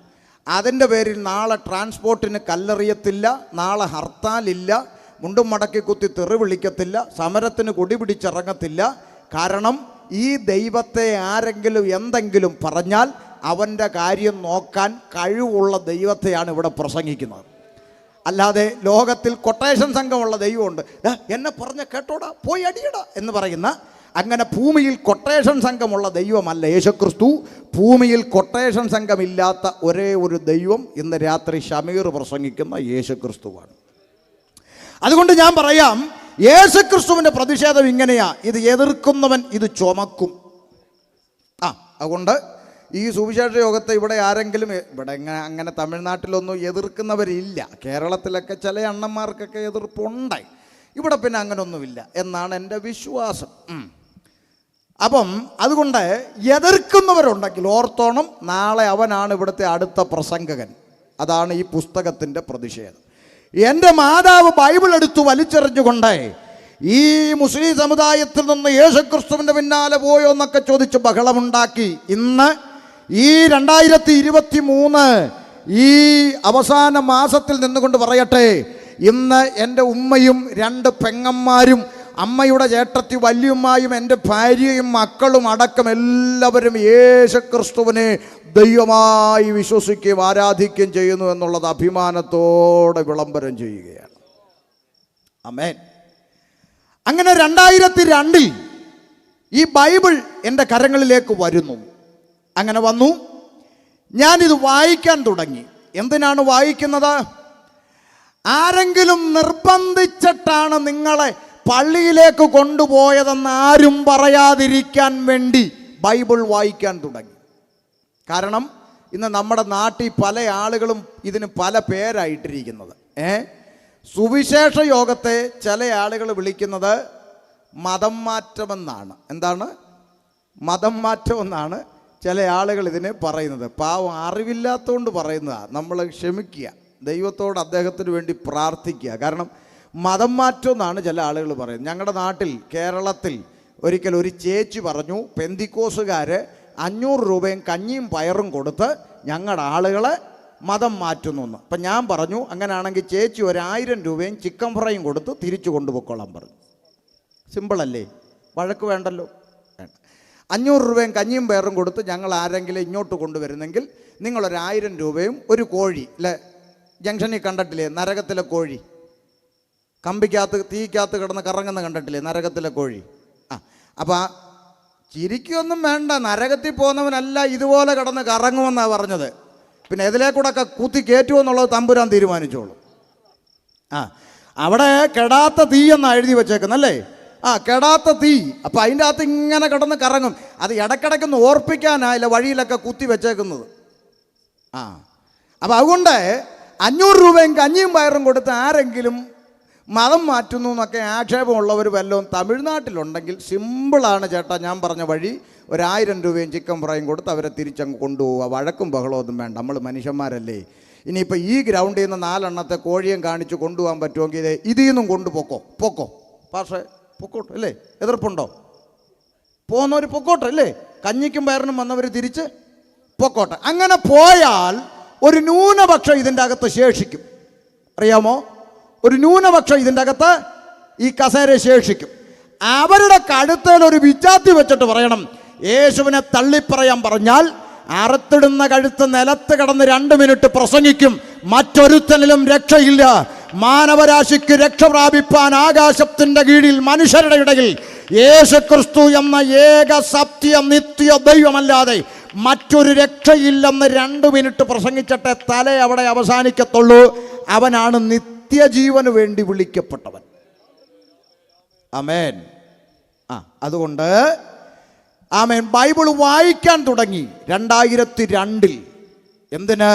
അതിൻ്റെ പേരിൽ നാളെ ട്രാൻസ്പോർട്ടിന് കല്ലെറിയത്തില്ല, നാളെ ഹർത്താലില്ല, മുണ്ടും മടക്കി കുത്തി തെറി വിളിക്കത്തില്ല, സമരത്തിന് കൊടി പിടിച്ചിറങ്ങത്തില്ല. കാരണം ഈ ദൈവത്തെ ആരെങ്കിലും എന്തെങ്കിലും പറഞ്ഞാൽ അവൻ്റെ കാര്യം നോക്കാൻ കഴിവുള്ള ദൈവത്തെയാണ് ഇവിടെ പ്രസംഗിക്കുന്നത്. അല്ലാതെ ലോകത്തിൽ കൊട്ടേഷൻ സംഘമുള്ള ദൈവമുണ്ട്, എന്നെ പറഞ്ഞ കേട്ടോടാ പോയി അടിയടാ എന്ന് പറയുന്ന അങ്ങനെ ഭൂമിയിൽ കൊട്ടേഷൻ സംഘമുള്ള ദൈവമല്ല യേശുക്രിസ്തു. ഭൂമിയിൽ കൊട്ടേഷൻ സംഘമില്ലാത്ത ഒരേ ഒരു ദൈവം ഇന്ന് രാത്രി ഷമീർ പ്രസംഗിക്കുന്ന യേശുക്രിസ്തുവാണ്. അതുകൊണ്ട് ഞാൻ പറയാം, യേശുക്രിസ്തുവിൻ്റെ പ്രതിഷേധം ഇങ്ങനെയാ, ഇത് എതിർക്കുന്നവൻ ഇത് ചുമക്കും. അതുകൊണ്ട് ഈ സുവിശേഷ യോഗത്തെ ഇവിടെ ആരെങ്കിലും ഇവിടെ അങ്ങനെ തമിഴ്നാട്ടിലൊന്നും എതിർക്കുന്നവരില്ല. കേരളത്തിലൊക്കെ ചില അണ്ണന്മാർക്കൊക്കെ എതിർപ്പുണ്ടായി, ഇവിടെ പിന്നെ അങ്ങനൊന്നുമില്ല എന്നാണ് എൻ്റെ വിശ്വാസം. അപ്പം അതുകൊണ്ട് എതിർക്കുന്നവരുണ്ടെങ്കിൽ ഓർത്തോണം, നാളെ അവനാണ് ഇവിടുത്തെ അടുത്ത പ്രസംഗകൻ. അതാണ് ഈ പുസ്തകത്തിൻ്റെ പ്രതിഷേധം. എൻ്റെ മാതാവ് ബൈബിൾ എടുത്തു വലിച്ചെറിഞ്ഞുകൊണ്ട് ഈ മുസ്ലിം സമുദായത്തിൽ നിന്ന് യേശുക്രിസ്തുവിൻ്റെ പിന്നാലെ പോയോ എന്നൊക്കെ ചോദിച്ച് ബഹളമുണ്ടാക്കി. ഇന്ന് ഈ 2023 ഈ അവസാന മാസത്തിൽ നിന്നുകൊണ്ട് പറയട്ടെ, ഇന്ന് എൻ്റെ ഉമ്മയും 2 പെങ്ങന്മാരും അമ്മയുടെ ചേട്ടത്തി വല്യമ്മയും എൻ്റെ ഭാര്യയും മക്കളും അടക്കം എല്ലാവരും യേശുക്രിസ്തുവിനെ ദൈവമായി വിശ്വസിക്കുകയും ആരാധിക്കുകയും ചെയ്യുന്നു എന്നുള്ളത് അഭിമാനത്തോടെ വിളംബരം ചെയ്യുകയാണ്. ആമേൻ. അങ്ങനെ 2002 ഈ ബൈബിൾ എൻ്റെ കരങ്ങളിലേക്ക് വരുന്നു. അങ്ങനെ വന്നു, ഞാനിത് വായിക്കാൻ തുടങ്ങി. എന്തിനാണ് വായിക്കുന്നത്? ആരെങ്കിലും നിർബന്ധിച്ചിട്ടാണ് നിങ്ങളെ പള്ളിയിലേക്ക് കൊണ്ടുപോയതെന്ന് ആരും പറയാതിരിക്കാൻ വേണ്ടി ബൈബിൾ വായിക്കാൻ തുടങ്ങി. കാരണം ഇന്ന് നമ്മുടെ നാട്ടിൽ പല ആളുകളും ഇതിന് പല പേരായിട്ടിരിക്കുന്നത്. സുവിശേഷ യോഗത്തെ ചില ആളുകൾ വിളിക്കുന്നത് മതം മാറ്റമെന്നാണ്. എന്താണ് മതം മാറ്റമെന്നാണ്? ചില ആളുകൾ ഇതിനെ പറയുന്നത്. പാവം അറിവില്ലാത്തതുകൊണ്ട് പറയുന്നതാണ്. നമ്മൾ ക്ഷമിക്കുക, ദൈവത്തോട് അദ്ദേഹത്തിന് വേണ്ടി പ്രാർത്ഥിക്കുക. കാരണം മതം മാറ്റം എന്നാണ് ചില ആളുകൾ പറയുന്നത്. ഞങ്ങളുടെ നാട്ടിൽ, കേരളത്തിൽ ഒരിക്കൽ ഒരു ചേച്ചി പറഞ്ഞു, പെന്തിക്കോസുകാർ 500 രൂപയും കഞ്ഞിയും പയറും കൊടുത്ത് ഞങ്ങളുടെ ആളുകളെ മതം മാറ്റുന്നു എന്ന്. അപ്പം ഞാൻ പറഞ്ഞു, അങ്ങനെയാണെങ്കിൽ ചേച്ചി 1000 രൂപയും ചിക്കൻ ഫ്രൈയും കൊടുത്ത് തിരിച്ചു കൊണ്ടുപോയിക്കോളാൻ പറഞ്ഞു. സിമ്പിളല്ലേ? വഴക്ക് വേണ്ടല്ലോ. വേണ്ട. 500 രൂപയും കഞ്ഞിയും പയറും കൊടുത്ത് ഞങ്ങൾ ആരെങ്കിലും ഇങ്ങോട്ട് കൊണ്ടുവരുന്നെങ്കിൽ നിങ്ങളൊരു 1000 രൂപയും ഒരു കോഴി, അല്ലേ, ജംഗ്ഷനിൽ കണ്ടിട്ടില്ലേ നരകത്തിലെ കോഴി, കമ്പിക്കകത്ത് തീക്കകത്ത് കിടന്ന് കറങ്ങുന്ന കണ്ടിട്ടില്ലേ നരകത്തിലെ കോഴി? അപ്പം ചിരിക്കൊന്നും വേണ്ട, നരകത്തിൽ പോകുന്നവനല്ല ഇതുപോലെ കിടന്ന് കറങ്ങുമെന്നാണ് പറഞ്ഞത്. പിന്നെ ഇതിലേക്കൂടെയൊക്കെ കുത്തി കയറ്റുമെന്നുള്ളത് തമ്പുരാൻ തീരുമാനിച്ചോളൂ. അവിടെ കെടാത്ത തീ എന്നാണ് എഴുതി വെച്ചേക്കുന്നല്ലേ? കെടാത്ത തീ. അപ്പം അതിൻ്റെ അകത്ത് ഇങ്ങനെ കിടന്ന് കറങ്ങും. അത് ഇടയ്ക്കിടയ്ക്കൊന്ന് ഓർപ്പിക്കാനായില്ല വഴിയിലൊക്കെ കുത്തി വെച്ചേക്കുന്നത്. അപ്പം അതുകൊണ്ട് 500 രൂപയും കഞ്ഞിയും പയറും കൊടുത്ത് ആരെങ്കിലും മതം മാറ്റുന്നു എന്നൊക്കെ ആക്ഷേപമുള്ളവർ വല്ലതും തമിഴ്നാട്ടിലുണ്ടെങ്കിൽ സിമ്പിളാണ് ചേട്ടാ, ഞാൻ പറഞ്ഞ വഴി 1000 രൂപയും ചിക്കൻ ഫ്രൈയും കൊടുത്ത് അവരെ തിരിച്ചങ്ങ് കൊണ്ടുപോവുക. വഴക്കും ബഹളമൊന്നും വേണ്ട, നമ്മൾ മനുഷ്യന്മാരല്ലേ. ഇനിയിപ്പോൾ ഈ ഗ്രൗണ്ടിൽ നിന്ന് 4 എണ്ണത്തെ കോഴിയും കാണിച്ച് കൊണ്ടുപോകാൻ പറ്റുമെങ്കിൽ ഇതിൽ നിന്നും പൊക്കോ പക്ഷേ പൊക്കോട്ടെ, അല്ലേ? എതിർപ്പുണ്ടോ? പോകുന്നവർ പൊക്കോട്ടെ, അല്ലേ? കഞ്ഞിക്കും പയറിനും വന്നവർ തിരിച്ച് പൊക്കോട്ടെ. അങ്ങനെ പോയാൽ ഒരു ന്യൂനപക്ഷം ഇതിൻ്റെ അകത്ത് ശേഷിക്കും. അറിയാമോ? ഒരു ന്യൂനപക്ഷം ഇതിൻ്റെ അകത്ത് ഈ കസേര ശേഷിക്കും. അവരുടെ കഴുത്തേൽ ഒരു വിച്ചാത്തി വെച്ചിട്ട് പറയണം, യേശുവിനെ തള്ളിപ്പറയാൻ പറഞ്ഞാൽ അറുത്തിടുന്ന കഴുത്ത് നിലത്ത് കിടന്ന് 2 മിനിറ്റ് പ്രസംഗിക്കും, മറ്റൊരുത്തനിലും രക്ഷയില്ല. മാനവരാശിക്ക് രക്ഷ പ്രാപിപ്പാൻ ആകാശത്തിന്റെ കീഴിൽ മനുഷ്യരുടെ ഇടയിൽ യേശുക്രിസ്തു എന്ന ഏക സത്യ നിത്യ ദൈവമല്ലാതെ മറ്റൊരു രക്ഷയില്ലെന്ന് 2 മിനിറ്റ് പ്രസംഗിച്ചിട്ടേ തല അവിടെ അവസാനിക്കത്തുള്ളൂ. അവനാണ് നിത്യജീവന് വേണ്ടി വിളിക്കപ്പെട്ടവൻ. ആമേൻ. അതുകൊണ്ട് ആമേൻ, ബൈബിൾ വായിക്കാൻ തുടങ്ങി 2002. എന്തിന്?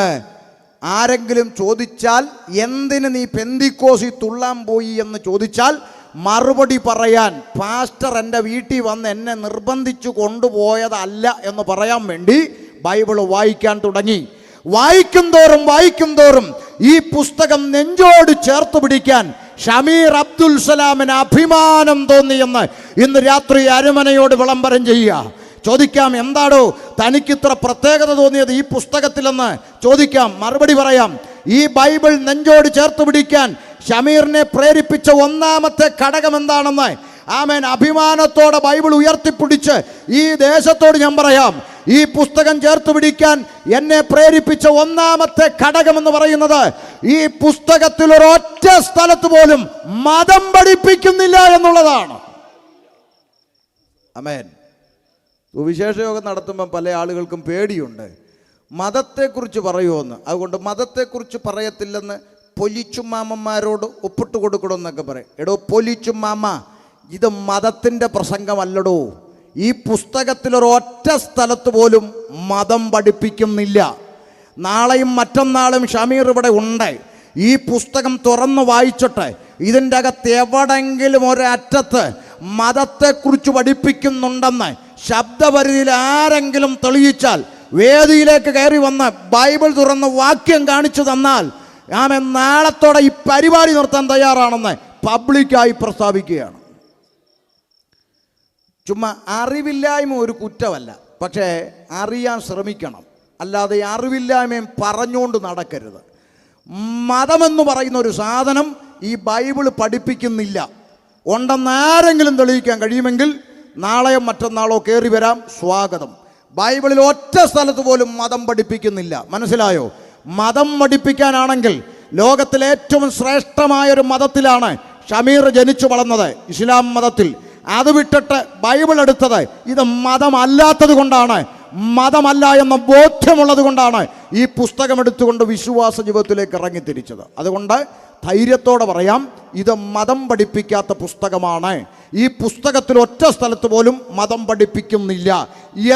ആരെങ്കിലും ചോദിച്ചാൽ എന്തിന് നീ പെന്തിക്കോസിൽ തുള്ളാൻ പോയി എന്ന് ചോദിച്ചാൽ മറുപടി പറയാൻ, പാസ്റ്റർ എൻ്റെ വീട്ടിൽ വന്ന് എന്നെ നിർബന്ധിച്ചു കൊണ്ടുപോയതല്ല എന്ന് പറയാൻ വേണ്ടി ബൈബിൾ വായിക്കാൻ തുടങ്ങി. വായിക്കും തോറും ഈ പുസ്തകം നെഞ്ചോട് ചേർത്ത് പിടിക്കാൻ ഷമീർ അബ്ദുൽ സലാമിന് അഭിമാനം തോന്നിയെന്ന് ഇന്ന് രാത്രി അരമനയോട് വിളംബരം ചെയ്യുക. ചോദിക്കാം, എന്താടോ തനിക്കിത്ര പ്രത്യേകത തോന്നിയത് ഈ പുസ്തകത്തിലെന്ന് ചോദിക്കാം. മറുപടി പറയാം. ഈ ബൈബിൾ നെഞ്ചോട് ചേർത്ത് പിടിക്കാൻ ഷമീറിനെ പ്രേരിപ്പിച്ച ഒന്നാമത്തെ ഘടകം എന്താണെന്ന് ആമേൻ അഭിമാനത്തോടെ ബൈബിൾ ഉയർത്തിപ്പിടിച്ച് ഈ ദേശത്തോട് ഞാൻ പറയാം. ഈ പുസ്തകം ചേർത്ത് പിടിക്കാൻ എന്നെ പ്രേരിപ്പിച്ച ഒന്നാമത്തെ ഘടകം എന്ന് പറയുന്നത് ഈ പുസ്തകത്തിൽ ഒരൊറ്റ സ്ഥലത്ത് പോലും മതം പഠിപ്പിക്കുന്നില്ല എന്നുള്ളതാണ്. ആമേൻ. സുവിശേഷ യോഗം നടത്തുമ്പം പല ആളുകൾക്കും പേടിയുണ്ട്, മതത്തെക്കുറിച്ച് പറയുമോന്ന്. അതുകൊണ്ട് മതത്തെക്കുറിച്ച് പറയത്തില്ലെന്ന് പൊലിച്ചുമാമന്മാരോട് ഒപ്പിട്ട് കൊടുക്കണമെന്നൊക്കെ പറയും. എടോ പൊലിച്ചുമാമ, ഇത് മതത്തിൻ്റെ പ്രസംഗമല്ലടോ. ഈ പുസ്തകത്തിലൊരൊറ്റ സ്ഥലത്ത് പോലും മതം പഠിപ്പിക്കുന്നില്ല. നാളെയും മറ്റന്നാളും ഷമീർ ഇവിടെ ഉണ്ട്. ഈ പുസ്തകം തുറന്ന് വായിച്ചിട്ട് ഇതിൻ്റെ അകത്ത് എവിടെങ്കിലും ഒരറ്റത്ത് മതത്തെക്കുറിച്ച് പഠിപ്പിക്കുന്നുണ്ടെന്ന് ശബ്ദപരിധിയിൽ ആരെങ്കിലും തെളിയിച്ചാൽ, വേദിയിലേക്ക് കയറി വന്ന് ബൈബിൾ തുറന്ന് വാക്യം കാണിച്ചു തന്നാൽ ആമേൻ നാളത്തോടെ ഈ പരിപാടി നിർത്താൻ തയ്യാറാണെന്ന് പബ്ലിക്കായി പ്രസ്താവിക്കുകയാണ്. ചുമ്മാ അറിവില്ലായ്മ ഒരു കുറ്റമല്ല, പക്ഷേ അറിയാൻ ശ്രമിക്കണം. അല്ലാതെ അറിവില്ലായ്മയും പറഞ്ഞുകൊണ്ട് നടക്കരുത്. മതമെന്ന് പറയുന്ന ഒരു സാധനം ഈ ബൈബിൾ പഠിപ്പിക്കുന്നില്ല. ഉണ്ടെന്ന് ആരെങ്കിലും തെളിയിക്കാൻ കഴിയുമെങ്കിൽ നാളെയോ മറ്റന്നാളോ കയറി വരാം, സ്വാഗതം. ബൈബിളിൽ ഒറ്റ സ്ഥലത്ത് പോലും മതം പഠിപ്പിക്കുന്നില്ല. മനസ്സിലായോ? മതം പഠിപ്പിക്കാനാണെങ്കിൽ ലോകത്തിലെ ഏറ്റവും ശ്രേഷ്ഠമായൊരു മതത്തിലാണ് ഷമീർ ജനിച്ചു വളർന്നത്, ഇസ്ലാം മതത്തിൽ. അത് വിട്ടിട്ട് ബൈബിൾ എടുത്തത് ഇത് മതമല്ലാത്തത് കൊണ്ടാണ്, മതമല്ല എന്ന ബോധ്യമുള്ളത് കൊണ്ടാണ് ഈ പുസ്തകം എടുത്തുകൊണ്ട് വിശ്വാസ ജീവിതത്തിലേക്ക് ഇറങ്ങിത്തിരിച്ചത്. അതുകൊണ്ട് ധൈര്യത്തോടെ പറയാം, ഇത് മതം പഠിപ്പിക്കാത്ത പുസ്തകമാണ്. ഈ പുസ്തകത്തിൽ ഒറ്റ സ്ഥലത്ത് പോലും മതം പഠിപ്പിക്കുന്നില്ല.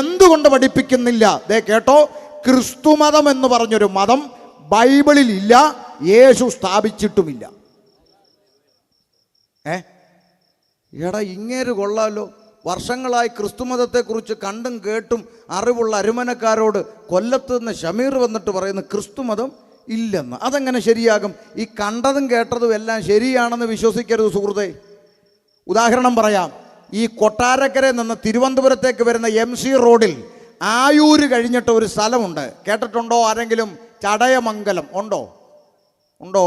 എന്തുകൊണ്ട് പഠിപ്പിക്കുന്നില്ല? ദേ കേട്ടോ, ക്രിസ്തുമതം എന്ന് പറഞ്ഞൊരു മതം ബൈബിളിൽ ഇല്ല, യേശു സ്ഥാപിച്ചിട്ടുമില്ല. എടാ ഇങ്ങേര് കൊള്ളാലോ, വർഷങ്ങളായി ക്രിസ്തുമതത്തെക്കുറിച്ച് കണ്ടും കേട്ടും അറിവുള്ള അരുമനക്കാരോട് കൊല്ലത്ത് നിന്ന് ഷമീർ വന്നിട്ട് പറയുന്നു ക്രിസ്തുമതം ഇല്ലെന്ന്. അതെങ്ങനെ ശരിയാകും? ഈ കണ്ടതും കേട്ടതും എല്ലാം ശരിയാണെന്ന് വിശ്വസിക്കരുത് സുഹൃത്തേ. ഉദാഹരണം പറയാം. ഈ കൊട്ടാരക്കരയിൽ നിന്ന് തിരുവനന്തപുരത്തേക്ക് വരുന്ന MC റോഡിൽ ആയൂര് കഴിഞ്ഞിട്ട് ഒരു സ്ഥലമുണ്ട്. കേട്ടിട്ടുണ്ടോ ആരെങ്കിലും? ചടയമംഗലം. ഉണ്ടോ?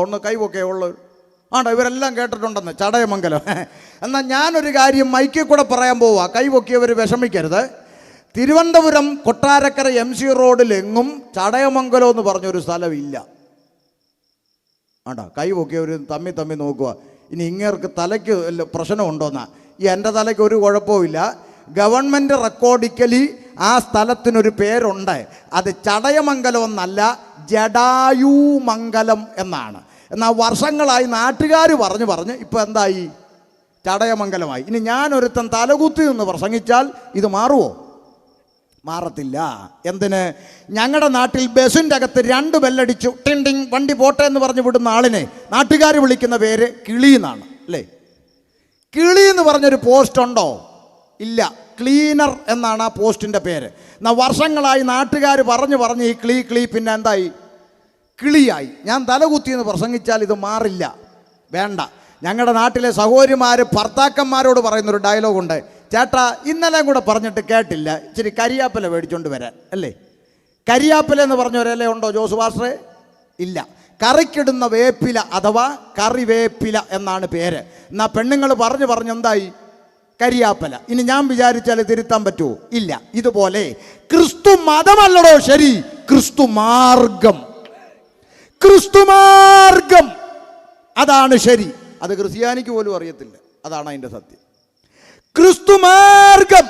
ഒന്ന് കൈവൊക്കെ ഉള്ളു. ആണ്ടോ? ഇവരെല്ലാം കേട്ടിട്ടുണ്ടെന്ന് ചടയമംഗലം. എന്നാൽ ഞാനൊരു കാര്യം മൈക്കിൽ കൂടെ പറയാൻ പോവാ, കൈവൊക്കിയവർ വിഷമിക്കരുത്. തിരുവനന്തപുരം കൊട്ടാരക്കര MC റോഡിലെങ്ങും ചടയമംഗലം എന്ന് പറഞ്ഞൊരു സ്ഥലമില്ല. ആണ്ടാ, കൈവൊക്കിയവർ തമ്മി നോക്കുക. ഇനി ഇങ്ങേർക്ക് തലയ്ക്ക് പ്രശ്നമുണ്ടോന്നാ? ഈ എൻ്റെ തലയ്ക്ക് ഒരു കുഴപ്പമില്ല. ഗവൺമെൻറ് റെക്കോർഡിക്കലി ആ സ്ഥലത്തിനൊരു പേരുണ്ട്. അത് ചടയമംഗലം എന്നല്ല, ജടായുമംഗലം എന്നാണ്. എന്നാൽ വർഷങ്ങളായി നാട്ടുകാർ പറഞ്ഞ് ഇപ്പം എന്തായി? ചടയമംഗലമായി. ഇനി ഞാനൊരുത്തൻ തലകുത്തി നിന്ന് പ്രസംഗിച്ചാൽ ഇത് മാറുമോ? മാറത്തില്ല. എന്തിന്? ഞങ്ങളുടെ നാട്ടിൽ ബസ്സിൻ്റെ അകത്ത് 2 ബെല്ലടിച്ചു ടിങ് ടിങ് വണ്ടി പോട്ടെ എന്ന് പറഞ്ഞ് വിടുന്ന ആളിനെ നാട്ടുകാർ വിളിക്കുന്ന പേര് കിളി എന്നാണ്, അല്ലേ? കിളി എന്ന് പറഞ്ഞൊരു പോസ്റ്റ് ഉണ്ടോ? ഇല്ല. ക്ലീനർ എന്നാണ് ആ പോസ്റ്റിൻ്റെ പേര്. എന്നാൽ വർഷങ്ങളായി നാട്ടുകാർ പറഞ്ഞ് ഈ കിളി പിന്നെ എന്തായി? കിളിയായി. ഞാൻ തലകുത്തി എന്ന് പ്രസംഗിച്ചാൽ ഇത് മാറില്ല. വേണ്ട. ഞങ്ങളുടെ നാട്ടിലെ സഹോദരിമാർ ഭർത്താക്കന്മാരോട് പറയുന്നൊരു ഡയലോഗുണ്ട്. ചേട്ടാ, ഇന്നലെ കൂടെ പറഞ്ഞിട്ട് കേട്ടില്ല, ഇച്ചിരി കരിയാപ്പില മേടിച്ചോണ്ട് വരാൻ, അല്ലേ? കരിയാപ്പില എന്ന് പറഞ്ഞൊരല്ലേ ഉണ്ടോ ജോസ് പാസ്റ്ററെ? ഇല്ല. കറിക്കിടുന്ന വേപ്പില അഥവാ കറിവേപ്പില എന്നാണ് പേര്. എന്നാൽ പെണ്ണുങ്ങൾ പറഞ്ഞ് എന്തായി? കരിയാപ്പല. ഇനി ഞാൻ വിചാരിച്ചാൽ തിരുത്താൻ പറ്റുമോ? ഇല്ല. ഇതുപോലെ ക്രിസ്തു മതമല്ലടോ ശരി, ക്രിസ്തു മാർഗം അതാണ് ശരി. അത് ക്രിസ്ത്യാനിക്ക് പോലും അറിയത്തില്ല. അതാണ് അതിൻ്റെ സത്യം. ക്രിസ്തു മാർഗം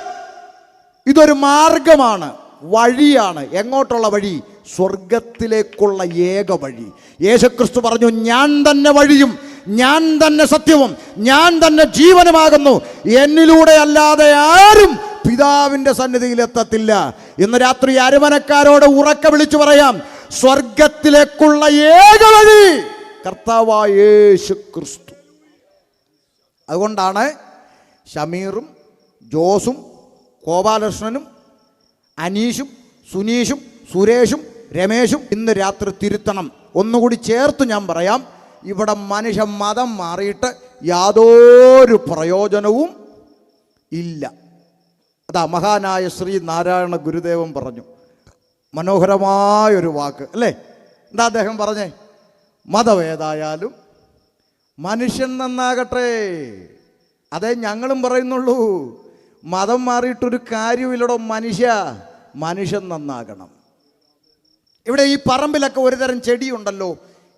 ഇതൊരു മാർഗമാണ്, വഴിയാണ്. എങ്ങോട്ടുള്ള വഴി? സ്വർഗത്തിലേക്കുള്ള ഏക വഴി. യേശുക്രിസ്തു പറഞ്ഞു, ഞാൻ തന്നെ വഴിയും ഞാൻ തന്നെ സത്യവും ഞാൻ തന്നെ ജീവനുമാകുന്നു, എന്നിലൂടെ അല്ലാതെ ആരും പിതാവിൻ്റെ സന്നിധിയിൽ എത്തത്തില്ല. ഇന്ന് രാത്രി അരമനക്കാരോട് ഉറക്കെ വിളിച്ചു പറയാം, സ്വർഗത്തിലേക്കുള്ള ഏക വഴി കർത്താവായ യേശു ക്രിസ്തു. അതുകൊണ്ടാണ് ഷമീറും ജോസും ഗോപാലകൃഷ്ണനും അനീഷും സുനീഷും സുരേഷും രമേശും ഇന്ന് രാത്രി തിരുത്തണം. ഒന്നുകൂടി ചേർത്ത് ഞാൻ പറയാം, ഇവിടെ മനുഷ്യ മതം മാറിയിട്ട് യാതൊരു പ്രയോജനവും ഇല്ല. അതാ മഹാനായ ശ്രീ നാരായണ ഗുരുദേവൻ പറഞ്ഞു, മനോഹരമായൊരു വാക്ക്, അല്ലേ? എന്താ അദ്ദേഹം പറഞ്ഞേ? മതമേതായാലും മനുഷ്യൻ നന്നാകട്ടെ. അതേ ഞങ്ങളും പറയുന്നുള്ളൂ. മതം മാറിയിട്ടൊരു കാര്യമില്ലടോ മനുഷ്യൻ നന്നാകണം. ഇവിടെ ഈ പറമ്പിലൊക്കെ ഒരുതരം ചെടിയുണ്ടല്ലോ,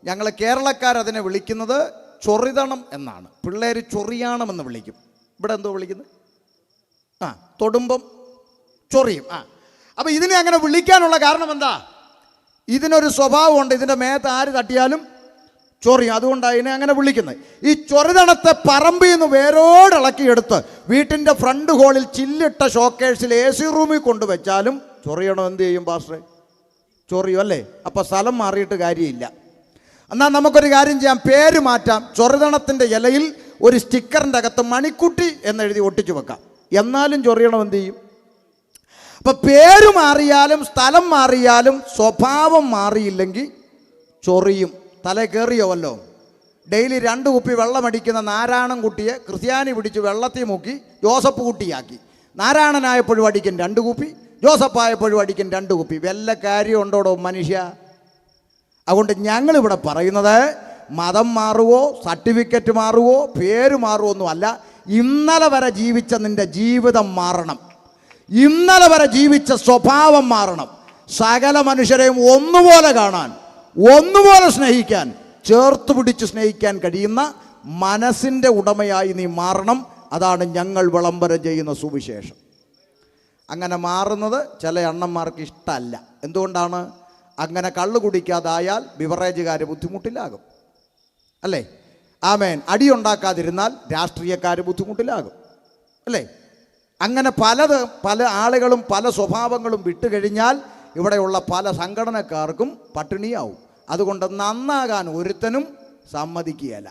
ഞങ്ങൾ കേരളക്കാരതിനെ വിളിക്കുന്നത് ചൊറിതണം എന്നാണ്. പിള്ളേർ ചൊറിയാണമെന്ന് വിളിക്കും. ഇവിടെ എന്തോ വിളിക്കുന്നത്? തൊടുമ്പം ചൊറിയും. അപ്പം ഇതിനെ അങ്ങനെ വിളിക്കാനുള്ള കാരണം എന്താ? ഇതിനൊരു സ്വഭാവമുണ്ട്, ഇതിൻ്റെ മേത്ത് ആര് തട്ടിയാലും ചൊറിയും. അതുകൊണ്ടാണ് ഇതിനെ അങ്ങനെ വിളിക്കുന്നത്. ഈ ചൊറിതണത്തെ പറമ്പിൽ നിന്ന് വേരോടിളക്കിയെടുത്ത് വീട്ടിൻ്റെ ഫ്രണ്ട് ഹോളിൽ ചില്ലിട്ട ഷോക്കേഴ്സിൽ AC റൂമിൽ കൊണ്ടുവച്ചാലും ചൊറിയണം. എന്ത് ചെയ്യും പാസ്റ്ററെ? ചൊറിയും, അല്ലേ? അപ്പം സ്ഥലം മാറിയിട്ട് കാര്യമില്ല. എന്നാൽ നമുക്കൊരു കാര്യം ചെയ്യാം, പേര് മാറ്റാം. ചൊറിതണത്തിൻ്റെ ഇലയിൽ ഒരു സ്റ്റിക്കറിൻ്റെ അകത്ത് മണിക്കുട്ടി എന്നെഴുതി ഒട്ടിച്ചു വെക്കാം. എന്നാലും ചൊറിയണം. എന്ത് ചെയ്യും? അപ്പം പേര് മാറിയാലും സ്ഥലം മാറിയാലും സ്വഭാവം മാറിയില്ലെങ്കിൽ ചൊറിയും. തല കയറിയോ വല്ലോ? ഡെയിലി 2 കുപ്പി വെള്ളമടിക്കുന്ന നാരായണൻകുട്ടിയെ ക്രിസ്ത്യാനി പിടിച്ച് വെള്ളത്തിൽ മുക്കി ജോസഫ് കുട്ടിയാക്കി. നാരായണനായപ്പോഴും അടിക്കും 2 കുപ്പി, ജോസഫായപ്പോഴും അടിക്കും 2 കുപ്പി. വല്ല കാര്യം ഉണ്ടോടോ മനുഷ്യ? അതുകൊണ്ട് ഞങ്ങളിവിടെ പറയുന്നത് മതം മാറുവോ, സർട്ടിഫിക്കറ്റ് മാറുവോ, പേര് മാറുവോ ഒന്നുമല്ല. ഇന്നലെ വരെ ജീവിച്ച നിൻ്റെ ജീവിതം മാറണം. ഇന്നലെ വരെ ജീവിച്ച സ്വഭാവം മാറണം. സകല മനുഷ്യരെയും ഒന്നുപോലെ കാണാൻ, ഒന്നുപോലെ സ്നേഹിക്കാൻ, ചേർത്ത് പിടിച്ച് സ്നേഹിക്കാൻ കഴിയുന്ന മനസ്സിൻ്റെ ഉടമയായി നീ മാറണം. അതാണ് ഞങ്ങൾ വിളംബരം ചെയ്യുന്ന സുവിശേഷം. അങ്ങനെ മാറുന്നത് ചില അണ്ണന്മാർക്ക് ഇഷ്ടമല്ല. എന്തുകൊണ്ടാണ്? അങ്ങനെ കള്ളു കുടിക്കാതായാൽ ബിവറേജുകാർ ബുദ്ധിമുട്ടിലാകും, അല്ലേ? ആമേൻ. അടിയുണ്ടാക്കാതിരുന്നാൽ രാഷ്ട്രീയക്കാർ ബുദ്ധിമുട്ടിലാകും, അല്ലേ? അങ്ങനെ പല ആളുകളും പല സ്വഭാവങ്ങളും വിട്ടുകഴിഞ്ഞാൽ ഇവിടെയുള്ള പല സംഘടനക്കാർക്കും പട്ടിണിയാവും. അതുകൊണ്ട് നന്നാകാൻ ഒരുത്തനും സമ്മതിക്കുകയില്ല.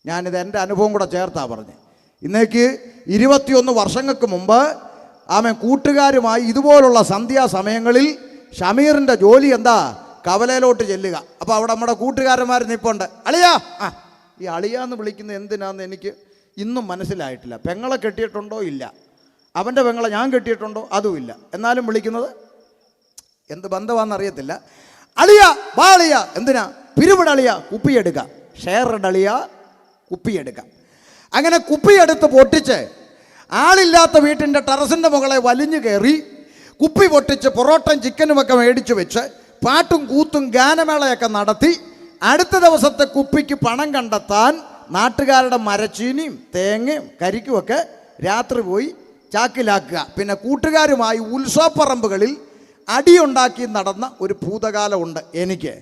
ഞാനിത് എൻ്റെ അനുഭവം കൂടെ ചേർത്താ പറഞ്ഞത്. ഇന്നേക്ക് 21 വർഷങ്ങൾക്ക് മുമ്പ് കൂട്ടുകാരുമായി ഇതുപോലുള്ള സന്ധ്യാസമയങ്ങളിൽ ഷമീറിൻ്റെ ജോലി എന്താ? കവലയിലോട്ട് ചെല്ലുക. അപ്പോൾ അവിടെ നമ്മുടെ കൂട്ടുകാരന്മാർ നിൽപ്പുണ്ട്. അളിയാ, ഈ അളിയാന്ന് വിളിക്കുന്നത് എന്തിനാന്ന് എനിക്ക് ഇന്നും മനസ്സിലായിട്ടില്ല. പെങ്ങളെ കെട്ടിയിട്ടുണ്ടോ? ഇല്ല. അവൻ്റെ പെങ്ങളെ ഞാൻ കെട്ടിയിട്ടുണ്ടോ? അതുമില്ല. എന്നാലും വിളിക്കുന്നത് എന്ത് ബന്ധമാണെന്നറിയത്തില്ല. അളിയ, വാ അളിയ. എന്തിനാ? പിരിവിടളിയ, കുപ്പിയെടുക്കുക. ഷെയറിടളിയ, കുപ്പിയെടുക്കുക. അങ്ങനെ കുപ്പിയെടുത്ത് പൊട്ടിച്ച് ആളില്ലാത്ത വീട്ടിൻ്റെ ടെറസിൻ്റെ മുകളെ വലിഞ്ഞു കയറി കുപ്പി പൊട്ടിച്ച് പൊറോട്ടയും ചിക്കനുമൊക്കെ മേടിച്ചു വെച്ച് പാട്ടും കൂത്തും ഗാനമേളയൊക്കെ നടത്തി അടുത്ത ദിവസത്തെ കുപ്പിക്ക് പണം കണ്ടെത്താൻ നാട്ടുകാരുടെ മരച്ചീനിയും തേങ്ങയും കരിക്കുമൊക്കെ രാത്രി പോയി ചാക്കിലാക്കുക. പിന്നെ കൂട്ടുകാരുമായി ഉത്സവപ്പറമ്പുകളിൽ അടിയുണ്ടാക്കി നടന്ന ഒരു ഭൂതകാലമുണ്ട് എനിക്ക്.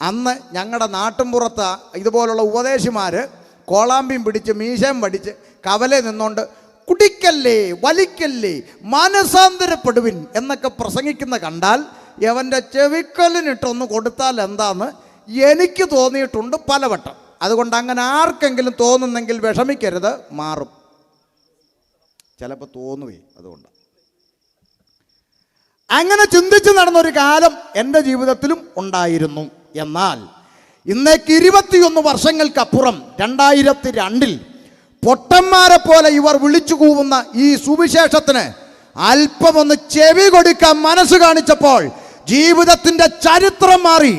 അന്ന് ഞങ്ങളുടെ നാട്ടിൻപുറത്ത് ഇതുപോലുള്ള ഉപദേശിമാർ കോളാമ്പിയും പിടിച്ച് മീശയും പഠിച്ച് കവലെ നിന്നുകൊണ്ട് കുടിക്കല്ലേ, വലിക്കല്ലേ, മാനസാന്തരപ്പെടുവിൻ എന്നൊക്കെ പ്രസംഗിക്കുന്ന കണ്ടാൽ യവൻ്റെ ചെവിക്കല്ലിനിട്ടൊന്ന് കൊടുത്താൽ എന്താന്ന് എനിക്ക് തോന്നിയിട്ടുണ്ട് പലവട്ടം. അതുകൊണ്ട് അങ്ങനെ ആർക്കെങ്കിലും തോന്നുന്നെങ്കിൽ വിഷമിക്കരുത്, മാറും. ചിലപ്പോൾ തോന്നുവേ. അതുകൊണ്ട് അങ്ങനെ ചിന്തിച്ച് നടന്നൊരു കാലം എൻ്റെ ജീവിതത്തിലും ഉണ്ടായിരുന്നു. എന്നാൽ ഇന്നേക്ക് 21 വർഷങ്ങൾക്കപ്പുറം 2002 പൊട്ടന്മാരെ പോലെ ഇവർ വിളിച്ചു കൂവുന്ന ഈ സുവിശേഷത്തിന് അല്പമൊന്ന് ചെവി കൊടുക്കാൻ മനസ്സ് കാണിച്ചപ്പോൾ ജീവിതത്തിൻ്റെ ചരിത്രം മാറി.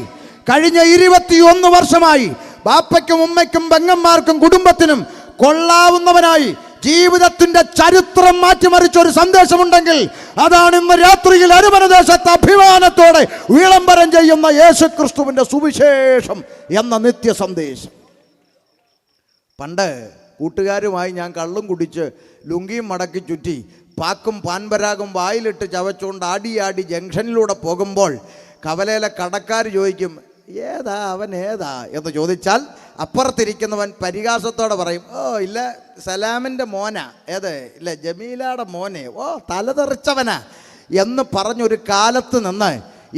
കഴിഞ്ഞ 21 വർഷമായി ബാപ്പയ്ക്കും ഉമ്മയ്ക്കും പെങ്ങന്മാർക്കും കുടുംബത്തിനും കൊള്ളാവുന്നവനായി ജീവിതത്തിൻ്റെ ചരിത്രം മാറ്റിമറിച്ച ഒരു സന്ദേശമുണ്ടെങ്കിൽ അതാണ് ഇന്ന് രാത്രിയിൽ അരുമനദേശത്ത് അഭിമാനത്തോടെ വിളംബരം ചെയ്യുന്ന യേശുക്രിസ്തുവിൻ്റെ സുവിശേഷം എന്ന നിത്യ സന്ദേശം. പണ്ട് കൂട്ടുകാരുമായി ഞാൻ കള്ളും കുടിച്ച് ലുങ്കിയും മടക്കി ചുറ്റി പാക്കും പാൻപരാഗും വായിലിട്ട് ചവച്ചുകൊണ്ട് ആടി ജംഗ്ഷനിലൂടെ പോകുമ്പോൾ കവലയിലെ കടക്കാർ ചോദിക്കും, ഏതാ അവൻ ഏതാ എന്ന് ചോദിച്ചാൽ അപ്പുറത്തിരിക്കുന്നവൻ പരിഹാസത്തോടെ പറയും, ഓ ഇല്ല സലാമിൻ്റെ മോനാ. ഏത്? ഇല്ല ജമീലയുടെ മോനെ. ഓ തലതെറിച്ചവനാ എന്ന് പറഞ്ഞൊരു കാലത്ത് നിന്ന്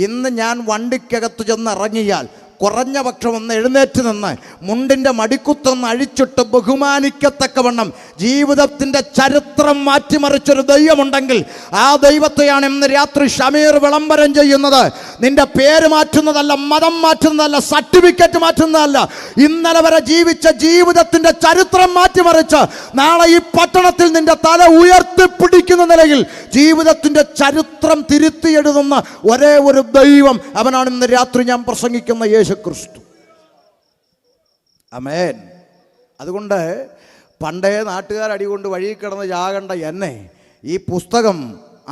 ഇന്ന് ഞാൻ വണ്ടിക്കകത്ത് ചെന്നിറങ്ങിയാൽ കുറഞ്ഞ പക്ഷം ഒന്ന് എഴുന്നേറ്റ് നിന്ന് മുണ്ടിൻ്റെ മടിക്കുത്തൊന്ന് അഴിച്ചിട്ട് ബഹുമാനിക്കത്തക്കവണ്ണം ജീവിതത്തിൻ്റെ ചരിത്രം മാറ്റിമറിച്ചൊരു ദൈവമുണ്ടെങ്കിൽ ആ ദൈവത്തെയാണ് ഇന്ന് രാത്രി ഷമീർ വിളംബരം ചെയ്യുന്നത്. നിന്റെ പേര് മാറ്റുന്നതല്ല, മതം മാറ്റുന്നതല്ല, സർട്ടിഫിക്കറ്റ് മാറ്റുന്നതല്ല. ഇന്നലെ വരെ ജീവിച്ച ജീവിതത്തിൻ്റെ ചരിത്രം മാറ്റിമറിച്ച് നാളെ ഈ പട്ടണത്തിൽ നിന്റെ തല ഉയർത്തിപ്പിടിക്കുന്ന നിലയിൽ ജീവിതത്തിൻ്റെ ചരിത്രം തിരുത്തി എഴുതുന്ന ഒരേ ഒരു ദൈവം, അവനാണ് ഇന്ന് രാത്രി ഞാൻ പ്രസംഗിക്കുന്ന യേശു ക്രിസ്തു. ആമേൻ. അതുകൊണ്ട് പണ്ടേ നാട്ടുകാർ അടികൊണ്ട് വഴി കിടന്ന് ചാകണ്ട എന്നെ ഈ പുസ്തകം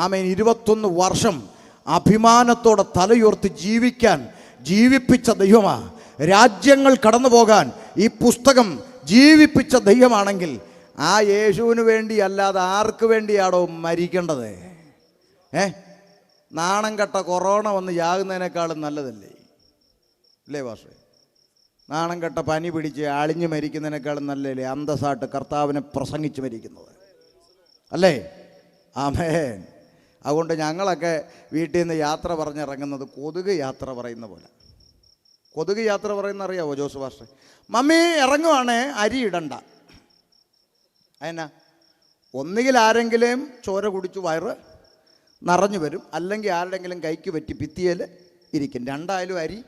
21 വർഷം അഭിമാനത്തോടെ തലയുയർത്തി ജീവിപ്പിച്ച ദൈവമാ. രാജ്യങ്ങൾ കടന്നു പോകാൻ ഈ പുസ്തകം ജീവിപ്പിച്ച ദൈവമാണെങ്കിൽ ആ യേശുവിന് വേണ്ടി അല്ലാതെ ആർക്ക് വേണ്ടിയാണോ മരിക്കേണ്ടത്? നാണം കെട്ട കൊറോണ വന്ന് ചാകുന്നതിനേക്കാളും നല്ലതല്ലേ? അല്ലേ ഭാഷ? നാണം കെട്ട പനി പിടിച്ച് അളിഞ്ഞു മരിക്കുന്നതിനേക്കാളും നല്ലല്ലേ അന്തസ്സായിട്ട് കർത്താവിനെ പ്രസംഗിച്ച് മരിക്കുന്നത്? അല്ലേ? ആമേൻ. അതുകൊണ്ട് ഞങ്ങളൊക്കെ വീട്ടിൽ നിന്ന് യാത്ര പറഞ്ഞിറങ്ങുന്നത് കൊതുക് യാത്ര പറയുന്ന പോലെ. കൊതുക് യാത്ര പറയുന്ന അറിയാവോ ജോസ് ഭാഷ? മമ്മി ഇറങ്ങുവാണേ അരി ഇടണ്ട. അതിനാ? ഒന്നുകിൽ ആരെങ്കിലും ചോര കുടിച്ച് വയറ് നിറഞ്ഞു വരും, അല്ലെങ്കിൽ ആരുടെങ്കിലും കൈക്ക് പറ്റി ഭിത്തിയിൽ ഇരിക്കും. രണ്ടായാലും അരി.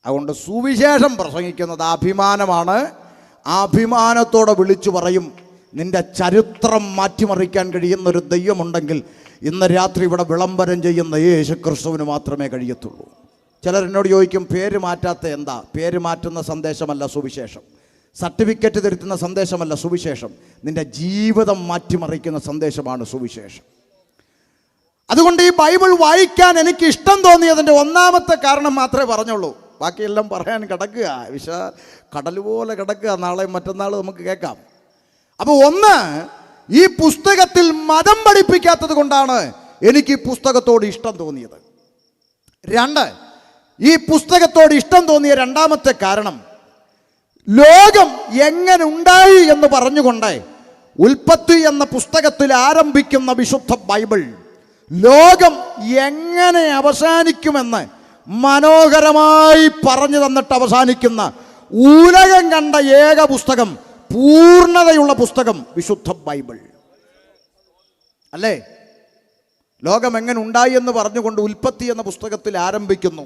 അതുകൊണ്ട് സുവിശേഷം പ്രസംഗിക്കുന്നത് അഭിമാനമാണ്. അഭിമാനത്തോടെ വിളിച്ചു പറയും, നിന്റെ ചരിത്രം മാറ്റിമറിക്കാൻ കഴിയുന്നൊരു ദൈവമുണ്ടെങ്കിൽ ഇന്ന് രാത്രി ഇവിടെ വിളംബരം ചെയ്യുന്ന യേശുക്രിസ്തുവിന് മാത്രമേ കഴിയത്തുള്ളൂ. ചിലർ എന്നോട് ചോദിക്കും, പേര് മാറ്റാത്ത എന്താ? പേര് മാറ്റുന്ന സന്ദേശമല്ല സുവിശേഷം, സർട്ടിഫിക്കറ്റ് തിരുത്തുന്ന സന്ദേശമല്ല സുവിശേഷം, നിന്റെ ജീവിതം മാറ്റിമറിക്കുന്ന സന്ദേശമാണ് സുവിശേഷം. അതുകൊണ്ട് ഈ ബൈബിൾ വായിക്കാൻ എനിക്ക് ഇഷ്ടം തോന്നിയതിൻ്റെ ഒന്നാമത്തെ കാരണം മാത്രമേ പറഞ്ഞുള്ളൂ. ബാക്കിയെല്ലാം പറയാൻ കിടക്കുക, കടൽ പോലെ കിടക്കുക. നാളെയും മറ്റന്നാൾ നമുക്ക് കേൾക്കാം. അപ്പോൾ ഒന്ന്, ഈ പുസ്തകത്തിൽ മതം പഠിപ്പിക്കാത്തത് കൊണ്ടാണ് എനിക്ക് ഈ പുസ്തകത്തോട് ഇഷ്ടം തോന്നിയത്. രണ്ട്, ഈ പുസ്തകത്തോട് ഇഷ്ടം തോന്നിയ രണ്ടാമത്തെ കാരണം, ലോകം എങ്ങനെ ഉണ്ടായി എന്ന് പറഞ്ഞുകൊണ്ട് ഉൽപ്പത്തി എന്ന പുസ്തകത്തിൽ ആരംഭിക്കുന്ന വിശുദ്ധ ബൈബിൾ ലോകം എങ്ങനെ അവസാനിക്കുമെന്ന് മനോഹരമായി പറഞ്ഞു തന്നിട്ട് അവസാനിക്കുന്ന ഉലകം കണ്ട ഏക പുസ്തകം, പൂർണ്ണതയുള്ള പുസ്തകം വിശുദ്ധ ബൈബിൾ അല്ലേ? ലോകം എങ്ങനെ ഉണ്ടായി എന്ന് പറഞ്ഞുകൊണ്ട് ഉൽപ്പത്തി എന്ന പുസ്തകത്തിൽ ആരംഭിക്കുന്നു.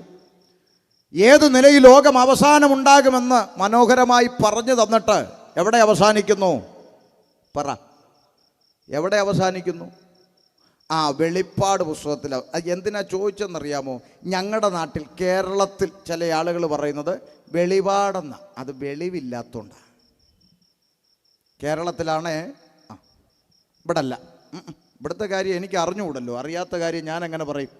ഏത് നിലയിൽ ലോകം അവസാനമുണ്ടാകുമെന്ന് മനോഹരമായി പറഞ്ഞു തന്നിട്ട് എവിടെ അവസാനിക്കുന്നു? പറ, എവിടെ അവസാനിക്കുന്നു? വെളിപ്പാട് പുസ്തകത്തിൽ. അത് എന്തിനാ ചോദിച്ചെന്നറിയാമോ? ഞങ്ങളുടെ നാട്ടിൽ, കേരളത്തിൽ ചില ആളുകൾ പറയുന്നത് വെളിപാടെന്ന, അത് വെളിവില്ലാത്തതുകൊണ്ടാണ്. കേരളത്തിലാണ്, ഇവിടെ അല്ല. ഇവിടുത്തെ കാര്യം എനിക്ക് അറിഞ്ഞുകൂടല്ലോ, അറിയാത്ത കാര്യം ഞാൻ എങ്ങനെ പറയും?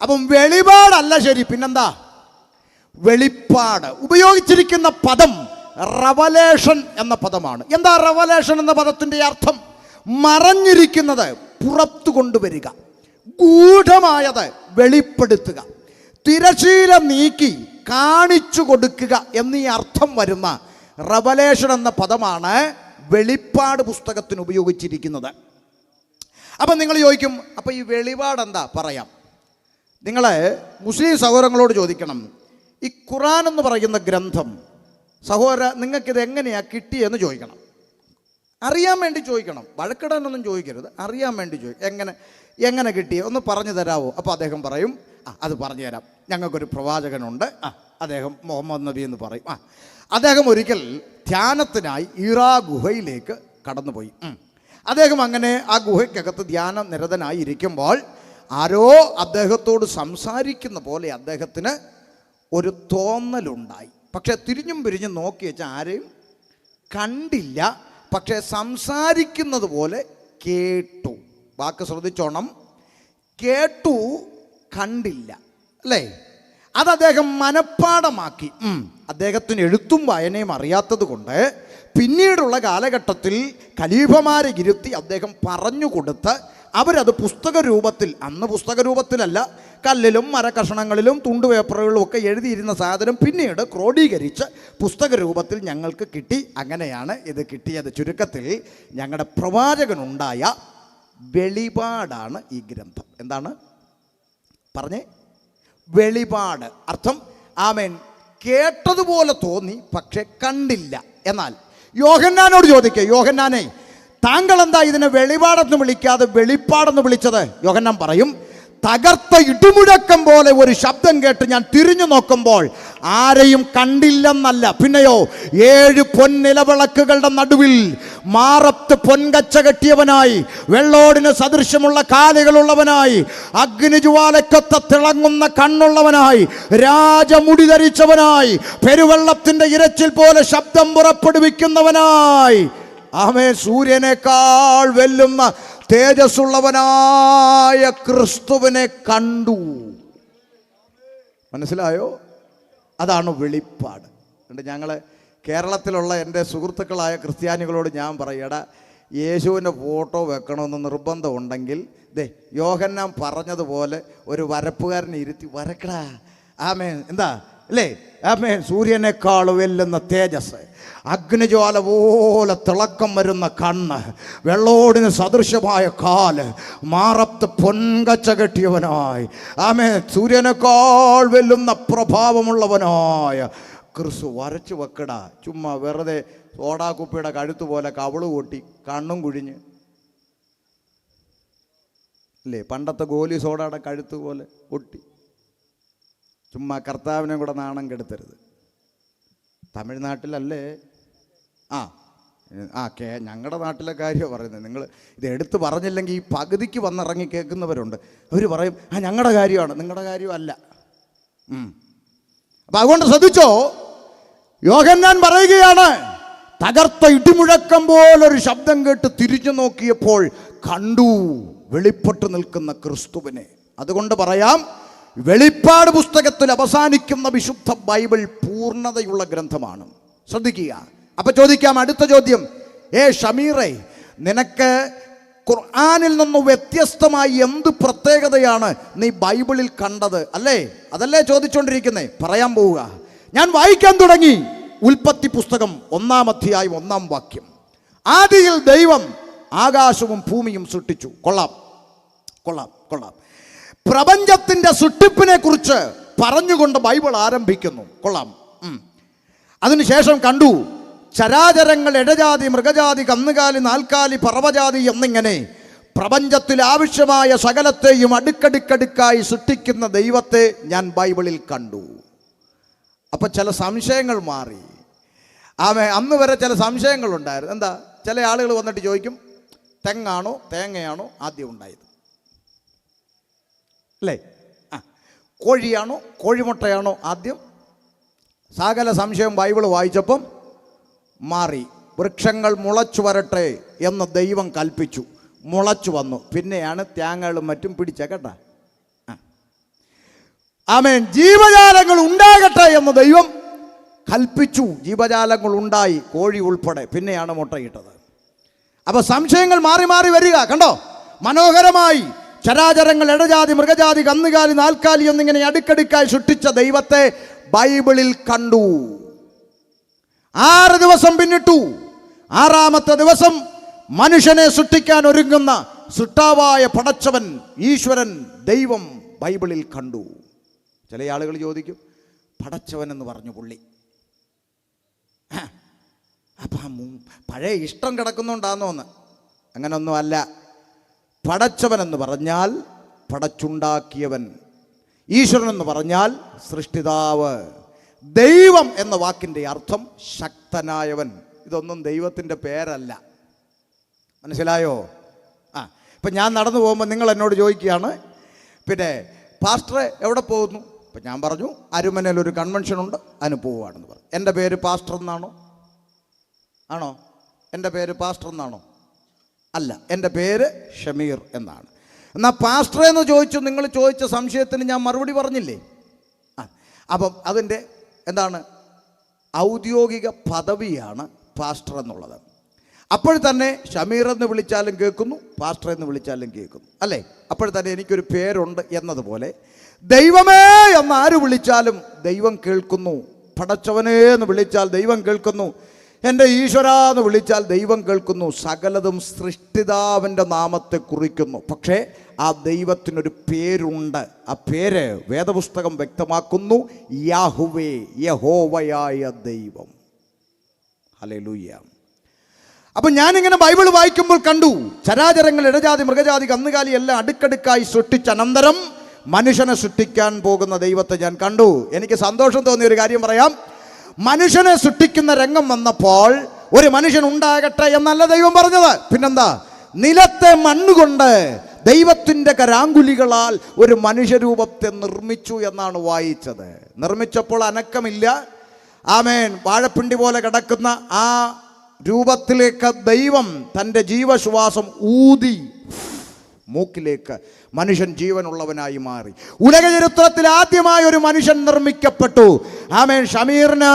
അപ്പം വെളിപാടല്ല ശരി, പിന്നെന്താ? വെളിപ്പാട്. ഉപയോഗിച്ചിരിക്കുന്ന പദം റവലേഷൻ എന്ന പദമാണ്. എന്താ റവലേഷൻ എന്ന പദത്തിൻ്റെ അർത്ഥം? മറഞ്ഞിരിക്കുന്നത് പുറത്തു കൊണ്ടുവരിക, ഗൂഢമായത് വെളിപ്പെടുത്തുക, തിരശീല നീക്കി കാണിച്ചു കൊടുക്കുക എന്നീ അർത്ഥം വരുന്ന റവലേഷൻ എന്ന പദമാണ് വെളിപ്പാട് പുസ്തകത്തിന് ഉപയോഗിച്ചിരിക്കുന്നത്. അപ്പം നിങ്ങൾ ചോദിക്കും, അപ്പം ഈ വെളിപാട് എന്താ? പറയാം. നിങ്ങൾ മുസ്ലിം സഹോദരങ്ങളോട് ചോദിക്കണം, ഈ ഖുർആൻ എന്ന് പറയുന്ന ഗ്രന്ഥം സഹോദര നിങ്ങൾക്കിത് എങ്ങനെയാണ് കിട്ടിയെന്ന് ചോദിക്കണം. അറിയാൻ വേണ്ടി ചോദിക്കണം, വഴക്കിടാനൊന്നും ചോദിക്കരുത്, അറിയാൻ വേണ്ടി എങ്ങനെ കിട്ടിയ ഒന്ന് പറഞ്ഞു തരാമോ? അപ്പോൾ അദ്ദേഹം പറയും, അത് പറഞ്ഞു തരാം, ഞങ്ങൾക്കൊരു പ്രവാചകനുണ്ട്, അദ്ദേഹം മുഹമ്മദ് നബി എന്ന് പറയും. അദ്ദേഹം ഒരിക്കൽ ധ്യാനത്തിനായി ഈറാ ഗുഹയിലേക്ക് കടന്നുപോയി. അദ്ദേഹം അങ്ങനെ ആ ഗുഹയ്ക്കകത്ത് ധ്യാന നിരതനായി ഇരിക്കുമ്പോൾ ആരോ അദ്ദേഹത്തോട് സംസാരിക്കുന്ന പോലെ അദ്ദേഹത്തിന് ഒരു തോന്നലുണ്ടായി. പക്ഷെ തിരിഞ്ഞും പിരിഞ്ഞും നോക്കി വെച്ചാൽ ആരെയും കണ്ടില്ല. പക്ഷെ സംസാരിക്കുന്നത് പോലെ കേട്ടു. വാക്ക് ശ്രദ്ധിച്ചോണം, കേട്ടു, കണ്ടില്ല അല്ലേ? അത് അദ്ദേഹം മനഃപ്പാടമാക്കി. അദ്ദേഹത്തിന് എഴുത്തും വായനയും അറിയാത്തത് കൊണ്ട് പിന്നീടുള്ള കാലഘട്ടത്തിൽ ഖലീഫമാരെ ഇരുത്തി അദ്ദേഹം പറഞ്ഞു കൊടുത്ത് അവരത് പുസ്തക രൂപത്തിൽ, അന്ന് പുസ്തക രൂപത്തിലല്ല, കല്ലിലും മരക്കഷണങ്ങളിലും തുണ്ടുപേപ്പറുകളിലും ഒക്കെ എഴുതിയിരുന്ന സാധനം പിന്നീട് ക്രോഡീകരിച്ച് പുസ്തക രൂപത്തിൽ ഞങ്ങൾക്ക് കിട്ടി. അങ്ങനെയാണ് ഇത് കിട്ടിയത്. ചുരുക്കത്തിൽ ഞങ്ങളുടെ പ്രവാചകനുണ്ടായ വെളിപാടാണ് ഈ ഗ്രന്ഥം. എന്താണ് പറഞ്ഞേ? വെളിപാട്. അർത്ഥം ആമേൻ, കേട്ടതുപോലെ തോന്നി പക്ഷെ കണ്ടില്ല. എന്നാൽ യോഹന്നാനോട് ചോദിക്കുക, യോഹന്നാനെ താങ്കൾ എന്താ ഇതിനെ വെളിപാടെന്ന് വിളിക്കാതെ വെളിപ്പാടെന്ന് വിളിച്ചത്? യോഹന്നാൻ പറയും, തകർത്ത ഇടിമുഴക്കം പോലെ ഒരു ശബ്ദം കേട്ട് ഞാൻ തിരിഞ്ഞു നോക്കുമ്പോൾ ആരെയും കണ്ടില്ലെന്നല്ല, പിന്നെയോ 7 പൊൻനിലവിളക്കുകളുടെ നടുവിൽ മാറത്ത് പൊൻകച്ച കെട്ടിയവനായി, വെള്ളോടിന് സദൃശ്യമുള്ള കാലുകളുള്ളവനായി, അഗ്നിജ്വാലക്കൊത്ത തിളങ്ങുന്ന കണ്ണുള്ളവനായി, രാജമുടി ധരിച്ചവനായി, പെരുവെള്ളത്തിന്റെ ഇരച്ചിൽ പോലെ ശബ്ദം പുറപ്പെടുവിക്കുന്നവനായി, ആമേൻ, സൂര്യനേക്കാൾ വെല്ലുന്ന തേജസ്സുള്ളവനായ ക്രിസ്തുവിനെ കണ്ടു. മനസ്സിലായോ? അതാണ് വെളിപ്പാട്. ഞങ്ങൾ കേരളത്തിലുള്ള എൻ്റെ സുഹൃത്തുക്കളായ ക്രിസ്ത്യാനികളോട് ഞാൻ പറയടാ, യേശുവിൻ്റെ ഫോട്ടോ വെക്കണമെന്ന് നിർബന്ധമുണ്ടെങ്കിൽ യോഹന്നാൻ പറഞ്ഞതുപോലെ ഒരു വരപ്പുകാരനെ ഇരുത്തി വരക്കടാ. ആമേൻ. എന്താ അല്ലേ? ആമേൻ. സൂര്യനേക്കാൾ വെല്ലുന്ന തേജസ്, അഗ്നിജ്വാല പോലെ തിളക്കം വരുന്ന കണ്ണ്, വെള്ളോടിന് സദൃശമായ കാല്, മാറത്ത് പൊൻകച്ച കെട്ടിയവനായി, ആമേൻ, സൂര്യനേക്കാൾ വെല്ലുന്ന പ്രഭാവമുള്ളവനായ ക്രിസ്തു വരച്ചു വെക്കടാ. ചുമ്മാ വെറുതെ സോഡാക്കുപ്പിയുടെ കഴുത്ത് പോലെ കവിള് കൂട്ടി കണ്ണും കുഴിഞ്ഞ് അല്ലേ? പണ്ടത്തെ ഗോലി സോഡയുടെ കഴുത്ത് പോലെ ഒട്ടി ചുമ്മാ കർത്താവിനെ കൂടെ നാണം കെടുത്തരുത്. തമിഴ്നാട്ടിലല്ലേ? ഞങ്ങളുടെ നാട്ടിലെ കാര്യമാണ് പറയുന്നത്. നിങ്ങൾ ഇത് എടുത്ത് പറഞ്ഞില്ലെങ്കിൽ ഈ പകുതിക്ക് വന്നിറങ്ങി കേൾക്കുന്നവരുണ്ട്. അവർ പറയും ഞങ്ങളുടെ കാര്യമാണ്. നിങ്ങളുടെ കാര്യമല്ല. അപ്പം അതുകൊണ്ട് ശ്രദ്ധിച്ചോ, യോഹന്നാൻ പറയുകയാണ്, തകർത്ത ഇടിമുഴക്കം പോലൊരു ശബ്ദം കേട്ട് തിരിഞ്ഞു നോക്കിയപ്പോൾ കണ്ടു വെളിപ്പെട്ടു നിൽക്കുന്ന ക്രിസ്തുവിനെ. അതുകൊണ്ട് പറയാം, വെളിപ്പാട് പുസ്തകത്തിൽ അവസാനിക്കുന്ന വിശുദ്ധ ബൈബിൾ പൂർണ്ണതയുള്ള ഗ്രന്ഥമാണ്. ശ്രദ്ധിക്കുക. അപ്പൊ ചോദിക്കാം, അടുത്ത ചോദ്യം, ഷമീറെ, നിനക്ക് ഖുർആനിൽ നിന്ന് വ്യത്യസ്തമായി എന്ത് പ്രത്യേകതയാണ് നീ ബൈബിളിൽ കണ്ടത്? അല്ലേ? അതല്ലേ ചോദിച്ചുകൊണ്ടിരിക്കുന്നേ. പറയാൻ പോവുക. ഞാൻ വായിക്കാൻ തുടങ്ങി. ഉൽപ്പത്തി പുസ്തകം 1-ാം അധ്യായം 1-ാം വാക്യം. ആദിയിൽ ദൈവം ആകാശവും ഭൂമിയും സൃഷ്ടിച്ചു. കൊള്ളാം, കൊള്ളാം, കൊള്ളാം. പ്രപഞ്ചത്തിന്റെ സൃഷ്ടിപ്പിനെ കുറിച്ച് പറഞ്ഞുകൊണ്ട് ബൈബിൾ ആരംഭിക്കുന്നു. കൊള്ളാം. അതിനുശേഷം കണ്ടു ചരാചരങ്ങൾ ഇടജാതി, മൃഗജാതി, കന്നുകാലി, നാൽക്കാലി, പറവജാതി എന്നിങ്ങനെ പ്രപഞ്ചത്തിൽ ആവശ്യമായ സകലത്തെയും അടുക്കടുക്കടുക്കായി സൃഷ്ടിക്കുന്ന ദൈവത്തെ ഞാൻ ബൈബിളിൽ കണ്ടു. അപ്പം ചില സംശയങ്ങൾ മാറി. അന്ന് വരെ ചില സംശയങ്ങളുണ്ടായിരുന്നു. എന്താ? ചില ആളുകൾ വന്നിട്ട് ചോദിക്കും, തെങ്ങാണോ തേങ്ങയാണോ ആദ്യം ഉണ്ടായത്? അല്ലേ? കോഴിയാണോ കോഴിമുട്ടയാണോ ആദ്യം? സകല സംശയം ബൈബിൾ വായിച്ചപ്പം മാറി. വൃക്ഷങ്ങൾ മുളച്ചു വരട്ടെ എന്ന് ദൈവം കൽപ്പിച്ചു. മുളച്ചു വന്നു. പിന്നെയാണ് തേങ്ങകളും മറ്റും പിടിച്ച കേട്ടാ. ആമേൻ. ജീവജാലങ്ങൾ ഉണ്ടാകട്ടെ എന്ന് ദൈവം കൽപ്പിച്ചു. ജീവജാലങ്ങൾ ഉണ്ടായി, കോഴി ഉൾപ്പെടെ. പിന്നെയാണ് മുട്ടയിട്ടത്. അപ്പൊ സംശയങ്ങൾ മാറി മാറി വരിക. കണ്ടോ? മനോഹരമായി ചരാചരങ്ങൾ ഇടജാതി, മൃഗജാതി, കന്നുകാലി, നാൽക്കാലി എന്നിങ്ങനെ അടുക്കടുക്കായി സൃഷ്ടിച്ച ദൈവത്തെ ബൈബിളിൽ കണ്ടു. 6 ദിവസം പിന്നിട്ടു. 6-ാമത്തെ ദിവസം മനുഷ്യനെ സൃഷ്ടിക്കാൻ ഒരുങ്ങുന്ന സൃഷ്ടാവായ പടച്ചവൻ, ഈശ്വരൻ, ദൈവം ബൈബിളിൽ കണ്ടു. ചില ആളുകൾ ചോദിക്കും, പടച്ചവൻ എന്ന് പറഞ്ഞു പുള്ളി. അപ്പം പഴയ ഇഷ്ടം കിടക്കുന്നുണ്ടാന്നോന്ന്? അങ്ങനൊന്നും അല്ല. പടച്ചവൻ എന്ന് പറഞ്ഞാൽ പടച്ചുണ്ടാക്കിയവൻ. ഈശ്വരൻ എന്ന് പറഞ്ഞാൽ സൃഷ്ടിതാവ്. ദൈവം എന്ന വാക്കിൻ്റെ അർത്ഥം ശക്തനായവൻ. ഇതൊന്നും ദൈവത്തിൻ്റെ പേരല്ല. മനസ്സിലായോ? ഇപ്പം ഞാൻ നടന്നു പോകുമ്പോൾ നിങ്ങൾ എന്നോട് ചോദിക്കുകയാണ്, പിന്നെ പാസ്റ്റർ എവിടെ പോകുന്നു? അപ്പം ഞാൻ പറഞ്ഞു, അരുമനയിൽ ഒരു കൺവെൻഷൻ ഉണ്ട്, അതിന് പോവുകയാണെന്ന് പറഞ്ഞു. എൻ്റെ പേര് പാസ്റ്റർ എന്നാണോ? ആണോ? എൻ്റെ പേര് പാസ്റ്റർ എന്നാണോ? അല്ല, എൻ്റെ പേര് ഷമീർ എന്നാണ്. എന്നാൽ പാസ്റ്റർ എന്ന് ചോദിച്ചു. നിങ്ങൾ ചോദിച്ച സംശയത്തിന് ഞാൻ മറുപടി പറഞ്ഞില്ലേ? അപ്പം അതിൻ്റെ എന്താണ്? ഔദ്യോഗിക പദവിയാണ് പാസ്റ്റർ എന്നുള്ളത്. അപ്പോൾ തന്നെ ഷമീർ എന്ന് വിളിച്ചാലും കേൾക്കുന്നു, പാസ്റ്റർ എന്ന് വിളിച്ചാലും കേൾക്കുന്നു, അല്ലേ? അപ്പോൾ തന്നെ എനിക്കൊരു പേരുണ്ട് എന്നതുപോലെ ദൈവമേ എന്ന് ആര് വിളിച്ചാലും ദൈവം കേൾക്കുന്നു. പടച്ചവനേ എന്ന് വിളിച്ചാൽ ദൈവം കേൾക്കുന്നു. എൻ്റെ ഈശ്വര എന്ന് വിളിച്ചാൽ ദൈവം കേൾക്കുന്നു. സകലതും സൃഷ്ടിതാവിൻ്റെ നാമത്തെ കുറിക്കുന്നു. പക്ഷേ ആ ദൈവത്തിനൊരു പേരുണ്ട്. ആ പേര് വേദപുസ്തകം വ്യക്തമാക്കുന്നു, യാഹുവേ, യഹോവയായ ദൈവം. ഹല്ലേലൂയ. അപ്പം ഞാനിങ്ങനെ ബൈബിൾ വായിക്കുമ്പോൾ കണ്ടു ചരാചരങ്ങൾ ഇടജാതി, മൃഗജാതി, കന്നുകാലി എല്ലാം അടുക്കടുക്കായി സൃഷ്ടിച്ച അനന്തരം മനുഷ്യനെ സൃഷ്ടിക്കാൻ പോകുന്ന ദൈവത്തെ ഞാൻ കണ്ടു. എനിക്ക് സന്തോഷം തോന്നിയ ഒരു കാര്യം പറയാം. മനുഷ്യനെ സൃഷ്ടിക്കുന്ന രംഗം വന്നപ്പോൾ ഒരു മനുഷ്യൻ ഉണ്ടാകട്ടെ എന്നല്ല ദൈവം പറഞ്ഞത്. പിന്നെന്താ? നിലത്തെ മണ്ണുകൊണ്ട് ദൈവത്തിൻ്റെ കരാങ്കുലികളാൽ ഒരു മനുഷ്യരൂപത്തെ നിർമ്മിച്ചു എന്നാണ് വായിച്ചത്. നിർമ്മിച്ചപ്പോൾ അനക്കമില്ല. ആമേൻ. വാഴപ്പിണ്ടി പോലെ കിടക്കുന്ന ആ രൂപത്തിലേക്ക് ദൈവം തൻ്റെ ജീവശ്വാസം ഊതി മൂക്കിലേക്ക് മനുഷ്യൻ ജീവനുള്ളവനായി മാറി. ഉലക ചരിത്രത്തിൽ ആദ്യമായി ഒരു മനുഷ്യൻ നിർമ്മിക്കപ്പെട്ടു. ആമേൻ. ഷമീറിന്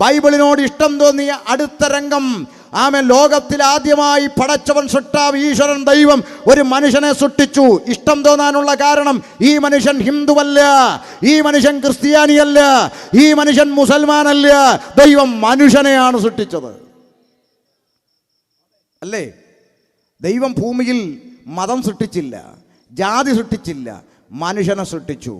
ബൈബിളിനോട് ഇഷ്ടം തോന്നിയ അടുത്ത രംഗം, ആമേൻ, ലോകത്തിൽ ആദ്യമായി പടച്ചവൻ സൃഷ്ടാവ് ഈശ്വരൻ ദൈവം ഒരു മനുഷ്യനെ സൃഷ്ടിച്ചു. ഇഷ്ടം തോന്നാനുള്ള കാരണം, ഈ മനുഷ്യൻ ഹിന്ദുവല്ല, ഈ മനുഷ്യൻ ക്രിസ്ത്യാനിയല്ല, ഈ മനുഷ്യൻ മുസൽമാനല്ല, ദൈവം മനുഷ്യനെയാണ് സൃഷ്ടിച്ചത്. അല്ലേ? ദൈവം ഭൂമിയിൽ മതം സൃഷ്ടിച്ചില്ല, ജാതി സൃഷ്ടിച്ചില്ല, മനുഷ്യനെ സൃഷ്ടിച്ചു.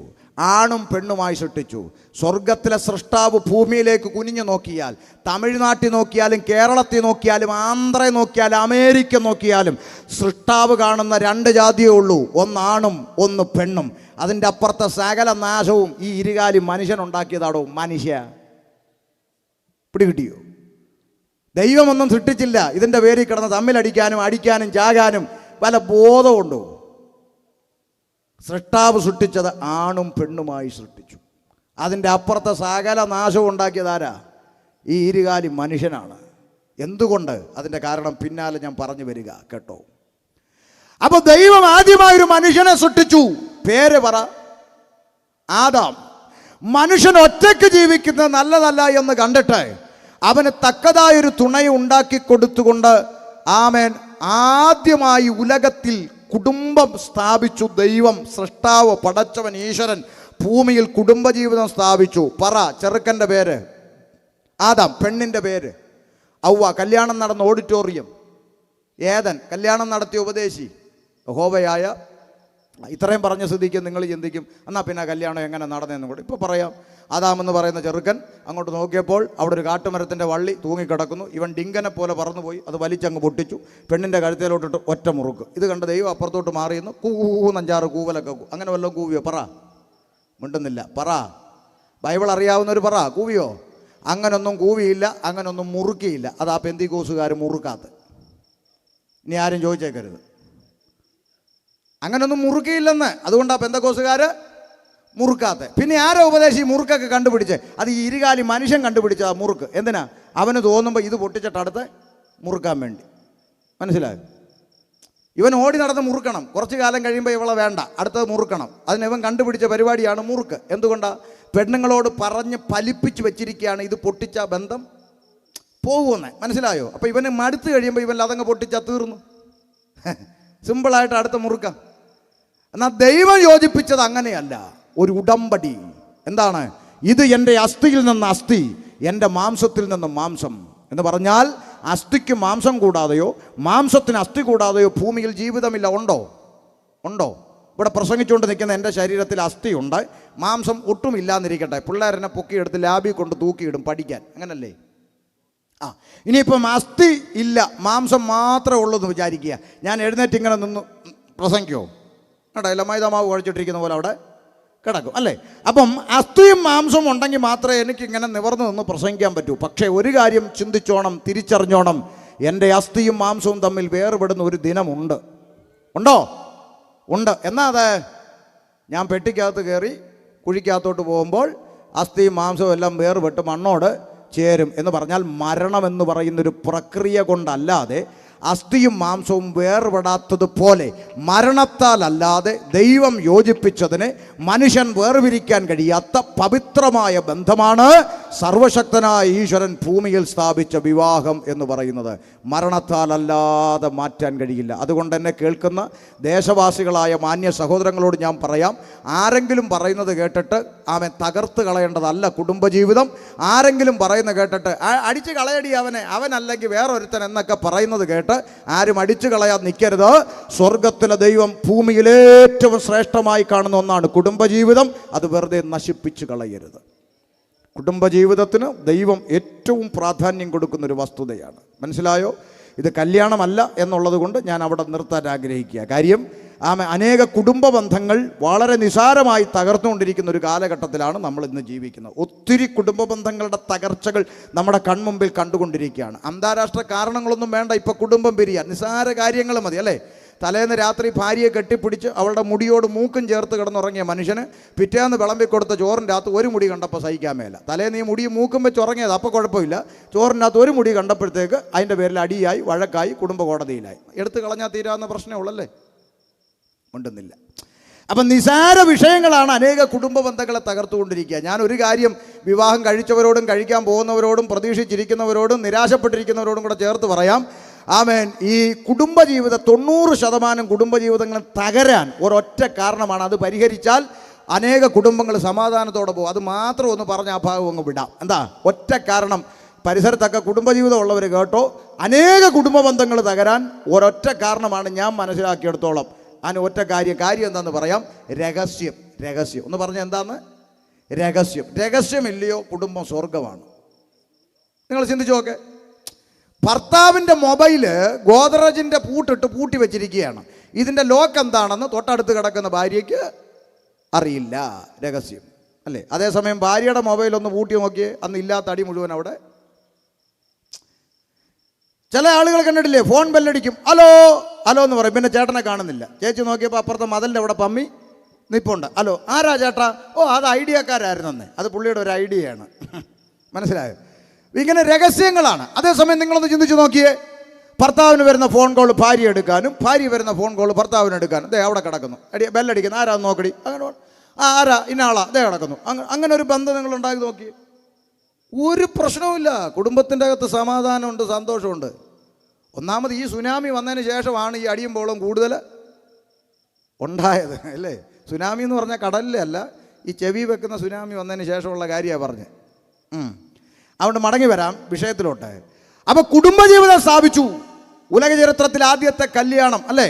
ആണും പെണ്ണുമായി സൃഷ്ടിച്ചു. സ്വർഗത്തിലെ സൃഷ്ടാവ് ഭൂമിയിലേക്ക് കുനിഞ്ഞു നോക്കിയാൽ, തമിഴ്നാട്ടിൽ നോക്കിയാലും കേരളത്തിൽ നോക്കിയാലും ആന്ധ്രയിൽ നോക്കിയാലും അമേരിക്ക നോക്കിയാലും സൃഷ്ടാവ് കാണുന്ന 2 ജാതിയേ ഉള്ളൂ. ഒന്നാണും ഒന്ന് പെണ്ണും. അതിൻ്റെ അപ്പുറത്തെ സകല നാശവും ഈ ഇരുകാലി മനുഷ്യനുണ്ടാക്കിയതാണോ? മനുഷ്യ പിടികിട്ടിയോ? ദൈവമൊന്നും സൃഷ്ടിച്ചില്ല ഇതിൻ്റെ പേരിൽ കിടന്ന് തമ്മിലടിക്കാനും അടിക്കാനും ചാകാനും വല്ല ബോധമുണ്ടോ? സൃഷ്ടാവ് സൃഷ്ടിച്ചത് ആണും പെണ്ണുമായി സൃഷ്ടിച്ചു. അതിൻ്റെ അപ്പുറത്തെ സകല നാശവും ഉണ്ടാക്കിയതാരാ? ഈ ഇരുകാലി മനുഷ്യനാണ്. എന്തുകൊണ്ട്? അതിൻ്റെ കാരണം പിന്നാലെ ഞാൻ പറഞ്ഞു വരിക, കേട്ടോ. അപ്പോൾ ദൈവം ആദ്യമായൊരു മനുഷ്യനെ സൃഷ്ടിച്ചു. പേര് പറ, ആദാം. മനുഷ്യൻ ഒറ്റയ്ക്ക് ജീവിക്കുന്നത് നല്ലതല്ല എന്ന് കണ്ടിട്ട് അവന് തക്കതായൊരു തുണയെ ഉണ്ടാക്കി കൊടുത്തുകൊണ്ട്, ആമേൻ, ആദ്യമായി ഉലകത്തിൽ കുടുംബം സ്ഥാപിച്ചു. ദൈവം സൃഷ്ടാവ് പടച്ചവൻ ഈശ്വരൻ ഭൂമിയിൽ കുടുംബജീവിതം സ്ഥാപിച്ചു. പറ, ചെറുക്കൻ്റെ പേര് ആദാം, പെണ്ണിൻ്റെ പേര് ഔവ. കല്യാണം നടന്ന ഓഡിറ്റോറിയം ഏദൻ, കല്യാണം നടത്തിയ ഉപദേശി യഹോവയായ ഇത്രയും പറഞ്ഞ സ്ഥിതിക്ക് നിങ്ങൾ ചിന്തിക്കും എന്നാൽ പിന്നെ കല്യാണം എങ്ങനെ നടന്നതെന്നും കൂടി ഇപ്പോൾ പറയാം. ആദാമെന്ന് പറയുന്ന ചെറുക്കൻ അങ്ങോട്ട് നോക്കിയപ്പോൾ അവിടെ ഒരു കാട്ടുമരത്തിൻ്റെ വള്ളി തൂങ്ങിക്കിടക്കുന്നു. ഇവൻ ഡിങ്കനെ പോലെ പറന്നുപോയി അത് വലിച്ചങ്ങ് പൊട്ടിച്ചു. പെണ്ണിൻ്റെ കഴുത്തേലോട്ടിട്ട് ഒറ്റ മുറുക്ക്. ഇത് കണ്ട് ദൈവം അപ്പുറത്തോട്ട് മാറിയെന്ന് കൂന്നഞ്ചാറ് കൂവലൊക്കെ അങ്ങനെ വല്ലതും കൂവിയോ? പറ. മിണ്ടുന്നില്ല. പറ. ബൈബിൾ അറിയാവുന്നവർ പറ. കൂവിയോ? അങ്ങനൊന്നും കൂവിയില്ല, അങ്ങനൊന്നും മുറുക്കിയില്ല. അത് ആ പെന്തിക്കോസുകാർ മുറുക്കാത്ത. ഇനി ആരും ചോദിച്ചേക്കരുത്. അങ്ങനൊന്നും മുറുക്കിയില്ലെന്ന്. അതുകൊണ്ടാ പെന്തക്കോസുകാർ മുറുക്കാത്ത. പിന്നെ ആരോ ഉപദേശി മുറുക്കൊക്കെ കണ്ടുപിടിച്ച്? അത് ഈ ഇരുകാലി മനുഷ്യൻ കണ്ടുപിടിച്ചതാ മുറുക്ക്. എന്തിനാ? അവന് തോന്നുമ്പോൾ ഇത് പൊട്ടിച്ചിട്ട് അടുത്ത് മുറുക്കാൻ വേണ്ടി. മനസ്സിലായോ? ഇവൻ ഓടി നടന്ന് മുറുക്കണം. കുറച്ച് കാലം കഴിയുമ്പോൾ ഇവളെ വേണ്ട, അടുത്തത് മുറുക്കണം. അതിന് ഇവൻ കണ്ടുപിടിച്ച പരിപാടിയാണ് മുറുക്ക്. എന്തുകൊണ്ടാ? പെണ്ണുങ്ങളോട് പറഞ്ഞ് ഫലിപ്പിച്ച് വെച്ചിരിക്കുകയാണ് ഇത് പൊട്ടിച്ച ബന്ധം പോകുമെന്ന്. മനസ്സിലായോ? അപ്പോൾ ഇവന് മടുത്ത് കഴിയുമ്പോൾ ഇവൻ അതങ്ങ് പൊട്ടിച്ചാൽ തീർന്നു. സിമ്പിളായിട്ട് അടുത്ത മുറുക്കാം. എന്നാൽ ദൈവം യോജിപ്പിച്ചത് അങ്ങനെയല്ല. ഒരു ഉടമ്പടി. എന്താണ്? ഇത് എൻ്റെ അസ്ഥിയിൽ നിന്ന് അസ്ഥി, എൻ്റെ മാംസത്തിൽ നിന്ന് മാംസം എന്ന് പറഞ്ഞാൽ അസ്ഥിക്ക് മാംസം കൂടാതെയോ മാംസത്തിന് അസ്ഥി കൂടാതെയോ ഭൂമിയിൽ ജീവിതമില്ല. ഉണ്ടോ? ഉണ്ടോ? ഇവിടെ പ്രസംഗിച്ചുകൊണ്ട് നിൽക്കുന്ന എൻ്റെ ശരീരത്തിൽ അസ്ഥിയുണ്ട്, മാംസം ഒട്ടുമില്ലാന്നിരിക്കട്ടെ. പിള്ളേരെന്നെ പൊക്കിയെടുത്ത് ലാബിൽ കൊണ്ട് തൂക്കിയിടും പഠിക്കാൻ. അങ്ങനല്ലേ? ഇനിയിപ്പം അസ്ഥി ഇല്ല, മാംസം മാത്രമേ ഉള്ളൂ എന്ന് വിചാരിക്കുക. ഞാൻ എഴുന്നേറ്റ് ഇങ്ങനെ നിന്ന് പ്രസംഗിക്കുമോ? കേട്ടോ, എല്ലാം മൈദാമാവ് കുഴച്ചിട്ടിരിക്കുന്ന പോലെ അവിടെ കിടക്കും അല്ലേ? അപ്പം അസ്ഥിയും മാംസവും ഉണ്ടെങ്കിൽ മാത്രമേ എനിക്കിങ്ങനെ നിവർന്നു നിന്ന് പ്രസംഗിക്കാൻ പറ്റൂ. പക്ഷേ ഒരു കാര്യം ചിന്തിച്ചോണം, തിരിച്ചറിഞ്ഞോണം, എൻ്റെ അസ്ഥിയും മാംസവും തമ്മിൽ വേർപെടുന്ന ഒരു ദിനമുണ്ട്. ഉണ്ടോ? ഉണ്ട്. എന്നാ അത് ഞാൻ പെട്ടിക്കകത്ത് കയറി കുഴിക്കകത്തോട്ട് പോകുമ്പോൾ അസ്ഥിയും മാംസവും എല്ലാം വേർപെട്ട് മണ്ണോട് ചേരും എന്ന് പറഞ്ഞാൽ മരണമെന്ന് പറയുന്നൊരു പ്രക്രിയ കൊണ്ടല്ലാതെ അസ്ഥിയും മാംസവും വേർപെടാത്തതുപോലെ മരണത്താലല്ലാതെ ദൈവം യോജിപ്പിച്ചതിനെ മനുഷ്യൻ വേർപിരിക്കാൻ കഴിയാത്ത പവിത്രമായ ബന്ധമാണ് സർവശക്തനായ ഈശ്വരൻ ഭൂമിയിൽ സ്ഥാപിച്ച വിവാഹം എന്ന് പറയുന്നത്. മരണത്താലല്ലാതെ മാറ്റാൻ കഴിയില്ല. അതുകൊണ്ട് എന്നെ കേൾക്കുന്ന ദേശവാസികളായ മാന്യ സഹോദരങ്ങളോട് ഞാൻ പറയാം, ആരെങ്കിലും പറയുന്നത് കേട്ടിട്ട് അവൻ തകർത്ത് കളയേണ്ടതല്ല കുടുംബജീവിതം. ആരെങ്കിലും പറയുന്നത് കേട്ടിട്ട് അടിച്ച് കളയടി അവനല്ലെങ്കിൽ വേറൊരുത്തൻ എന്നൊക്കെ പറയുന്നത് കേട്ട് ആരും അടിച്ചു കളയാൻ നിൽക്കരുത്. സ്വർഗത്തിലെ ദൈവം ഭൂമിയിൽ ഏറ്റവും ശ്രേഷ്ഠമായി കാണുന്ന ഒന്നാണ് കുടുംബജീവിതം. അത് വെറുതെ നശിപ്പിച്ചു കളയരുത്. കുടുംബജീവിതത്തിന് ദൈവം ഏറ്റവും പ്രാധാന്യം കൊടുക്കുന്നൊരു വസ്തുതയാണ്. മനസ്സിലായോ? ഇത് കല്യാണമല്ല എന്നുള്ളത് കൊണ്ട് ഞാൻ അവിടെ നിർത്താൻ ആഗ്രഹിക്കുക. കാര്യം അനേക കുടുംബ ബന്ധങ്ങൾ വളരെ നിസാരമായി തകർന്നുകൊണ്ടിരിക്കുന്ന ഒരു കാലഘട്ടത്തിലാണ് നമ്മൾ ഇന്ന് ജീവിക്കുന്നത്. ഒത്തിരി കുടുംബ ബന്ധങ്ങളുടെ തകർച്ചകൾ നമ്മുടെ കൺമുമ്പിൽ കണ്ടുകൊണ്ടിരിക്കുകയാണ്. അന്താരാഷ്ട്ര കാരണങ്ങളൊന്നും വേണ്ട ഇപ്പോൾ കുടുംബം പിരിയാൻ. നിസാര കാര്യങ്ങൾ മതി അല്ലേ? തലേന്ന് രാത്രി ഭാര്യയെ കെട്ടിപ്പിടിച്ച് അവളുടെ മുടിയോട് മൂക്കും ചേർത്ത് കിടന്നുറങ്ങിയ മനുഷ്യന് പിറ്റേന്ന് വിളമ്പിക്കൊടുത്ത ചോറിൻ്റെ അകത്ത് ഒരു മുടി കണ്ടപ്പോൾ സഹിക്കാൻ മേല. തലേന്ന് ഈ മുടി മൂക്കും വെച്ച് ഉറങ്ങിയത്, അപ്പോൾ കുഴപ്പമില്ല. ചോറിൻ്റെ അകത്ത് ഒരു മുടി കണ്ടപ്പോഴത്തേക്ക് അതിൻ്റെ പേരിൽ അടിയായി, വഴക്കായി, കുടുംബ കോടതിയിലായി. എടുത്ത് കളഞ്ഞാൽ തീരാവുന്ന പ്രശ്നമേ ഉള്ളല്ലേ? ഉണ്ടെന്നില്ല. അപ്പം നിസാര വിഷയങ്ങളാണ് അനേക കുടുംബ ബന്ധങ്ങളെ തകർത്തുകൊണ്ടിരിക്കുക. ഞാൻ ഒരു കാര്യം വിവാഹം കഴിച്ചവരോടും കഴിക്കാൻ പോകുന്നവരോടും പ്രതീക്ഷിച്ചിരിക്കുന്നവരോടും നിരാശപ്പെട്ടിരിക്കുന്നവരോടും കൂടെ ചേർത്ത് പറയാം. ആമേൻ. ഈ കുടുംബജീവിതം 90% കുടുംബജീവിതങ്ങൾ തകരാൻ ഒരൊറ്റ കാരണമാണ്. അത് പരിഹരിച്ചാൽ അനേക കുടുംബങ്ങൾ സമാധാനത്തോടെ പോകും. അത് മാത്രം ഒന്ന് പറഞ്ഞ് ആ ഭാഗം അങ്ങ് വിടാം. എന്താ ഒറ്റ കാരണം? പരിസരത്തൊക്കെ കുടുംബജീവിതം ഉള്ളവർ കേട്ടോ, അനേക കുടുംബ ബന്ധങ്ങൾ തകരാൻ ഒരൊറ്റ കാരണമാണ് ഞാൻ മനസ്സിലാക്കിയെടുത്തോളം. അതിന് ഒറ്റ കാര്യം എന്താണെന്ന് പറയാം. രഹസ്യം. ഒന്ന് പറഞ്ഞാൽ എന്താന്ന്? രഹസ്യമില്ലയോ കുടുംബം സ്വർഗമാണ്. നിങ്ങൾ ചിന്തിച്ചു നോക്കെ. ഭർത്താവിൻ്റെ മൊബൈല് ഗോദ്രജിൻ്റെ പൂട്ടിട്ട് പൂട്ടി വെച്ചിരിക്കുകയാണ്. ഇതിൻ്റെ ലോക്ക് എന്താണെന്ന് തൊട്ടടുത്ത് കിടക്കുന്ന ഭാര്യയ്ക്ക് അറിയില്ല. രഹസ്യം അല്ലേ? അതേസമയം ഭാര്യയുടെ മൊബൈലൊന്ന് പൂട്ടി നോക്കിയേ, അന്ന് ഇല്ലാത്ത അടി മുഴുവൻ അവിടെ. ചില ആളുകൾ കണ്ടിട്ടില്ലേ, ഫോൺ ബെല്ലടിക്കും, ഹലോ എന്ന് പറയും, പിന്നെ ചേട്ടനെ കാണുന്നില്ല. ചേച്ചി നോക്കിയപ്പോൾ അപ്പുറത്തെ മതലിൻ്റെ അവിടെ പമ്മി നിപ്പുണ്ട്. ഹലോ, ആരാ ചേട്ടാ? ഓ, അത് ഐഡിയക്കാരായിരുന്നേ. അത് പുള്ളിയുടെ ഒരു ഐഡിയയാണ്. മനസ്സിലായോ? ഇങ്ങനെ രഹസ്യങ്ങളാണ്. അതേസമയം നിങ്ങളൊന്ന് ചിന്തിച്ച് നോക്കിയേ, ഭർത്താവിന് വരുന്ന ഫോൺ കോൾ ഭാര്യ എടുക്കാനും ഭാര്യ വരുന്ന ഫോൺ കോൾ ഭർത്താവിന് എടുക്കാനും. ദേ അവിടെ കിടക്കുന്നു, ബെല്ലടിക്കുന്നു, ആരാന്ന് നോക്കടി, അങ്ങനെ ആരാ ഇന്നാളാ ദേ കിടക്കുന്നു. അങ്ങനെ ഒരു ബന്ധം നിങ്ങൾ ഉണ്ടാക്കി നോക്കിയേ, ഒരു പ്രശ്നവുമില്ല. കുടുംബത്തിൻ്റെ അകത്ത് സമാധാനമുണ്ട്, സന്തോഷമുണ്ട്. ഒന്നാമത് ഈ സുനാമി വന്നതിന് ശേഷമാണ് ഈ അടിയും ബോളും കൂടുതൽ ഉണ്ടായത് അല്ലേ? സുനാമി എന്ന് പറഞ്ഞാൽ കടലിലെ അല്ല, ഈ ചെവി വെക്കുന്ന സുനാമി വന്നതിന് ശേഷമുള്ള കാര്യമാണ് പറഞ്ഞത്. അതുകൊണ്ട് മടങ്ങി വരാം വിഷയത്തിലോട്ട്. അപ്പോൾ കുടുംബജീവിതം സ്ഥാപിച്ചു. ഉലക ചരിത്രത്തിൽ ആദ്യത്തെ കല്യാണം അല്ലേ?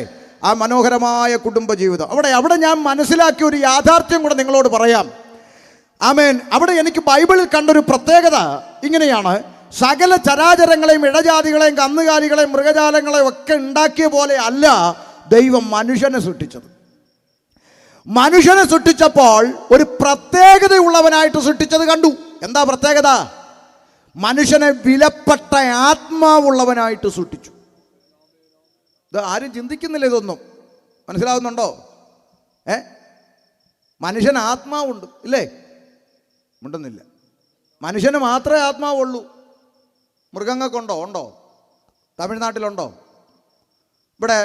ആ മനോഹരമായ കുടുംബജീവിതം. അവിടെ ഞാൻ മനസ്സിലാക്കിയ ഒരു യാഥാർത്ഥ്യം കൂടെ നിങ്ങളോട് പറയാം. ആമേൻ. അവിടെ എനിക്ക് ബൈബിളിൽ കണ്ടൊരു പ്രത്യേകത ഇങ്ങനെയാണ്: സകല ചരാചരങ്ങളെയും ഇഴജാതികളെയും കന്നുകാലികളെയും മൃഗജാലങ്ങളെയും ഒക്കെ ഉണ്ടാക്കിയ പോലെ അല്ല ദൈവം മനുഷ്യനെ സൃഷ്ടിച്ചത്. മനുഷ്യനെ സൃഷ്ടിച്ചപ്പോൾ ഒരു പ്രത്യേകതയുള്ളവനായിട്ട് സൃഷ്ടിച്ചത് കണ്ടു. എന്താ പ്രത്യേകത? മനുഷ്യനെ വിലപ്പെട്ട ആത്മാവുള്ളവനായിട്ട് സൃഷ്ടിച്ചു. ഇത് ആരും ചിന്തിക്കുന്നില്ല. ഇതൊന്നും മനസ്സിലാവുന്നുണ്ടോ? മനുഷ്യന് ആത്മാവുണ്ട് ഇല്ലേ? ഉണ്ടെന്നില്ല. മനുഷ്യന് മാത്രമേ ആത്മാവുള്ളൂ. മൃഗങ്ങൾക്കുണ്ടോ? ഉണ്ടോ? തമിഴ്നാട്ടിലുണ്ടോ? ഇവിടെ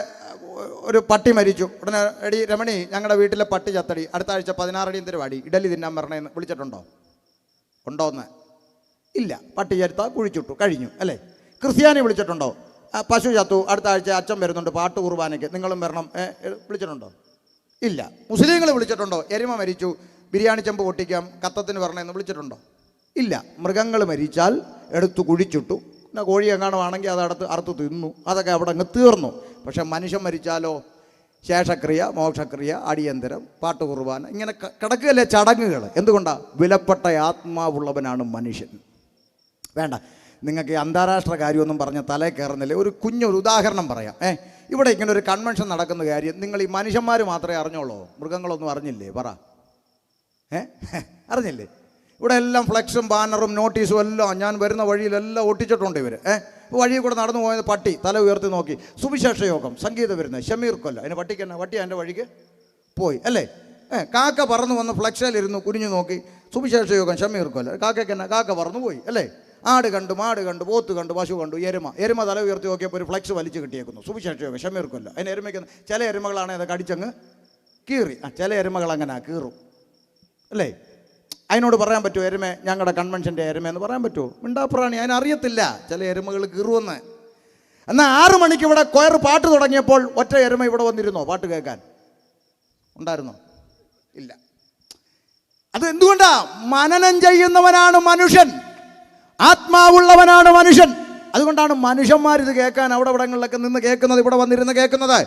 ഒരു പട്ടി മരിച്ചു. ഉടനെ എടി രമണി, ഞങ്ങളുടെ വീട്ടിലെ പട്ടി ചത്തടി, അടുത്ത ആഴ്ച 16 അടിയും തരുവാടി, ഇഡലി തിന്നാൻ പറഞ്ഞേന്ന് വിളിച്ചിട്ടുണ്ടോ? ഉണ്ടോന്ന്? ഇല്ല. പട്ടി ചരുത്ത കുഴിച്ചിട്ടു, കഴിഞ്ഞു അല്ലേ? ക്രിസ്ത്യാനി വിളിച്ചിട്ടുണ്ടോ? പശു ചത്തു, അടുത്ത ആഴ്ച അച്ഛൻ വരുന്നുണ്ട് പാട്ട് കുർബാനയ്ക്ക്, നിങ്ങളും വരണം, വിളിച്ചിട്ടുണ്ടോ? ഇല്ല. മുസ്ലിങ്ങൾ വിളിച്ചിട്ടുണ്ടോ? എരുമ മരിച്ചു, ബിരിയാണി ചെമ്പ് പൊട്ടിക്കാം, കത്തത്തിന് വരണമെന്ന് വിളിച്ചിട്ടുണ്ടോ? ഇല്ല. മൃഗങ്ങൾ മരിച്ചാൽ എടുത്തു കുഴിച്ചിട്ടു, പിന്നെ കോഴി എങ്ങാണമാണെങ്കിൽ അത് അറുത്ത് തിന്നു, അതൊക്കെ അവിടെ അങ്ങ് തീർന്നു. പക്ഷെ മനുഷ്യൻ മരിച്ചാലോ ശേഷക്രിയ, മോക്ഷക്രിയ, അടിയന്തരം, പാട്ട് കുർബാന, ഇങ്ങനെ കിടക്കുകയല്ലേ ചടങ്ങുകൾ. എന്തുകൊണ്ടാണ്? വിലപ്പെട്ട ആത്മാവുള്ളവനാണ് മനുഷ്യൻ. വേണ്ട, നിങ്ങൾക്ക് ഈ അന്താരാഷ്ട്ര കാര്യമൊന്നും പറഞ്ഞ തലേ കയറുന്നില്ല. ഒരു കുഞ്ഞൊരു ഉദാഹരണം പറയാം. ഇവിടെ ഇങ്ങനെ ഒരു കൺവെൻഷൻ നടക്കുന്ന കാര്യം നിങ്ങൾ ഈ മനുഷ്യന്മാർ മാത്രമേ അറിഞ്ഞോളൂ? മൃഗങ്ങളൊന്നും അറിഞ്ഞില്ലേ? പറ. അറിഞ്ഞില്ലേ? ഇവിടെ എല്ലാം ഫ്ലെക്സും ബാനറും നോട്ടീസും എല്ലാം ഞാൻ വരുന്ന വഴിയിലെല്ലാം ഒട്ടിച്ചിട്ടുണ്ട് ഇവർ. വഴിയിൽ കൂടെ നടന്നു പോയത് പട്ടി തല ഉയർത്തി നോക്കി, സുവിശേഷ യോഗം, സംഗീതം വരുന്നത്, ഷമീർ കൊല്ല, അതിന് പട്ടിക്ക് തന്നെ പട്ടി എൻ്റെ വഴിക്ക് പോയി അല്ലേ? കാക്ക പറന്നു വന്ന് ഫ്ലെക്സിലിരുന്നു, കുനിഞ്ഞു നോക്കി, സുവിശേഷ യോഗം, ഷമീർ കൊല്ല, കാക്കയ്ക്ക് തന്നെ കാക്ക പറന്നു പോയി അല്ലേ? ആട് കണ്ടു, മാട് കണ്ടു, പോത്ത് കണ്ടു, പശു കണ്ടു, എരുമ തല ഉയർത്തി നോക്കിയപ്പോൾ ഒരു ഫ്ലെക്സ് വലിച്ചു കിട്ടിയേക്കുന്നു, സുവിശേഷ യോഗം, ഷമീർ കൊല്ല. അതിന് എരുമയ്ക്ക് ചില എരുമകളാണ് അതൊക്കെ അടിച്ചങ്ങ് കീറി. ചില എരുമകൾ അങ്ങനെ കീറും അല്ലേ? അതിനോട് പറയാൻ പറ്റുമോ എരുമ ഞങ്ങളുടെ കൺവെൻഷൻ്റെ എരുമയെന്ന് പറയാൻ പറ്റുമോ? മിണ്ടാപ്രാണി, അതിനറിയത്തില്ല ചില എരുമകൾ കീറുമെന്ന്. എന്നാൽ 6 മണിക്ക് ഇവിടെ കൊയർ പാട്ട് തുടങ്ങിയപ്പോൾ ഒറ്റ എരുമ ഇവിടെ വന്നിരുന്നോ പാട്ട് കേൾക്കാൻ? ഉണ്ടായിരുന്നോ? ഇല്ല. അത് എന്തുകൊണ്ടാ? മനനം ചെയ്യുന്നവനാണ് മനുഷ്യൻ, ആത്മാവുള്ളവനാണ് മനുഷ്യൻ. അതുകൊണ്ടാണ് മനുഷ്യന്മാരിത് കേൾക്കാൻ അവിടെ ഇവിടങ്ങളിലൊക്കെ നിന്ന് കേൾക്കുന്നത്, ഇവിടെ വന്നിരുന്ന് കേൾക്കുന്നത്.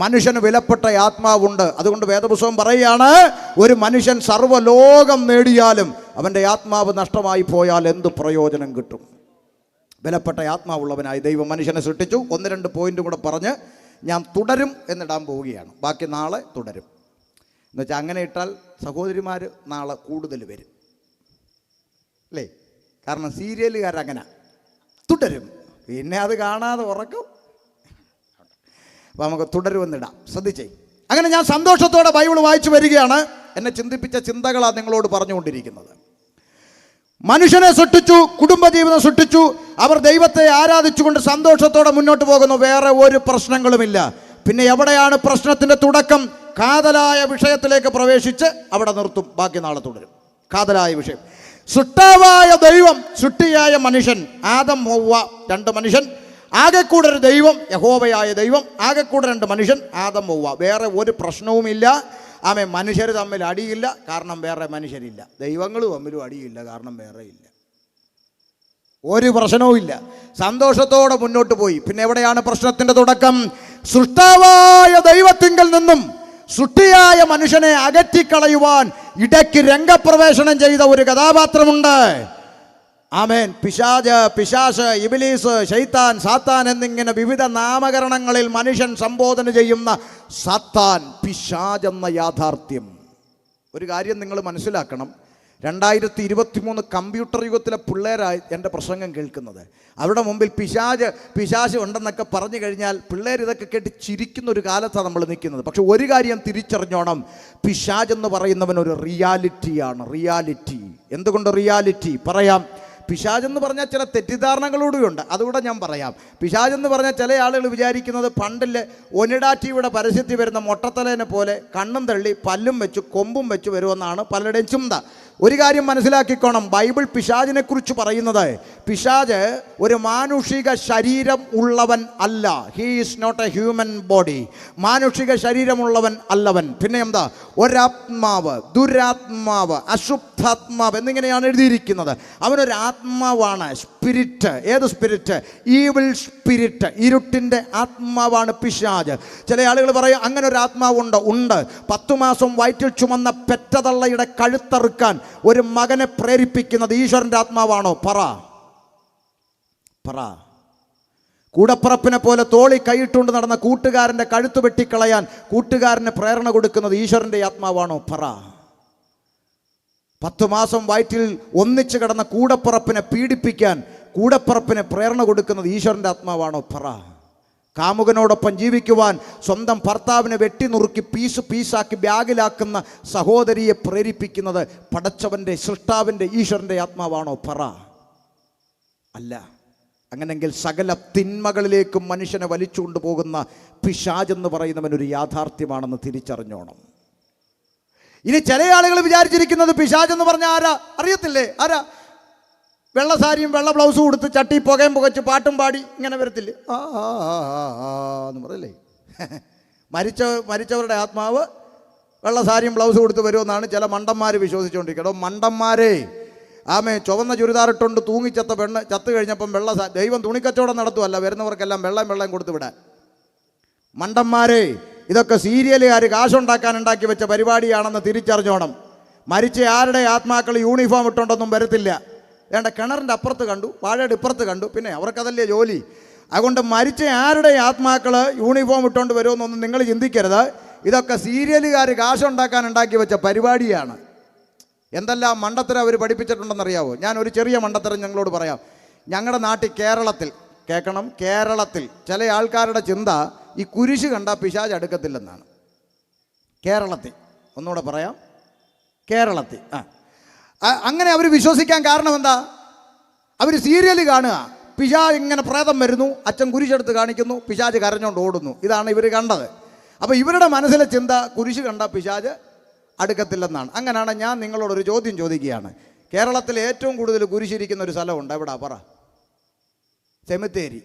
മനുഷ്യന് വിലപ്പെട്ട ആത്മാവുണ്ട്. അതുകൊണ്ട് വേദപുസ്തകം പറയുകയാണ്, ഒരു മനുഷ്യൻ സർവ്വലോകം നേടിയാലും അവൻ്റെ ആത്മാവ് നഷ്ടമായി പോയാൽ എന്ത് പ്രയോജനം കിട്ടും? വിലപ്പെട്ട ആത്മാവുള്ളവനായി ദൈവം മനുഷ്യനെ സൃഷ്ടിച്ചു. 1-2 പോയിന്റും കൂടെ പറഞ്ഞ് ഞാൻ തുടരും എന്നിടാൻ പോവുകയാണ്. ബാക്കി നാളെ തുടരും. എന്നുവെച്ചാൽ അങ്ങനെ ഇട്ടാൽ സഹോദരിമാർ നാളെ കൂടുതൽ വരും അല്ലേ? കാരണം സീരിയലുകാരങ്ങനെ തുടരും, പിന്നെ അത് കാണാതെ ഉറക്കും. അപ്പോൾ നമുക്ക് തുടരുമെന്നിടാം. ശ്രദ്ധിച്ചേ. അങ്ങനെ ഞാൻ സന്തോഷത്തോടെ ബൈബിൾ വായിച്ചു വരികയാണ്. എന്നെ ചിന്തിപ്പിച്ച ചിന്തകളാണ് നിങ്ങളോട് പറഞ്ഞുകൊണ്ടിരിക്കുന്നത്. മനുഷ്യനെ സൃഷ്ടിച്ചു, കുടുംബജീവിതം സൃഷ്ടിച്ചു, അവർ ദൈവത്തെ ആരാധിച്ചുകൊണ്ട് സന്തോഷത്തോടെ മുന്നോട്ട് പോകുന്നു. വേറെ ഒരു പ്രശ്നങ്ങളുമില്ല. പിന്നെ എവിടെയാണ് പ്രശ്നത്തിൻ്റെ തുടക്കം? കാതലായ വിഷയത്തിലേക്ക് പ്രവേശിച്ച് അവിടെ നിർത്തും. ബാക്കി നാളെ തുടരും. കാതലായ വിഷയം. സൃഷ്ടാവായ ദൈവം, സൃഷ്ടിയായ മനുഷ്യൻ, ആദം ഹവ്വ 2 മനുഷ്യൻ, ആകെക്കൂടെ ഒരു ദൈവം, യഹോവയായ ദൈവം, ആകെക്കൂടെ 2 മനുഷ്യൻ, ആദം ഹവ്വ. വേറെ ഒരു പ്രശ്നവുമില്ല. മനുഷ്യർ തമ്മിൽ അടിയില്ല, കാരണം വേറെ മനുഷ്യരില്ല. ദൈവങ്ങൾ തമ്മിലും അടിയില്ല, കാരണം വേറെ ഇല്ല. ഒരു പ്രശ്നവും ഇല്ല. സന്തോഷത്തോടെ മുന്നോട്ട് പോയി. പിന്നെ എവിടെയാണ് പ്രശ്നത്തിൻ്റെ തുടക്കം? സൃഷ്ടാവായ ദൈവത്തിങ്കൽ നിന്നും സൃഷ്ടിയായ മനുഷ്യനെ അകറ്റിക്കളയുവാൻ ഇടയ്ക്ക് രംഗപ്രവേശനം ചെയ്ത ഒരു കഥാപാത്രമുണ്ട്. ആമേൻ. പിശാച്, ഇബ്ലീസ്, ശൈത്താൻ, സാത്താൻ എന്നിങ്ങനെ വിവിധ നാമകരണങ്ങളിൽ മനുഷ്യൻ സംബോധന ചെയ്യുന്ന സാത്താൻ, പിശാച് എന്ന യാഥാർത്ഥ്യം. ഒരു കാര്യം നിങ്ങൾ മനസ്സിലാക്കണം. 2023 കമ്പ്യൂട്ടർ യുഗത്തിലെ പിള്ളേരായി എൻ്റെ പ്രസംഗം കേൾക്കുന്നത്. അവരുടെ മുമ്പിൽ പിശാച് ഉണ്ടെന്നൊക്കെ പറഞ്ഞു കഴിഞ്ഞാൽ പിള്ളേർ ഇതൊക്കെ കേട്ട് ചിരിക്കുന്ന ഒരു കാലത്താണ് നമ്മൾ നിൽക്കുന്നത്. പക്ഷെ ഒരു കാര്യം തിരിച്ചറിഞ്ഞോണം, പിശാച് എന്ന് പറയുന്നവൻ ഒരു റിയാലിറ്റിയാണ്. റിയാലിറ്റി. എന്തുകൊണ്ട് റിയാലിറ്റി? പറയാം. പിശാച് എന്ന് പറഞ്ഞാൽ ചില തെറ്റിദ്ധാരണകളോടുണ്ട്, അതുകൂടെ ഞാൻ പറയാം. പിശാച് എന്ന് പറഞ്ഞാൽ ചില ആളുകൾ വിചാരിക്കുന്നത് പണ്ടില്ലേ ഒനിഡ ടിവിയുടെ പരസ്യത്തിൽ വരുന്ന മൊട്ടത്തലേനെ പോലെ കണ്ണും തള്ളി പല്ലും വെച്ച് കൊമ്പും വെച്ച് വരുമെന്നാണ് പലരുടെയും ചിന്ത. ഒരു കാര്യം മനസ്സിലാക്കിക്കോണം, ബൈബിൾ പിശാചിനെ കുറിച്ച് പറയുന്നത്, പിശാച് ഒരു മാനുഷിക ശരീരം ഉള്ളവൻ അല്ല. He is not a human body. മാനുഷിക ശരീരമുള്ളവൻ അല്ലവൻ. പിന്നെ എന്താ? ഒരാത്മാവ്, ദുരാത്മാവ്, അശുദ്ധ പരിശുദ്ധാത്മാവ് എന്നിങ്ങനെയാണ് എഴുതിയിരിക്കുന്നത്. അവനൊരു ആത്മാവാണ്, സ്പിരിറ്റ്. ഏത് സ്പിരിറ്റ്? ഈവിൾ സ്പിരിറ്റ്, ഇരുട്ടിൻ്റെ ആത്മാവാണ് പിശാച്. ചില ആളുകൾ പറയും അങ്ങനെ ഒരു ആത്മാവുണ്ട്. ഉണ്ട്. 10 മാസം വയറ്റിൽ ചുമന്ന പെറ്റതള്ളയുടെ കഴുത്തറുക്കാൻ ഒരു മകനെ പ്രേരിപ്പിക്കുന്നത് ഈശ്വരൻ്റെ ആത്മാവാണോ? പറ. കൂടപ്പറപ്പിനെ പോലെ തോളി കൈയിട്ടുകൊണ്ട് നടന്ന കൂട്ടുകാരൻ്റെ കഴുത്ത് വെട്ടിക്കളയാൻ കൂട്ടുകാരന് പ്രേരണ കൊടുക്കുന്നത് ഈശ്വരൻ്റെ ആത്മാവാണോ? പറ. 10 മാസം വയറ്റിൽ ഒന്നിച്ച് കിടന്ന കൂടപ്പറപ്പിനെ പീഡിപ്പിക്കാൻ കൂടപ്പറപ്പിന് പ്രേരണ കൊടുക്കുന്നത് ഈശ്വരൻ്റെ ആത്മാവാണോ? പറ. കാമുകനോടൊപ്പം ജീവിക്കുവാൻ സ്വന്തം ഭർത്താവിനെ വെട്ടിനുറുക്കി പീസാക്കി ബാഗിലാക്കുന്ന സഹോദരിയെ പ്രേരിപ്പിക്കുന്നത് പടച്ചവൻ്റെ, സൃഷ്ടാവിൻ്റെ, ഈശ്വരൻ്റെ ആത്മാവാണോ? പറ. അല്ല. അങ്ങനെങ്കിൽ സകല തിന്മകളിലേക്കും മനുഷ്യനെ വലിച്ചുകൊണ്ട് പോകുന്ന പിശാചെന്ന് പറയുന്നവൻ ഒരു യാഥാർത്ഥ്യമാണെന്ന് തിരിച്ചറിഞ്ഞോണം. ഇനി ചില ആളുകൾ വിചാരിച്ചിരിക്കുന്നത് പിശാചെന്ന് പറഞ്ഞാൽ ആരാ അറിയത്തില്ലേ? ആരാ? വെള്ള സാരിയും വെള്ള ബ്ലൗസും കൊടുത്ത് ചട്ടി പുകയും പുകച്ച് പാട്ടും പാടി ഇങ്ങനെ വരത്തില്ലേ? എന്ന് പറയല്ലേ? മരിച്ചവരുടെ ആത്മാവ് വെള്ള സാരിയും ബ്ലൗസും കൊടുത്ത് വരുമെന്നാണ് ചില മണ്ടന്മാർ വിശ്വസിച്ചുകൊണ്ടിരിക്കുന്നത്. മണ്ടന്മാരെ, ആമേ, ചുവന്ന ചുരിദാറിട്ടുകൊണ്ട് തൂങ്ങിച്ചത്ത പെണ്ണ് ചത്ത് കഴിഞ്ഞപ്പം ദൈവം തുണിക്കച്ചവടം നടത്തുമല്ല, വരുന്നവർക്കെല്ലാം വെള്ളം കൊടുത്തു വിടാൻ. മണ്ടന്മാരെ, ഇതൊക്കെ സീരിയലുകാർ കാശുണ്ടാക്കാൻ ഉണ്ടാക്കി വെച്ച പരിപാടിയാണെന്ന് തിരിച്ചറിഞ്ഞോണം. മരിച്ച ആരുടെ ആത്മാക്കൾ യൂണിഫോം ഇട്ടുകൊണ്ടൊന്നും വരത്തില്ല. വേണ്ട, കിണറിൻ്റെ അപ്പുറത്ത് കണ്ടു, വാഴയുടെ ഇപ്പുറത്ത് കണ്ടു, പിന്നെ അവർക്കതല്ലേ ജോലി. അതുകൊണ്ട് മരിച്ച ആരുടെ ആത്മാക്കൾ യൂണിഫോം ഇട്ടുകൊണ്ട് വരുമെന്നൊന്നും നിങ്ങൾ ചിന്തിക്കരുത്. ഇതൊക്കെ സീരിയലുകാർ കാശുണ്ടാക്കാൻ ഉണ്ടാക്കി വെച്ച പരിപാടിയാണ്. എന്തെല്ലാം മണ്ടത്തരം അവർ പഠിപ്പിച്ചിട്ടുണ്ടെന്നറിയാവോ? ഞാൻ ഒരു ചെറിയ മണ്ടത്തരം ഞങ്ങളോട് പറയാം. ഞങ്ങളുടെ നാട്ടിൽ കേരളത്തിൽ ചില ആൾക്കാരുടെ ചിന്ത ഈ കുരിശ് കണ്ടാൽ പിശാച് അടുക്കത്തില്ലെന്നാണ്. കേരളത്തിൽ, ഒന്നുകൂടെ പറയാം, കേരളത്തിൽ അങ്ങനെ അവർ വിശ്വസിക്കാൻ കാരണം എന്താ? അവർ സീരിയൽ കാണുക, പിശാച് ഇങ്ങനെ പ്രേതം വരുന്നു, അച്ഛൻ കുരിശെടുത്ത് കാണിക്കുന്നു, പിശാച് കരഞ്ഞുകൊണ്ട് ഓടുന്നു. ഇതാണ് ഇവർ കണ്ടത്. അപ്പോൾ ഇവരുടെ മനസ്സിലെ ചിന്ത കുരിശ് കണ്ടാൽ പിശാച് അടുക്കത്തില്ലെന്നാണ്. അങ്ങനെയാണ് ഞാൻ നിങ്ങളോടൊരു ചോദ്യം ചോദിക്കുകയാണ്. കേരളത്തിൽ ഏറ്റവും കൂടുതൽ കുരിശിരിക്കുന്ന ഒരു സ്ഥലമുണ്ട്. എവിടാ? പറ. സെമിത്തേരി.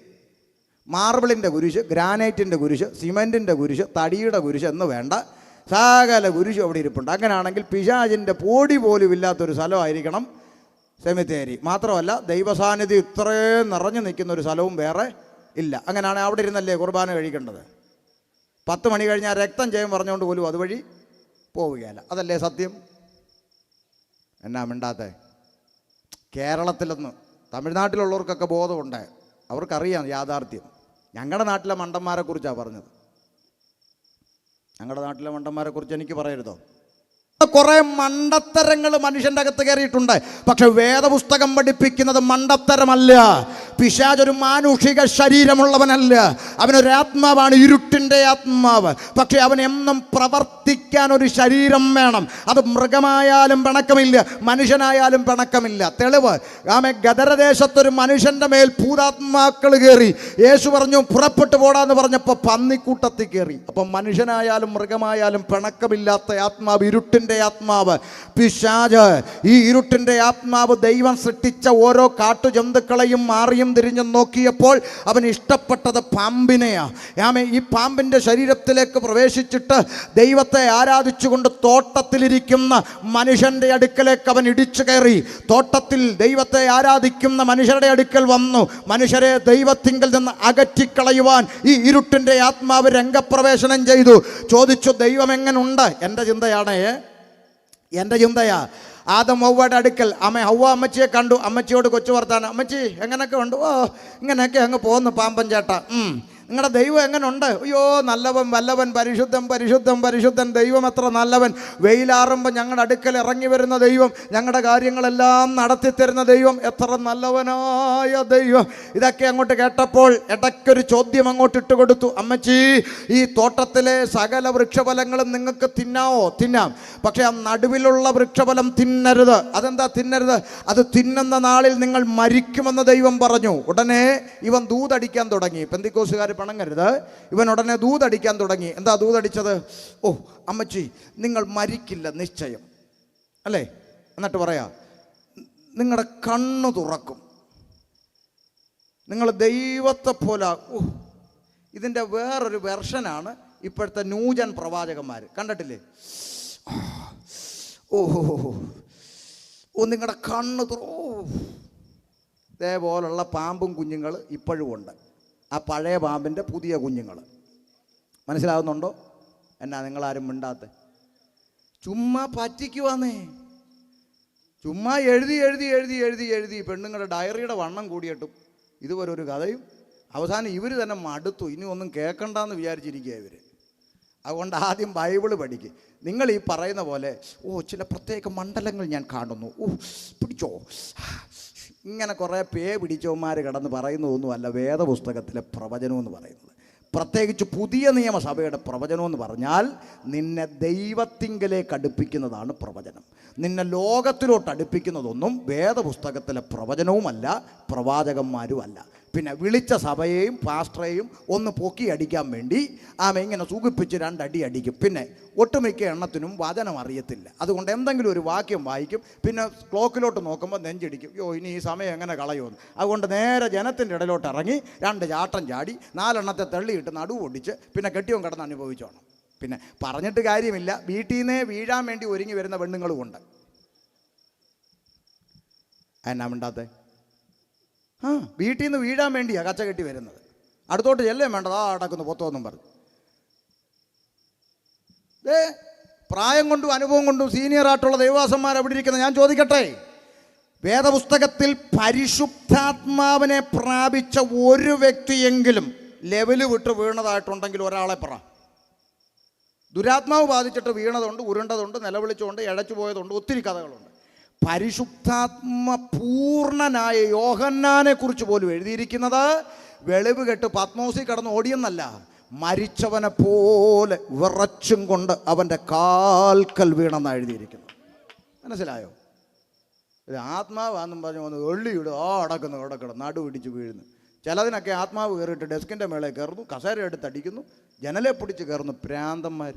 മാർബിളിൻ്റെ കുരിശ്, ഗ്രാനൈറ്റിൻ്റെ കുരിശ്, സിമെൻറ്റിൻ്റെ കുരിശ്, തടിയുടെ കുരിശ് എന്ന് വേണ്ട സകല കുരിശും അവിടെ ഇരിപ്പുണ്ട്. അങ്ങനെയാണെങ്കിൽ പിശാചിൻ്റെ പൊടി പോലും ഇല്ലാത്തൊരു സ്ഥലമായിരിക്കണം സെമിത്തേരി. മാത്രമല്ല ദൈവസാന്നിധ്യം ഇത്രയും നിറഞ്ഞു നിൽക്കുന്ന ഒരു സ്ഥലവും വേറെ ഇല്ല. അങ്ങനെയാണെങ്കിൽ അവിടെ ഇരുന്നല്ലേ കുർബാന കഴിക്കേണ്ടത്. 10 മണി കഴിഞ്ഞാൽ രക്തം ചെയ്യാൻ പറഞ്ഞുകൊണ്ട് പോലും അതുവഴി പോവുകയല്ല. അതല്ലേ സത്യം? എന്നാ മിണ്ടാത്തെ? കേരളത്തിലൊന്ന് തമിഴ്നാട്ടിലുള്ളവർക്കൊക്കെ ബോധമുണ്ട്, അവർക്കറിയാം യാഥാർത്ഥ്യം. ഞങ്ങളുടെ നാട്ടിലെ മണ്ടന്മാരെ കുറിച്ചാണ് പറഞ്ഞത്. ഞങ്ങളുടെ നാട്ടിലെ മണ്ടന്മാരെ കുറിച്ച് എനിക്ക് പറയരുതോ? കുറെ മണ്ടത്തരങ്ങൾ മനുഷ്യൻ്റെ അകത്ത് കയറിയിട്ടുണ്ട്. പക്ഷെ വേദപുസ്തകം പഠിപ്പിക്കുന്നത് മണ്ടത്തരമല്ല. പിശാച് ഒരു മാനുഷിക ശരീരമുള്ളവനല്ല, അവനൊരു ആത്മാവാണ്, ഇരുട്ടിൻ്റെ ആത്മാവ്. പക്ഷെ അവൻ എന്നും പ്രവർത്തിക്കാൻ ഒരു ശരീരം വേണം. അത് മൃഗമായാലും പിണക്കമില്ല, മനുഷ്യനായാലും പിണക്കമില്ല. തെളിവ്, ഗദരദേശത്തൊരു മനുഷ്യൻ്റെ മേൽ ഭൂതാത്മാക്കൾ കയറി. യേശു പറഞ്ഞു പുറപ്പെട്ടു പോടാന്ന് പറഞ്ഞപ്പോൾ പന്നിക്കൂട്ടത്തിൽ കയറി. അപ്പം മനുഷ്യനായാലും മൃഗമായാലും പിണക്കമില്ലാത്ത ആത്മാവ്, ഇരുട്ടിൻ്റെ ആത്മാവ് പിശാച്. ഈ ഇരുട്ടിൻ്റെ ആത്മാവ് ദൈവം സൃഷ്ടിച്ച ഓരോ കാട്ടുജന്തുക്കളെയും മാറിയും തിരിഞ്ഞും നോക്കിയപ്പോൾ അവൻ ഇഷ്ടപ്പെട്ടത് പാമ്പിനെയാണ്. ഈ പാമ്പിൻ്റെ ശരീരത്തിലേക്ക് പ്രവേശിച്ചിട്ട് ദൈവത്തെ ആരാധിച്ചുകൊണ്ട് തോട്ടത്തിലിരിക്കുന്ന മനുഷ്യൻ്റെ അടുക്കലേക്ക് അവൻ ഇടിച്ചു കയറി. തോട്ടത്തിൽ ദൈവത്തെ ആരാധിക്കുന്ന മനുഷ്യരുടെ അടുക്കൽ വന്നു. മനുഷ്യരെ ദൈവത്തിങ്കിൽ നിന്ന് അകറ്റിക്കളയുവാൻ ഈ ഇരുട്ടിൻ്റെ ആത്മാവ് രംഗപ്രവേശനം ചെയ്തു. ചോദിച്ചു, ദൈവം എങ്ങനുണ്ട്? എൻ്റെ ചിന്തയാ. ആദം ഹവ്വയുടെ അടുക്കൽ ഹവ്വ അമ്മച്ചിയെ കണ്ടു. അമ്മച്ചിയോട് കൊച്ചു വർത്താനം, അമ്മച്ചി എങ്ങനെയൊക്കെ ഉണ്ട്? ഓ, ഇങ്ങനെയൊക്കെ അങ്ങ് പോകുന്നു പാമ്പൻ ചേട്ടാ. നിങ്ങളുടെ ദൈവം എങ്ങനെയുണ്ട്? അയ്യോ, നല്ലവൻ, വല്ലവൻ, പരിശുദ്ധൻ, പരിശുദ്ധൻ, പരിശുദ്ധൻ. ദൈവം എത്ര നല്ലവൻ. വെയിലാറുമ്പോൾ ഞങ്ങളുടെ അടുക്കൽ ഇറങ്ങി വരുന്ന ദൈവം, ഞങ്ങളുടെ കാര്യങ്ങളെല്ലാം നടത്തിത്തരുന്ന ദൈവം, എത്ര നല്ലവനായ ദൈവം. ഇതൊക്കെ അങ്ങോട്ട് കേട്ടപ്പോൾ ഇടയ്ക്കൊരു ചോദ്യം അങ്ങോട്ട് ഇട്ട് കൊടുത്തു. അമ്മച്ചി, ഈ തോട്ടത്തിലെ സകല വൃക്ഷഫലങ്ങളും നിങ്ങൾക്ക് തിന്നാവോ? തിന്നാം, പക്ഷെ ആ നടുവിലുള്ള വൃക്ഷഫലം തിന്നരുത്. അതെന്താ തിന്നരുത്? അത് തിന്നുന്ന നാളിൽ നിങ്ങൾ മരിക്കുമെന്ന് ദൈവം പറഞ്ഞു. ഉടനെ ഇവൻ ദൂതടിക്കാൻ തുടങ്ങി. പെന്തിക്കോസുകാർ പണങ്ങരുത്. ഇവൻ ഉടനെ ദൂതടിക്കാൻ തുടങ്ങി. എന്താ ദൂതടിച്ചത്? ഓ അമ്മച്ചി, നിങ്ങൾ മരിക്കില്ല നിശ്ചയം, അല്ലേ? എന്നിട്ട് പറയാ, നിങ്ങളുടെ കണ്ണ് തുറക്കും, നിങ്ങൾ ദൈവത്തെ പോലെ. ഓ, ഇതിൻ്റെ വേറൊരു വെർഷനാണ് ഇപ്പോഴത്തെ ന്യൂജൻ പ്രവാചകന്മാർ. കണ്ടിട്ടില്ലേ? ഓഹോ, നിങ്ങളുടെ കണ്ണ് ഇതേപോലുള്ള പാമ്പും കുഞ്ഞുങ്ങൾ ഇപ്പോഴും ഉണ്ട്. ആ പഴയ പാമ്പിൻ്റെ പുതിയ കുഞ്ഞുങ്ങൾ. മനസ്സിലാകുന്നുണ്ടോ? എന്നാ നിങ്ങളാരും മിണ്ടാത്ത? ചുമ്മാ പറ്റിക്കുവാന്നേ. ചുമ്മാ എഴുതി പെണ്ണുങ്ങളുടെ ഡയറിയുടെ വണ്ണം കൂടിയിട്ടും ഇതുവരെ ഒരു കഥയും. അവസാനം ഇവർ തന്നെ മടുത്തു, ഇനി ഒന്നും കേൾക്കണ്ടെന്ന് വിചാരിച്ചിരിക്കുക ഇവർ. അതുകൊണ്ട് ആദ്യം ബൈബിള് പഠിക്കുക. നിങ്ങൾ ഈ പറയുന്ന പോലെ ചില പ്രത്യേക മണ്ഡലങ്ങൾ ഞാൻ കാണുന്നു, പിടിച്ചോ, ഇങ്ങനെ കുറേ പിടിച്ചവന്മാർ കിടന്ന് പറയുന്നതൊന്നുമല്ല വേദപുസ്തകത്തിലെ പ്രവചനമെന്ന് പറയുന്നത്. പ്രത്യേകിച്ച് പുതിയ നിയമസഭയുടെ പ്രവചനമെന്ന് പറഞ്ഞാൽ നിന്നെ ദൈവത്തിങ്കലേക്ക് അടുപ്പിക്കുന്നതാണ് പ്രവചനം. നിന്നെ ലോകത്തിലോട്ട് അടുപ്പിക്കുന്നതൊന്നും വേദപുസ്തകത്തിലെ പ്രവചനവുമല്ല, പ്രവാചകന്മാരുമല്ല. പിന്നെ വിളിച്ച സഭയെയും പാസ്റ്ററേയും ഒന്ന് പൊക്കി അടിക്കാൻ വേണ്ടി ഇങ്ങനെ സുഖിപ്പിച്ച് 2 അടി അടിക്കും. പിന്നെ ഒട്ടുമിക്ക എണ്ണത്തിനും വചനം അറിയത്തില്ല. അതുകൊണ്ട് എന്തെങ്കിലും ഒരു വാക്യം വായിക്കും, പിന്നെ ക്ലോക്കിലോട്ട് നോക്കുമ്പോൾ നെഞ്ചിടിക്കും, ഇനി ഈ സമയം എങ്ങനെ കളയുമെന്ന്. അതുകൊണ്ട് നേരെ ജനത്തിൻ്റെ ഇടയിലോട്ട് ഇറങ്ങി 2 ചാട്ടം ചാടി 4 എണ്ണത്തെ തള്ളിയിട്ട് നടുവ് ഒടിച്ച് പിന്നെ കെട്ടിയോൻ കിടന്ന് അനുഭവിച്ചോണം. പിന്നെ പറഞ്ഞിട്ട് കാര്യമില്ല, വീട്ടിൽ നിന്നേ വീഴാൻ വേണ്ടി ഒരുങ്ങി വരുന്ന പെണ്ണുങ്ങളുമുണ്ട്. എന്നാ മിണ്ടാത്തെ? വീട്ടിൽ നിന്ന് വീഴാൻ വേണ്ടിയാണ് കച്ച കെട്ടി വരുന്നത്. അടുത്തോട്ട് ചെല്ലേ വേണ്ടത്, അടക്കുന്നു പൊത്തോന്നും പറഞ്ഞു. പ്രായം കൊണ്ടും അനുഭവം കൊണ്ടും സീനിയറായിട്ടുള്ള ദൈവദാസന്മാർ അവിടെ ഇരിക്കുന്നത്. ഞാൻ ചോദിക്കട്ടെ, വേദപുസ്തകത്തിൽ പരിശുദ്ധാത്മാവിനെ പ്രാപിച്ച ഒരു വ്യക്തിയെങ്കിലും ലെവല് വിട്ട് വീണതായിട്ടുണ്ടെങ്കിൽ ഒരാളെ പറ. ദുരാത്മാവ് ബാധിച്ചിട്ട് വീണതുണ്ട്, ഉരുണ്ടതുണ്ട്, നിലവിളിച്ചുകൊണ്ട് ഇഴച്ചു പോയതുണ്ട്, ഒത്തിരി കഥകളുണ്ട്. പരിശുദ്ധാത്മ പൂർണ്ണനായ യോഹന്നാനെ കുറിച്ച് പോലും എഴുതിയിരിക്കുന്നത് വെളിവ് കെട്ട് പത്മോസിൽ കടന്ന് ഓടിയെന്നല്ല, മരിച്ചവനെ പോലെ വിറച്ചും കൊണ്ട് അവൻ്റെ കാൽക്കൽ വീണെന്നാണ് എഴുതിയിരിക്കുന്നത്. മനസ്സിലായോ? ഇത് ആത്മാവാന്നും പറഞ്ഞു വന്ന് വെള്ളിയിടും, അടക്കുന്നു കിടക്കണം, നടുപിടിച്ച് വീഴുന്നു. ചിലതിനൊക്കെ ആത്മാവ് കയറിയിട്ട് ഡെസ്കിൻ്റെ മേളെ കയറുന്നു, കസേര എടുത്ത് അടിക്കുന്നു, ജനലെ പിടിച്ച് കയറുന്നു, പ്രാന്തന്മാർ.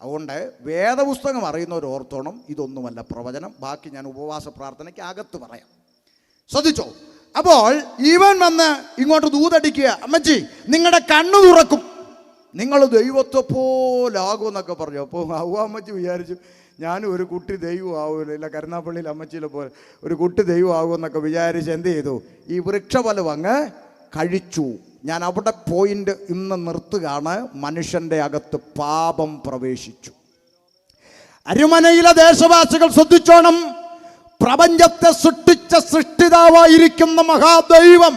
അതുകൊണ്ട് വേദപുസ്തകം അറിയുന്നവർ ഓർത്തോണം, ഇതൊന്നുമല്ല പ്രവചനം. ബാക്കി ഞാൻ ഉപവാസ പ്രാർത്ഥനയ്ക്ക് അകത്ത് പറയാം. ശ്രദ്ധിച്ചോ? അപ്പോൾ ഇവൻ വന്ന് ഇങ്ങോട്ട് ദൂതടിക്കുക, അമ്മച്ചി നിങ്ങളുടെ കണ്ണു തുറക്കും, നിങ്ങൾ ദൈവത്തെ പോലാകുമെന്നൊക്കെ പറഞ്ഞു. അപ്പോൾ അമ്മച്ചി വിചാരിച്ചു ഞാനും ഒരു കുട്ടി ദൈവം ആവുമല്ലോ, ഇല്ല കരുനാപ്പള്ളിയിൽ അമ്മച്ചിയിലെ പോലെ ഒരു കുട്ടി ദൈവം ആകുമെന്നൊക്കെ വിചാരിച്ച് എന്ത് ചെയ്തു? ഈ വൃക്ഷഫലം അങ്ങ് കഴിച്ചു. ഞാൻ അവിടെ പോയിന്റ് ഇന്ന് നിർത്തുകയാണ്. മനുഷ്യൻ്റെ അകത്ത് പാപം പ്രവേശിച്ചു. അരുമനയിലെ ദേശവാസികൾ ശ്രദ്ധിച്ചോണം. പ്രപഞ്ചത്തെ സൃഷ്ടിച്ച സൃഷ്ടിതാവായിരിക്കുന്ന മഹാദൈവം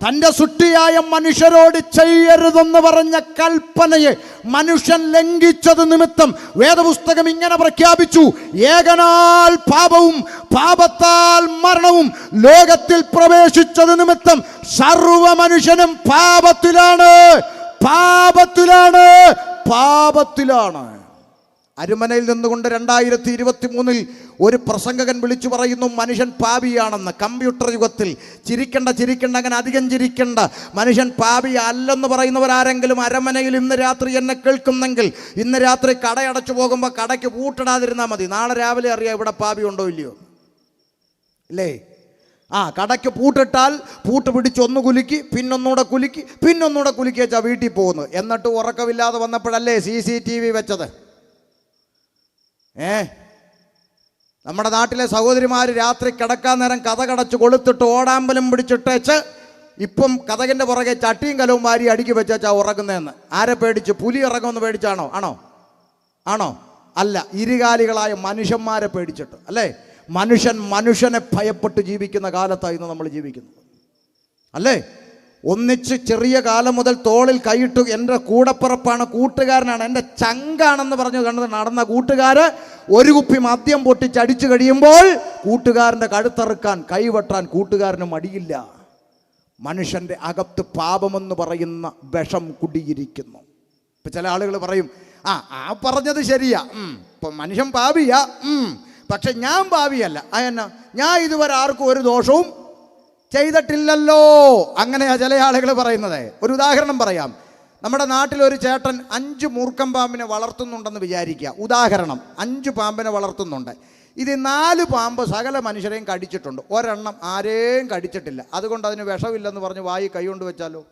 തൻ്റെ സൃഷ്ടിയായ മനുഷ്യരോട് ചെയ്യരുതെന്ന് പറഞ്ഞ കൽപ്പനയെ മനുഷ്യൻ ലംഘിച്ചത് നിമിത്തം വേദപുസ്തകം ഇങ്ങനെ പ്രഖ്യാപിച്ചു: ഏകനാൽ പാപവും പാപത്താൽ മരണവും ലോകത്തിൽ പ്രവേശിച്ചത് നിമിത്തം സർവ മനുഷ്യനും പാപത്തിലാണ്, പാപത്തിലാണ്, പാപത്തിലാണ്. അരുമനയിൽ നിന്നുകൊണ്ട് 2023 ഒരു പ്രസംഗകൻ വിളിച്ചു പറയുന്നു മനുഷ്യൻ പാപിയാണെന്ന്. കമ്പ്യൂട്ടർ യുഗത്തിൽ ചിരിക്കണ്ട അങ്ങനെ അധികം ചിരിക്കണ്ട, മനുഷ്യൻ പാപി അല്ലെന്ന് പറയുന്നവരാരെങ്കിലും അരമനയിൽ ഇന്ന് രാത്രി എന്നെ കേൾക്കുന്നെങ്കിൽ ഇന്ന് രാത്രി കടയടച്ചു പോകുമ്പോൾ കടയ്ക്ക് പൂട്ടിടാതിരുന്നാൽ മതി. നാളെ രാവിലെ അറിയാം ഇവിടെ പാപി ഉണ്ടോ ഇല്ലയോ, അല്ലേ? കടയ്ക്ക് പൂട്ടിട്ടാൽ പൂട്ട് പിടിച്ച് ഒന്ന് കുലുക്കി, പിന്നൊന്നുകൂടെ കുലുക്കി വെച്ചാൽ വീട്ടിൽ പോകുന്നു. എന്നിട്ട് ഉറക്കമില്ലാതെ വന്നപ്പോഴല്ലേ CCTV വെച്ചത്. നമ്മുടെ നാട്ടിലെ സഹോദരിമാർ രാത്രി കിടക്കാൻ നേരം കഥ കടച്ച് കൊളുത്തിട്ട് ഓടാമ്പലം പിടിച്ചിട്ടേച്ച് ഇപ്പം കഥകിൻ്റെ പുറകെ ചട്ടിയും കലവും വാരി അടുക്കി വെച്ചാ ഉറങ്ങുന്നതെന്ന്. ആരെ പേടിച്ച്? പുലി ഇറങ്ങുമെന്ന് പേടിച്ചാണോ? ആണോ? അല്ല, ഇരുകാലികളായ മനുഷ്യന്മാരെ പേടിച്ചിട്ട്, അല്ലേ? മനുഷ്യനെ ഭയപ്പെട്ട് ജീവിക്കുന്ന കാലത്തായിരുന്നു നമ്മൾ ജീവിക്കുന്നത്, അല്ലേ? ഒന്നിച്ച് ചെറിയ കാലം മുതൽ തോളിൽ കൈയിട്ടു എൻ്റെ കൂടപ്പിറപ്പാണ്, കൂട്ടുകാരനാണ്, എൻ്റെ ചങ്കാണെന്ന് പറഞ്ഞു കണ്ടത് നടന്ന കൂട്ടുകാര് ഒരു കുപ്പി മദ്യം പൊട്ടിച്ചടിച്ചു കഴിയുമ്പോൾ കൂട്ടുകാരൻ്റെ കഴുത്തറുക്കാൻ കൈവെട്ടാൻ കൂട്ടുകാരന് മടിയില്ല. മനുഷ്യൻ്റെ അകത്ത് പാപമെന്ന് പറയുന്ന വിഷം കുടിയിരിക്കുന്നു. ഇപ്പം ചില ആളുകൾ പറയും പറഞ്ഞത് ശരിയാ, ഇപ്പം മനുഷ്യൻ പാപിയാ, പക്ഷെ ഞാൻ പാപിയല്ല. എന്നാ, ഞാൻ ഇതുവരെ ആർക്കും ഒരു ദോഷവും ചെയ്തിട്ടില്ലല്ലോ. അങ്ങനെയാ ചില ആളുകൾ പറയുന്നത്. ഒരു ഉദാഹരണം പറയാം. നമ്മുടെ നാട്ടിലൊരു ചേട്ടൻ 5 മൂർഖൻ പാമ്പിനെ വളർത്തുന്നുണ്ടെന്ന് വിചാരിക്കുക. ഉദാഹരണം, 5 പാമ്പിനെ വളർത്തുന്നുണ്ട്. ഇത് 4 പാമ്പ് സകല മനുഷ്യരെയും കടിച്ചിട്ടുണ്ട്, ഒരെണ്ണം ആരെയും കടിച്ചിട്ടില്ല. അതുകൊണ്ട് അതിന് വിഷമില്ലെന്ന് പറഞ്ഞ് വായി കൈ കൊണ്ട് വെച്ചാലോ?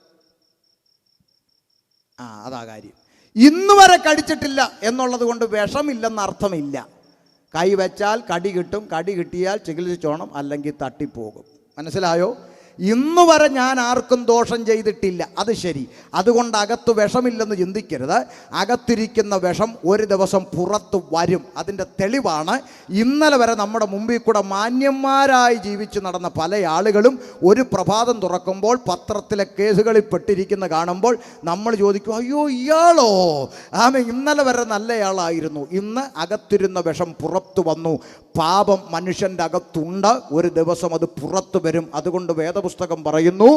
അതാ കാര്യം. ഇന്ന് വരെ കടിച്ചിട്ടില്ല എന്നുള്ളത് കൊണ്ട് വിഷമില്ലെന്ന് അർത്ഥമില്ല. കൈ വെച്ചാൽ കടി കിട്ടും, കടി കിട്ടിയാൽ ചികിത്സിച്ചോണം, അല്ലെങ്കിൽ തട്ടിപ്പോകും. മനസ്സിലായോ? ഇന്ന് വരെ ഞാൻ ആർക്കും ദോഷം ചെയ്തിട്ടില്ല, അത് ശരി. അതുകൊണ്ട് അകത്ത് വിഷമില്ലെന്ന് ചിന്തിക്കരുത്. അകത്തിരിക്കുന്ന വിഷം ഒരു ദിവസം പുറത്ത് വരും. അതിൻ്റെ തെളിവാണ് ഇന്നലെ വരെ നമ്മുടെ മുമ്പിൽ കൂടെ മാന്യന്മാരായി ജീവിച്ച് നടന്ന പല ആളുകളും ഒരു പ്രഭാതം തുറക്കുമ്പോൾ പത്രത്തിലെ കേസുകളിൽ പെട്ടിരിക്കുന്ന കാണുമ്പോൾ നമ്മൾ ചോദിക്കും, അയ്യോ ഇയാളോ, ഇന്നലെ വരെ നല്ലയാളായിരുന്നു. ഇന്ന് അകത്തിരുന്ന വിഷം പുറത്തു വന്നു. പാപം മനുഷ്യൻ്റെ അകത്തുണ്ട്, ഒരു ദിവസം അത് പുറത്തു വരും. അതുകൊണ്ട് വേദപുസ്തകം പറയുന്നു,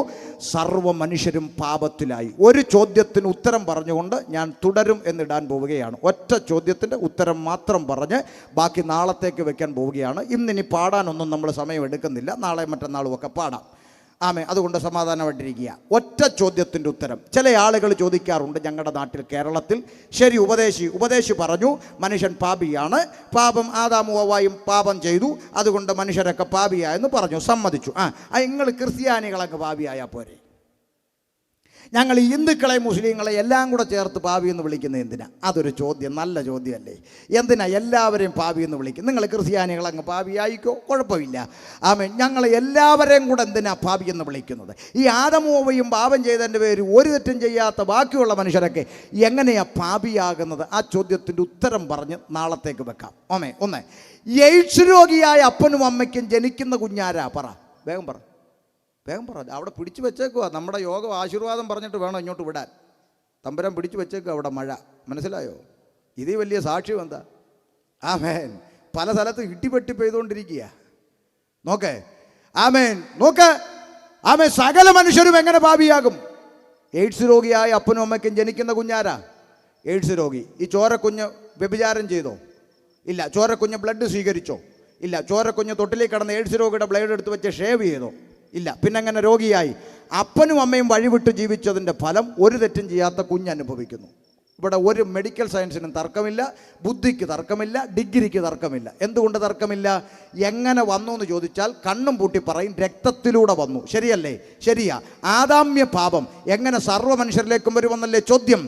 സർവ്വ മനുഷ്യരും പാപത്തിലായി. ഒരു ചോദ്യത്തിന് ഉത്തരം പറഞ്ഞുകൊണ്ട് ഞാൻ തുടരും എന്നിടാൻ പോവുകയാണ്. ഒറ്റ ചോദ്യത്തിൻ്റെ ഉത്തരം മാത്രം പറഞ്ഞ് ബാക്കി നാളത്തേക്ക് വെക്കാൻ പോവുകയാണ്. ഇന്നിനി പാടാനൊന്നും നമ്മൾ സമയം എടുക്കുന്നില്ല, നാളെ മറ്റന്നാളും ഒക്കെ പാടാം. അതുകൊണ്ട് സമാധാനമായിട്ടിരിക്കുക. ഒറ്റ ചോദ്യത്തിൻ്റെ ഉത്തരം. ചില ആളുകൾ ചോദിക്കാറുണ്ട് ഞങ്ങളുടെ നാട്ടിൽ, കേരളത്തിൽ, ശരി ഉപദേശി പറഞ്ഞു മനുഷ്യൻ പാപിയാണ്, പാപം ആദാമും ഹവ്വായും പാപം ചെയ്തു, അതുകൊണ്ട് മനുഷ്യരൊക്കെ പാപിയായെന്ന് പറഞ്ഞു, സമ്മതിച്ചു. നിങ്ങൾ ക്രിസ്ത്യാനികളൊക്കെ പാപിയായാൽ പോരെ? ഞങ്ങൾ ഹിന്ദുക്കളെ മുസ്ലിങ്ങളെ എല്ലാം കൂടെ ചേർത്ത് പാപി എന്ന് വിളിക്കുന്നത് എന്തിനാ? അതൊരു ചോദ്യം, നല്ല ചോദ്യമല്ലേ? എന്തിനാ എല്ലാവരെയും പാപി എന്ന് വിളിക്കും? നിങ്ങൾ ക്രിസ്ത്യാനികളങ്ങ് പാപിയായിക്കോ, കുഴപ്പമില്ല. ഞങ്ങൾ എല്ലാവരെയും കൂടെ എന്തിനാ പാപി എന്ന് വിളിക്കുന്നത്? ഈ ആദമും പാപം ചെയ്തതിൻ്റെ പേര് ഒരു തെറ്റും ചെയ്യാത്ത ബാക്കിയുള്ള മനുഷ്യരൊക്കെ എങ്ങനെയാ പാപിയാകുന്നത്? ആ ചോദ്യത്തിൻ്റെ ഉത്തരം പറഞ്ഞ് നാളത്തേക്ക് വെക്കാം. ഒന്ന്, എയ്ഡ്സ് രോഗിയായ അപ്പനും അമ്മയ്ക്കും ജനിക്കുന്ന കുഞ്ഞാരാ? വേഗം പറ. അവിടെ പിടിച്ചു വെച്ചേക്കുക. നമ്മുടെ യോഗം ആശീർവാദം പറഞ്ഞിട്ട് വേണം ഇങ്ങോട്ട് വിടാൻ. തമ്പുരാൻ പിടിച്ചു വെച്ചേക്കുക അവിടെ മഴ. മനസ്സിലായോ? ഇതേ വലിയ സാക്ഷ്യം എന്താ? പല സ്ഥലത്ത് ഇട്ടിപ്പെട്ടി പെയ്തുകൊണ്ടിരിക്കുക. നോക്ക്. സകല മനുഷ്യരും എങ്ങനെ പാപിയാകും? എയ്ഡ്സ് രോഗിയായ അപ്പനും അമ്മയ്ക്കും ജനിക്കുന്ന കുഞ്ഞാരാ? എയ്ഡ്സ് രോഗി. ഈ ചോരക്കുഞ്ഞ് വ്യഭിചാരം ചെയ്തോ? ഇല്ല. ചോരക്കുഞ്ഞ് ബ്ലഡ് സ്വീകരിച്ചോ? ഇല്ല. ചോരക്കുഞ്ഞ് തൊട്ടിലേക്ക് കിടന്ന് എയ്ഡ്സ് രോഗിയുടെ ബ്ലേഡ് എടുത്ത് വെച്ച് ഷേവ് ചെയ്തോ? ഇല്ല. പിന്നെ അങ്ങനെ രോഗിയായി. അപ്പനും അമ്മയും വഴിവിട്ട് ജീവിച്ചതിൻ്റെ ഫലം ഒരു തെറ്റും ചെയ്യാത്ത കുഞ്ഞ് അനുഭവിക്കുന്നു. ഇവിടെ ഒരു മെഡിക്കൽ സയൻസിനും തർക്കമില്ല, ബുദ്ധിക്ക് തർക്കമില്ല, ഡിഗ്രിക്ക് തർക്കമില്ല. എന്തുകൊണ്ട് തർക്കമില്ല? എങ്ങനെ വന്നു എന്ന് ചോദിച്ചാൽ കണ്ണും പൂട്ടി പറയും, രക്തത്തിലൂടെ വന്നു. ശരിയല്ലേ? ശരിയാ. ആദാമ്യ പാപം എങ്ങനെ സർവ്വ മനുഷ്യരിലേക്കും വരുമെന്നല്ലേ ചോദ്യം.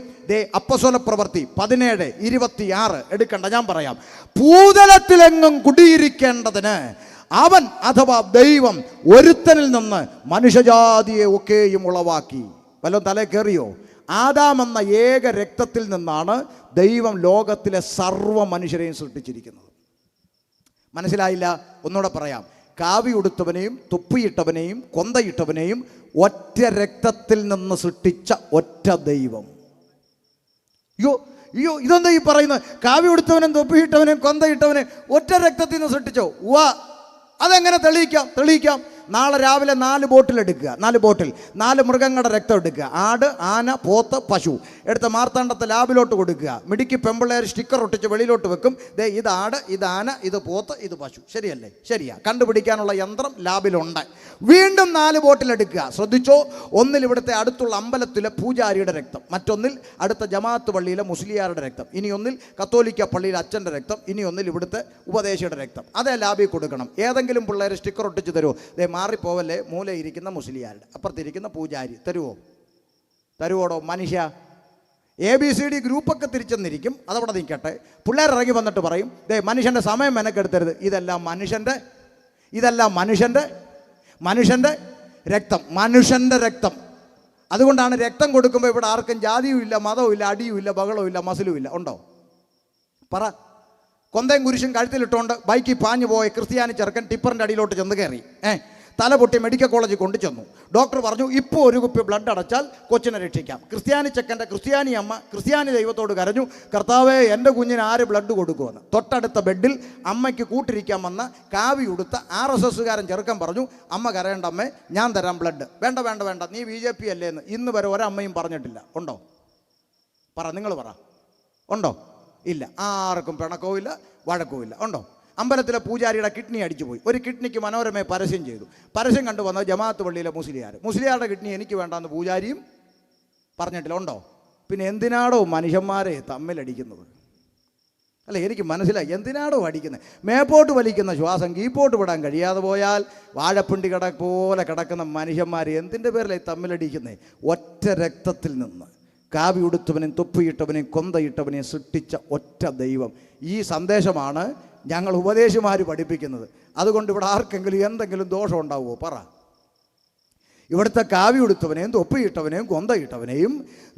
അപ്പോസ്തല പ്രവൃത്തി 17:26 എടുക്കണ്ട, ഞാൻ പറയാം. ഭൂതലത്തിലെങ്ങും കുടിയിരിക്കേണ്ടതിന് അവൻ അഥവാ ദൈവം ഒരുത്തനിൽ നിന്ന് മനുഷ്യജാതിയെ ഒക്കെയും ഉളവാക്കി. വല്ലതും തലേ കയറിയോ? ആദാം എന്ന ഏക രക്തത്തിൽ നിന്നാണ് ദൈവം ലോകത്തിലെ സർവ്വ മനുഷ്യരെയും സൃഷ്ടിച്ചിരിക്കുന്നത്. മനസ്സിലായില്ല? ഒന്നുകൂടെ പറയാം. കാവി ഉടുത്തവനെയും തുപ്പിയിട്ടവനെയും കൊന്തയിട്ടവനെയും ഒറ്റ രക്തത്തിൽ നിന്ന് സൃഷ്ടിച്ച ഒറ്റ ദൈവം. അയ്യോ ഇതെന്താ ഈ പറയുന്നത്? കാവി ഉടുത്തവനും തൊപ്പിയിട്ടവനെയും കൊന്തയിട്ടവനെയും ഒറ്റ രക്തത്തിൽ നിന്ന് സൃഷ്ടിച്ചോ? അതെങ്ങനെ തെളിയിക്കാം? നാളെ രാവിലെ 4 ബോട്ടിൽ എടുക്കുക. 4 ബോട്ടിൽ 4 മൃഗങ്ങളുടെ രക്തം എടുക്കുക. ആട്, ആന, പോത്ത്, പശു എടുത്ത മാർത്താണ്ഡത്തെ ലാബിലോട്ട് കൊടുക്കുക. മിടുക്കി പെമ്പിള്ളേർ സ്റ്റിക്കർ ഒട്ടിച്ച് വെളിയിലോട്ട് വെക്കും. ഇത് ആട്, ഇത് ആന, ഇത് പോത്ത്, ഇത് പശു. ശരിയല്ലേ? ശരിയാ. കണ്ടുപിടിക്കാനുള്ള യന്ത്രം ലാബിലുണ്ട്. വീണ്ടും 4 ബോട്ടിൽ എടുക്കുക. ശ്രദ്ധിച്ചോ? ഒന്നിൽ ഇവിടുത്തെ അടുത്തുള്ള അമ്പലത്തിലെ പൂജാരിയുടെ രക്തം, മറ്റൊന്നിൽ അടുത്ത ജമാഅത്ത് പള്ളിയിലെ മുസ്ലിയാരുടെ രക്തം, ഇനി ഒന്നിൽ കത്തോലിക്ക പള്ളിയിലെ അച്ഛൻ്റെ രക്തം, ഇനി ഒന്നിൽ ഇവിടുത്തെ ഉപദേശിയുടെ രക്തം. അതേ ലാബിൽ കൊടുക്കണം. ഏതെങ്കിലും പിള്ളേർ സ്റ്റിക്കർ ഒട്ടിച്ച് തരുമോ? മാറിപ്പോവല്ലേ, മൂലയിരിക്കുന്ന മുസ്ലിയാരുടെ, അപ്പുറത്തിരിക്കുന്ന പൂജാരി. തരുവോടോ മനുഷ്യ? ABCD ഗ്രൂപ്പൊക്കെ തിരിച്ചെന്നിരിക്കും, അതവിടെ നിൽക്കട്ടെ. പിള്ളേർ ഇറങ്ങി വന്നിട്ട് പറയും, മനുഷ്യൻ്റെ സമയം മെനക്കെടുത്തരുത്, ഇതെല്ലാം മനുഷ്യൻ്റെ രക്തം. അതുകൊണ്ടാണ് രക്തം കൊടുക്കുമ്പോൾ ഇവിടെ ആർക്കും ജാതിയും ഇല്ല, മതവും ഇല്ല, അടിയും ഇല്ല, ബഹളവും ഇല്ല, മസിലും ഇല്ല. ഉണ്ടോ? പറ. കൊന്തയും കുരിശും കഴുത്തിലിട്ടുകൊണ്ട് ബൈക്കിൽ പാഞ്ഞു പോയ ക്രിസ്ത്യാനി ചെറുക്കൻ ടിപ്പറിൻ്റെ അടിയിലോട്ട് ചെന്ന് കയറി. തല പൊട്ടി മെഡിക്കൽ കോളേജിൽ കൊണ്ടു ചെന്നു. ഡോക്ടർ പറഞ്ഞു, ഇപ്പോൾ ഒരു കുപ്പി ബ്ലഡ് അടച്ചാൽ കൊച്ചിനെ രക്ഷിക്കാം. ക്രിസ്ത്യാനി ചെക്കൻ്റെ ക്രിസ്ത്യാനി അമ്മ ക്രിസ്ത്യാനി ദൈവത്തോട് കരഞ്ഞു, കർത്താവേ എൻ്റെ കുഞ്ഞിന് ആര് ബ്ലഡ് കൊടുക്കുമെന്ന്. തൊട്ടടുത്ത ബെഡിൽ അമ്മയ്ക്ക് കൂട്ടിരിക്കാൻ വന്ന കാവി ഉടുത്ത RSSകാരൻ ചെറുക്കൻ പറഞ്ഞു, അമ്മ കരയേണ്ട അമ്മേ, ഞാൻ തരാം ബ്ലഡ്. വേണ്ട, നീ BJP അല്ലേ എന്ന് ഇന്ന് വരെ ഒരമ്മയും പറഞ്ഞിട്ടില്ല. ഉണ്ടോ? നിങ്ങൾ പറ. ഉണ്ടോ? ഇല്ല. ആർക്കും പിണക്കവും ഇല്ല, വഴക്കവും ഇല്ല. ഉണ്ടോ? അമ്പലത്തിലെ പൂജാരിയുടെ കിഡ്നി അടിച്ചു പോയി. ഒരു കിഡ്നിക്ക് മനോരമയെ പരസ്യം ചെയ്തു. പരസ്യം കണ്ടു വന്നത് ജമാഅത്ത് പള്ളിയിലെ മുസ്ലിയാരുടെ കിഡ്നി എനിക്ക് വേണ്ടാന്ന് പൂജാരിയും പറഞ്ഞിട്ടില്ല. ഉണ്ടോ? പിന്നെ എന്തിനാടോ മനുഷ്യന്മാരെ തമ്മിലടിക്കുന്നത്? അല്ല, എനിക്ക് മനസ്സിലായി എന്തിനാടോ അടിക്കുന്നത്. മേപ്പോട്ട് വലിക്കുന്ന ശ്വാസം കീപ്പോട്ട് വിടാൻ കഴിയാതെ പോയാൽ വാഴപ്പിണ്ടി പോലെ കിടക്കുന്ന മനുഷ്യന്മാർ എന്തിൻ്റെ പേരിലായി തമ്മിലടിക്കുന്നത്? ഒറ്റ രക്തത്തിൽ നിന്ന് കാവി ഉടുത്തവനെയും തൊപ്പിയിട്ടവനെയും കൊന്തയിട്ടവനെയും സൃഷ്ടിച്ച ഒറ്റ ദൈവം. ഈ സന്ദേശമാണ് ഞങ്ങൾ ഉപദേശിമാർ പഠിപ്പിക്കുന്നത്. അതുകൊണ്ട് ഇവിടെ ആർക്കെങ്കിലും എന്തെങ്കിലും ദോഷം ഉണ്ടാവുമോ? പറ. ഇവിടുത്തെ കാവ്യ ഉടുത്തവനെയും തൊപ്പിയിട്ടവനെയും കൊന്തയിട്ടവനെയും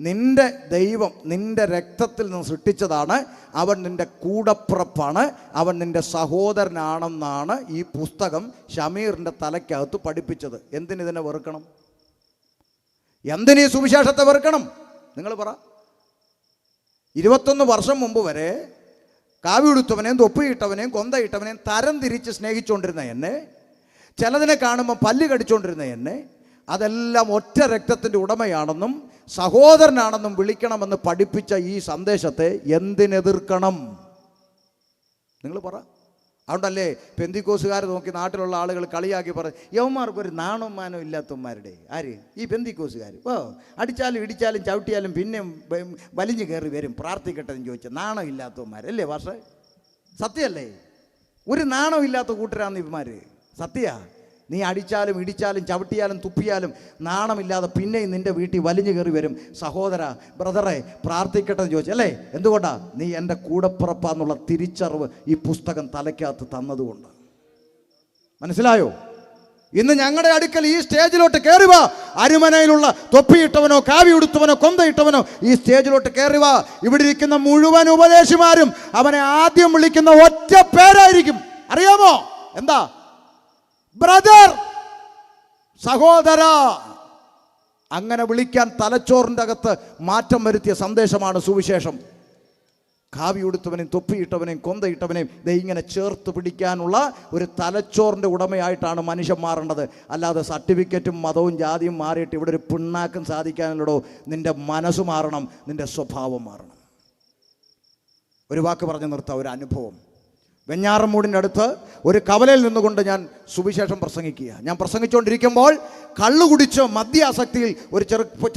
നിന്റെ ദൈവം നിന്റെ രക്തത്തിൽ നിന്ന് സൃഷ്ടിച്ചതാണ്. അവൻ നിന്റെ കൂടപ്പിറപ്പാണ്, അവൻ നിന്റെ സഹോദരനാണെന്നാണ് ഈ പുസ്തകം ഷമീറിൻ്റെ തലയ്ക്കകത്ത് പഠിപ്പിച്ചത്. എന്തിനിതിനെ വെറുക്കണം? എന്തിനീ സുവിശേഷത്തെ വെറുക്കണം? നിങ്ങൾ പറ. 21 വർഷം മുമ്പ് വരെ കാവ്യ ഉടുത്തവനെയും തൊപ്പിയിട്ടവനെയും കൊന്തയിട്ടവനെയും തരം തിരിച്ച് സ്നേഹിച്ചുകൊണ്ടിരുന്ന എന്നെ, ചിലതിനെ കാണുമ്പോൾ പല്ല് കടിച്ചുകൊണ്ടിരുന്ന എന്നെ, അതെല്ലാം ഒറ്റ രക്തത്തിൻ്റെ ഉടമയാണെന്നും സഹോദരനാണെന്നും വിളിക്കണമെന്ന് പഠിപ്പിച്ച ഈ സന്ദേശത്തെ എന്തിനെതിർക്കണം? നിങ്ങൾ പറ. അതുകൊണ്ടല്ലേ പെന്തിക്കോസുകാർ നോക്കി നാട്ടിലുള്ള ആളുകൾ കളിയാക്കി പറഞ്ഞു, യവന്മാർക്കൊരു നാണവും മാനവും ഇല്ലാത്തവന്മാരുടെ. ആര്? ഈ പെന്തിക്കോസുകാർ. ഓ, അടിച്ചാലും ഇടിച്ചാലും ചവിട്ടിയാലും പിന്നെ വലിഞ്ഞു കയറി വരും, പ്രാർത്ഥിക്കട്ടെ എന്ന് ചോദിച്ചാൽ നാണം ഇല്ലാത്തവന്മാരല്ലേ? പക്ഷേ സത്യമല്ലേ? ഒരു നാണം ഇല്ലാത്ത കൂട്ടരാന്ന് ഇവന്മാർ. സത്യ. നീ അടിച്ചാലും ഇടിച്ചാലും ചവിട്ടിയാലും തുപ്പിയാലും നാണമില്ലാതെ പിന്നെയും നിൻ്റെ വീട്ടിൽ വലിഞ്ഞു കയറി വരും. സഹോദര, ബ്രദറെ, പ്രാർത്ഥിക്കട്ടെ എന്ന് ചോദിച്ചു. അല്ലേ? എന്തുകൊണ്ടാ? നീ എൻ്റെ കൂടപ്പിറപ്പാന്നുള്ള തിരിച്ചറിവ് ഈ പുസ്തകം തലയ്ക്കകത്ത് തന്നതുകൊണ്ട്. മനസ്സിലായോ? ഇന്ന് ഞങ്ങളുടെ അടുക്കൽ ഈ സ്റ്റേജിലോട്ട് കയറി വാ. അരുമനയിലുള്ള തൊപ്പിയിട്ടവനോ കാവ്യ ഉടുത്തവനോ കൊന്തയിട്ടവനോ ഈ സ്റ്റേജിലോട്ട് കയറി വാ. ഇവിടെ ഇരിക്കുന്ന മുഴുവൻ ഉപദേശിമാരും അവനെ ആദ്യം വിളിക്കുന്ന ഒറ്റ പേരായിരിക്കും. അറിയാമോ? എന്താ? ബ്രദർ, സഹോദര. അങ്ങനെ വിളിക്കാൻ തലച്ചോറിൻ്റെ അകത്ത് മാറ്റം വരുത്തിയ സന്ദേശമാണ് സുവിശേഷം. കാവ്യ ഉടുത്തവനെയും തൊപ്പിയിട്ടവനെയും കൊന്തയിട്ടവനെയും ഇങ്ങനെ ചേർത്ത് പിടിക്കാനുള്ള ഒരു തലച്ചോറിൻ്റെ ഉടമയായിട്ടാണ് മനുഷ്യൻ മാറേണ്ടത്. അല്ലാതെ സർട്ടിഫിക്കറ്റും മതവും ജാതിയും മാറിയിട്ട് ഇവിടെ ഒരു പിണ്ണാക്കും സാധിക്കാനുള്ളടോ. നിൻ്റെ മനസ്സ് മാറണം, നിൻ്റെ സ്വഭാവം മാറണം. ഒരു വാക്ക് പറഞ്ഞു നിർത്താം. ഒരു അനുഭവം. വെഞ്ഞാറമൂടിൻ്റെ അടുത്ത് ഒരു കവലയിൽ നിന്നുകൊണ്ട് ഞാൻ സുവിശേഷം പ്രസംഗിക്കുക. ഞാൻ പ്രസംഗിച്ചുകൊണ്ടിരിക്കുമ്പോൾ കള്ളു കുടിച്ച് മദ്യാസക്തിയിൽ ഒരു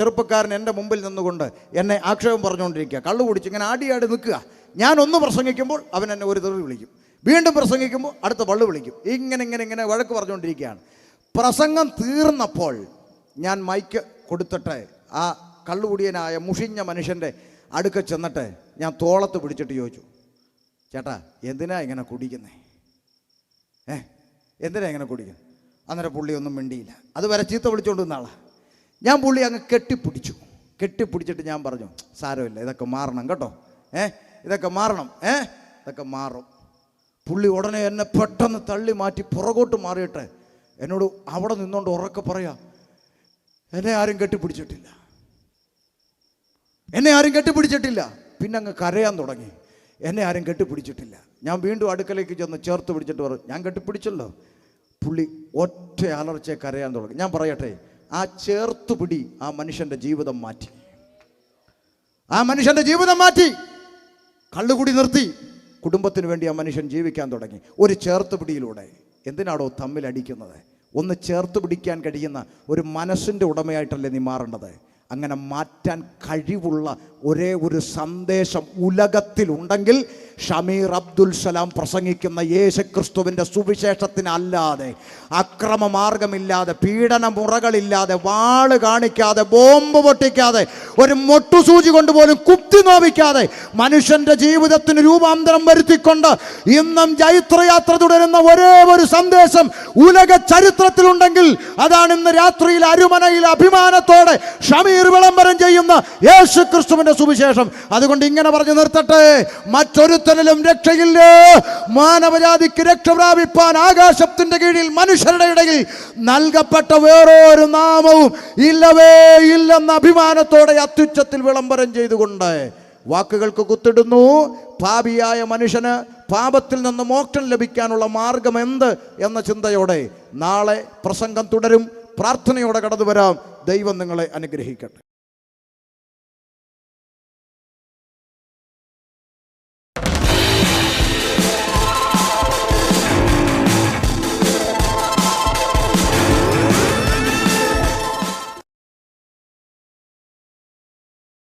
ചെറുപ്പക്കാരൻ എൻ്റെ മുമ്പിൽ നിന്നുകൊണ്ട് എന്നെ ആക്ഷേപം പറഞ്ഞുകൊണ്ടിരിക്കുക. കള്ളു കുടിച്ച് ഇങ്ങനെ ആടിയാടി നിൽക്കുക. ഞാൻ ഒന്ന് പ്രസംഗിക്കുമ്പോൾ അവൻ എന്നെ ഒരു തെറി വിളിക്കും, വീണ്ടും പ്രസംഗിക്കുമ്പോൾ അടുത്ത പള്ളു വിളിക്കും. ഇങ്ങനെ വഴക്ക് പറഞ്ഞുകൊണ്ടിരിക്കുകയാണ്. പ്രസംഗം തീർന്നപ്പോൾ ഞാൻ മൈക്ക് കൊടുത്തിട്ട് ആ കള്ളുകുടിയനായ മുഷിഞ്ഞ മനുഷ്യൻ്റെ അടുക്ക ചെന്നിട്ട് ഞാൻ തോളത്ത് പിടിച്ചിട്ട് ചോദിച്ചു, ചേട്ടാ എന്തിനാ ഇങ്ങനെ കുടിക്കുന്നേ? എന്തിനാ ഇങ്ങനെ കുടിക്കുന്നത്? അന്നേരം പുള്ളി ഒന്നും മിണ്ടിയില്ല. അതുവരെ ചീത്ത വിളിച്ചുകൊണ്ട് നിന്ന ആളാ. ഞാൻ പുള്ളി അങ്ങ് കെട്ടിപ്പിടിച്ചിട്ട് ഞാൻ പറഞ്ഞു, സാരമില്ല, ഇതൊക്കെ മാറണം കേട്ടോ, ഇതൊക്കെ മാറണം, ഇതൊക്കെ മാറും. പുള്ളി ഉടനെ എന്നെ പെട്ടെന്ന് തള്ളി മാറ്റി പുറകോട്ട് മാറിയിട്ട് എന്നോട് അവിടെ നിന്നുകൊണ്ട് ഉറക്കെ പറയാ, എന്നെ ആരും കെട്ടിപ്പിടിച്ചിട്ടില്ല. പിന്നെ അങ്ങ് കരയാൻ തുടങ്ങി. എന്നെ ആരും കെട്ടിപ്പിടിച്ചിട്ടില്ല. ഞാൻ വീണ്ടും അടുക്കലേക്ക് ചെന്ന് ചേർത്ത് പിടിച്ചിട്ട് പറഞ്ഞു, ഞാൻ കെട്ടിപ്പിടിച്ചല്ലോ. പുള്ളി ഒറ്റ അലർച്ചയെ കരയാൻ തുടങ്ങി. ഞാൻ പറയട്ടെ, ആ ചേർത്തുപിടി ആ മനുഷ്യൻ്റെ ജീവിതം മാറ്റി. കള്ളുകുടി നിർത്തി. കുടുംബത്തിന് വേണ്ടി ആ മനുഷ്യൻ ജീവിക്കാൻ തുടങ്ങി. ഒരു ചേർത്തുപിടിയിലൂടെ. എന്തിനാണോ തമ്മിലടിക്കുന്നത്? ഒന്ന് ചേർത്ത് പിടിക്കാൻ കഴിയുന്ന ഒരു മനസ്സിൻ്റെ ഉടമയായിട്ടല്ലേ നീ മാറേണ്ടത്? അങ്ങനെ മാറ്റാൻ കഴിവുള്ള ഒരേ ഒരു സന്ദേശം ഉലകത്തിലുണ്ടെങ്കിൽ ഷമീർ അബ്ദുൽ സലാം പ്രസംഗിക്കുന്ന യേശുക്രിസ്തുവിൻ്റെ സുവിശേഷത്തിനല്ലാതെ, അക്രമമാർഗമില്ലാതെ, പീഡനമുറകളില്ലാതെ, വാള് കാണിക്കാതെ, ബോംബ് പൊട്ടിക്കാതെ, ഒരു മൊട്ടുസൂചി കൊണ്ടുപോലും കുത്തി നോവിക്കാതെ മനുഷ്യൻ്റെ ജീവിതത്തിന് രൂപാന്തരം വരുത്തിക്കൊണ്ട് ഇന്നും ജൈത്രയാത്ര തുടരുന്ന ഒരേ ഒരു സന്ദേശം ഉലക ചരിത്രത്തിലുണ്ടെങ്കിൽ അതാണ് ഇന്ന് രാത്രിയിൽ അരുമനയിൽ അഭിമാനത്തോടെ ഷമീർ വിളംബരം ചെയ്യുന്ന യേശുക്രിസ്തുവിൻ്റെ സുവിശേഷം. അതുകൊണ്ട് ഇങ്ങനെ പറഞ്ഞു നിർത്തട്ടെ, മറ്റൊരുത്തനിലും രക്ഷയില്ല. മാനവജാതിക്ക് രക്ഷ പ്രാപിപ്പാൻ ആകാശത്തിന്റെ കീഴിൽ മനുഷ്യരുടെ ഇടയിൽ നൽകപ്പെട്ട വേറൊരു നാമവും ഇല്ലവേ ഇല്ലെന്ന അഭിമാനത്തോടെ അത്യുച്ചത്തിൽ വിളംബരം ചെയ്തുകൊണ്ട് വാക്കുകൾക്ക് കുത്തിടുന്നു. പാപിയായ മനുഷ്യന് പാപത്തിൽ നിന്ന് മോക്ഷം ലഭിക്കാനുള്ള മാർഗം എന്ത് എന്ന ചിന്തയോടെ നാളെ പ്രസംഗം തുടരും. പ്രാർത്ഥനയോടെ കടന്നു വരാം. ദൈവം നിങ്ങളെ അനുഗ്രഹിക്കട്ടെ.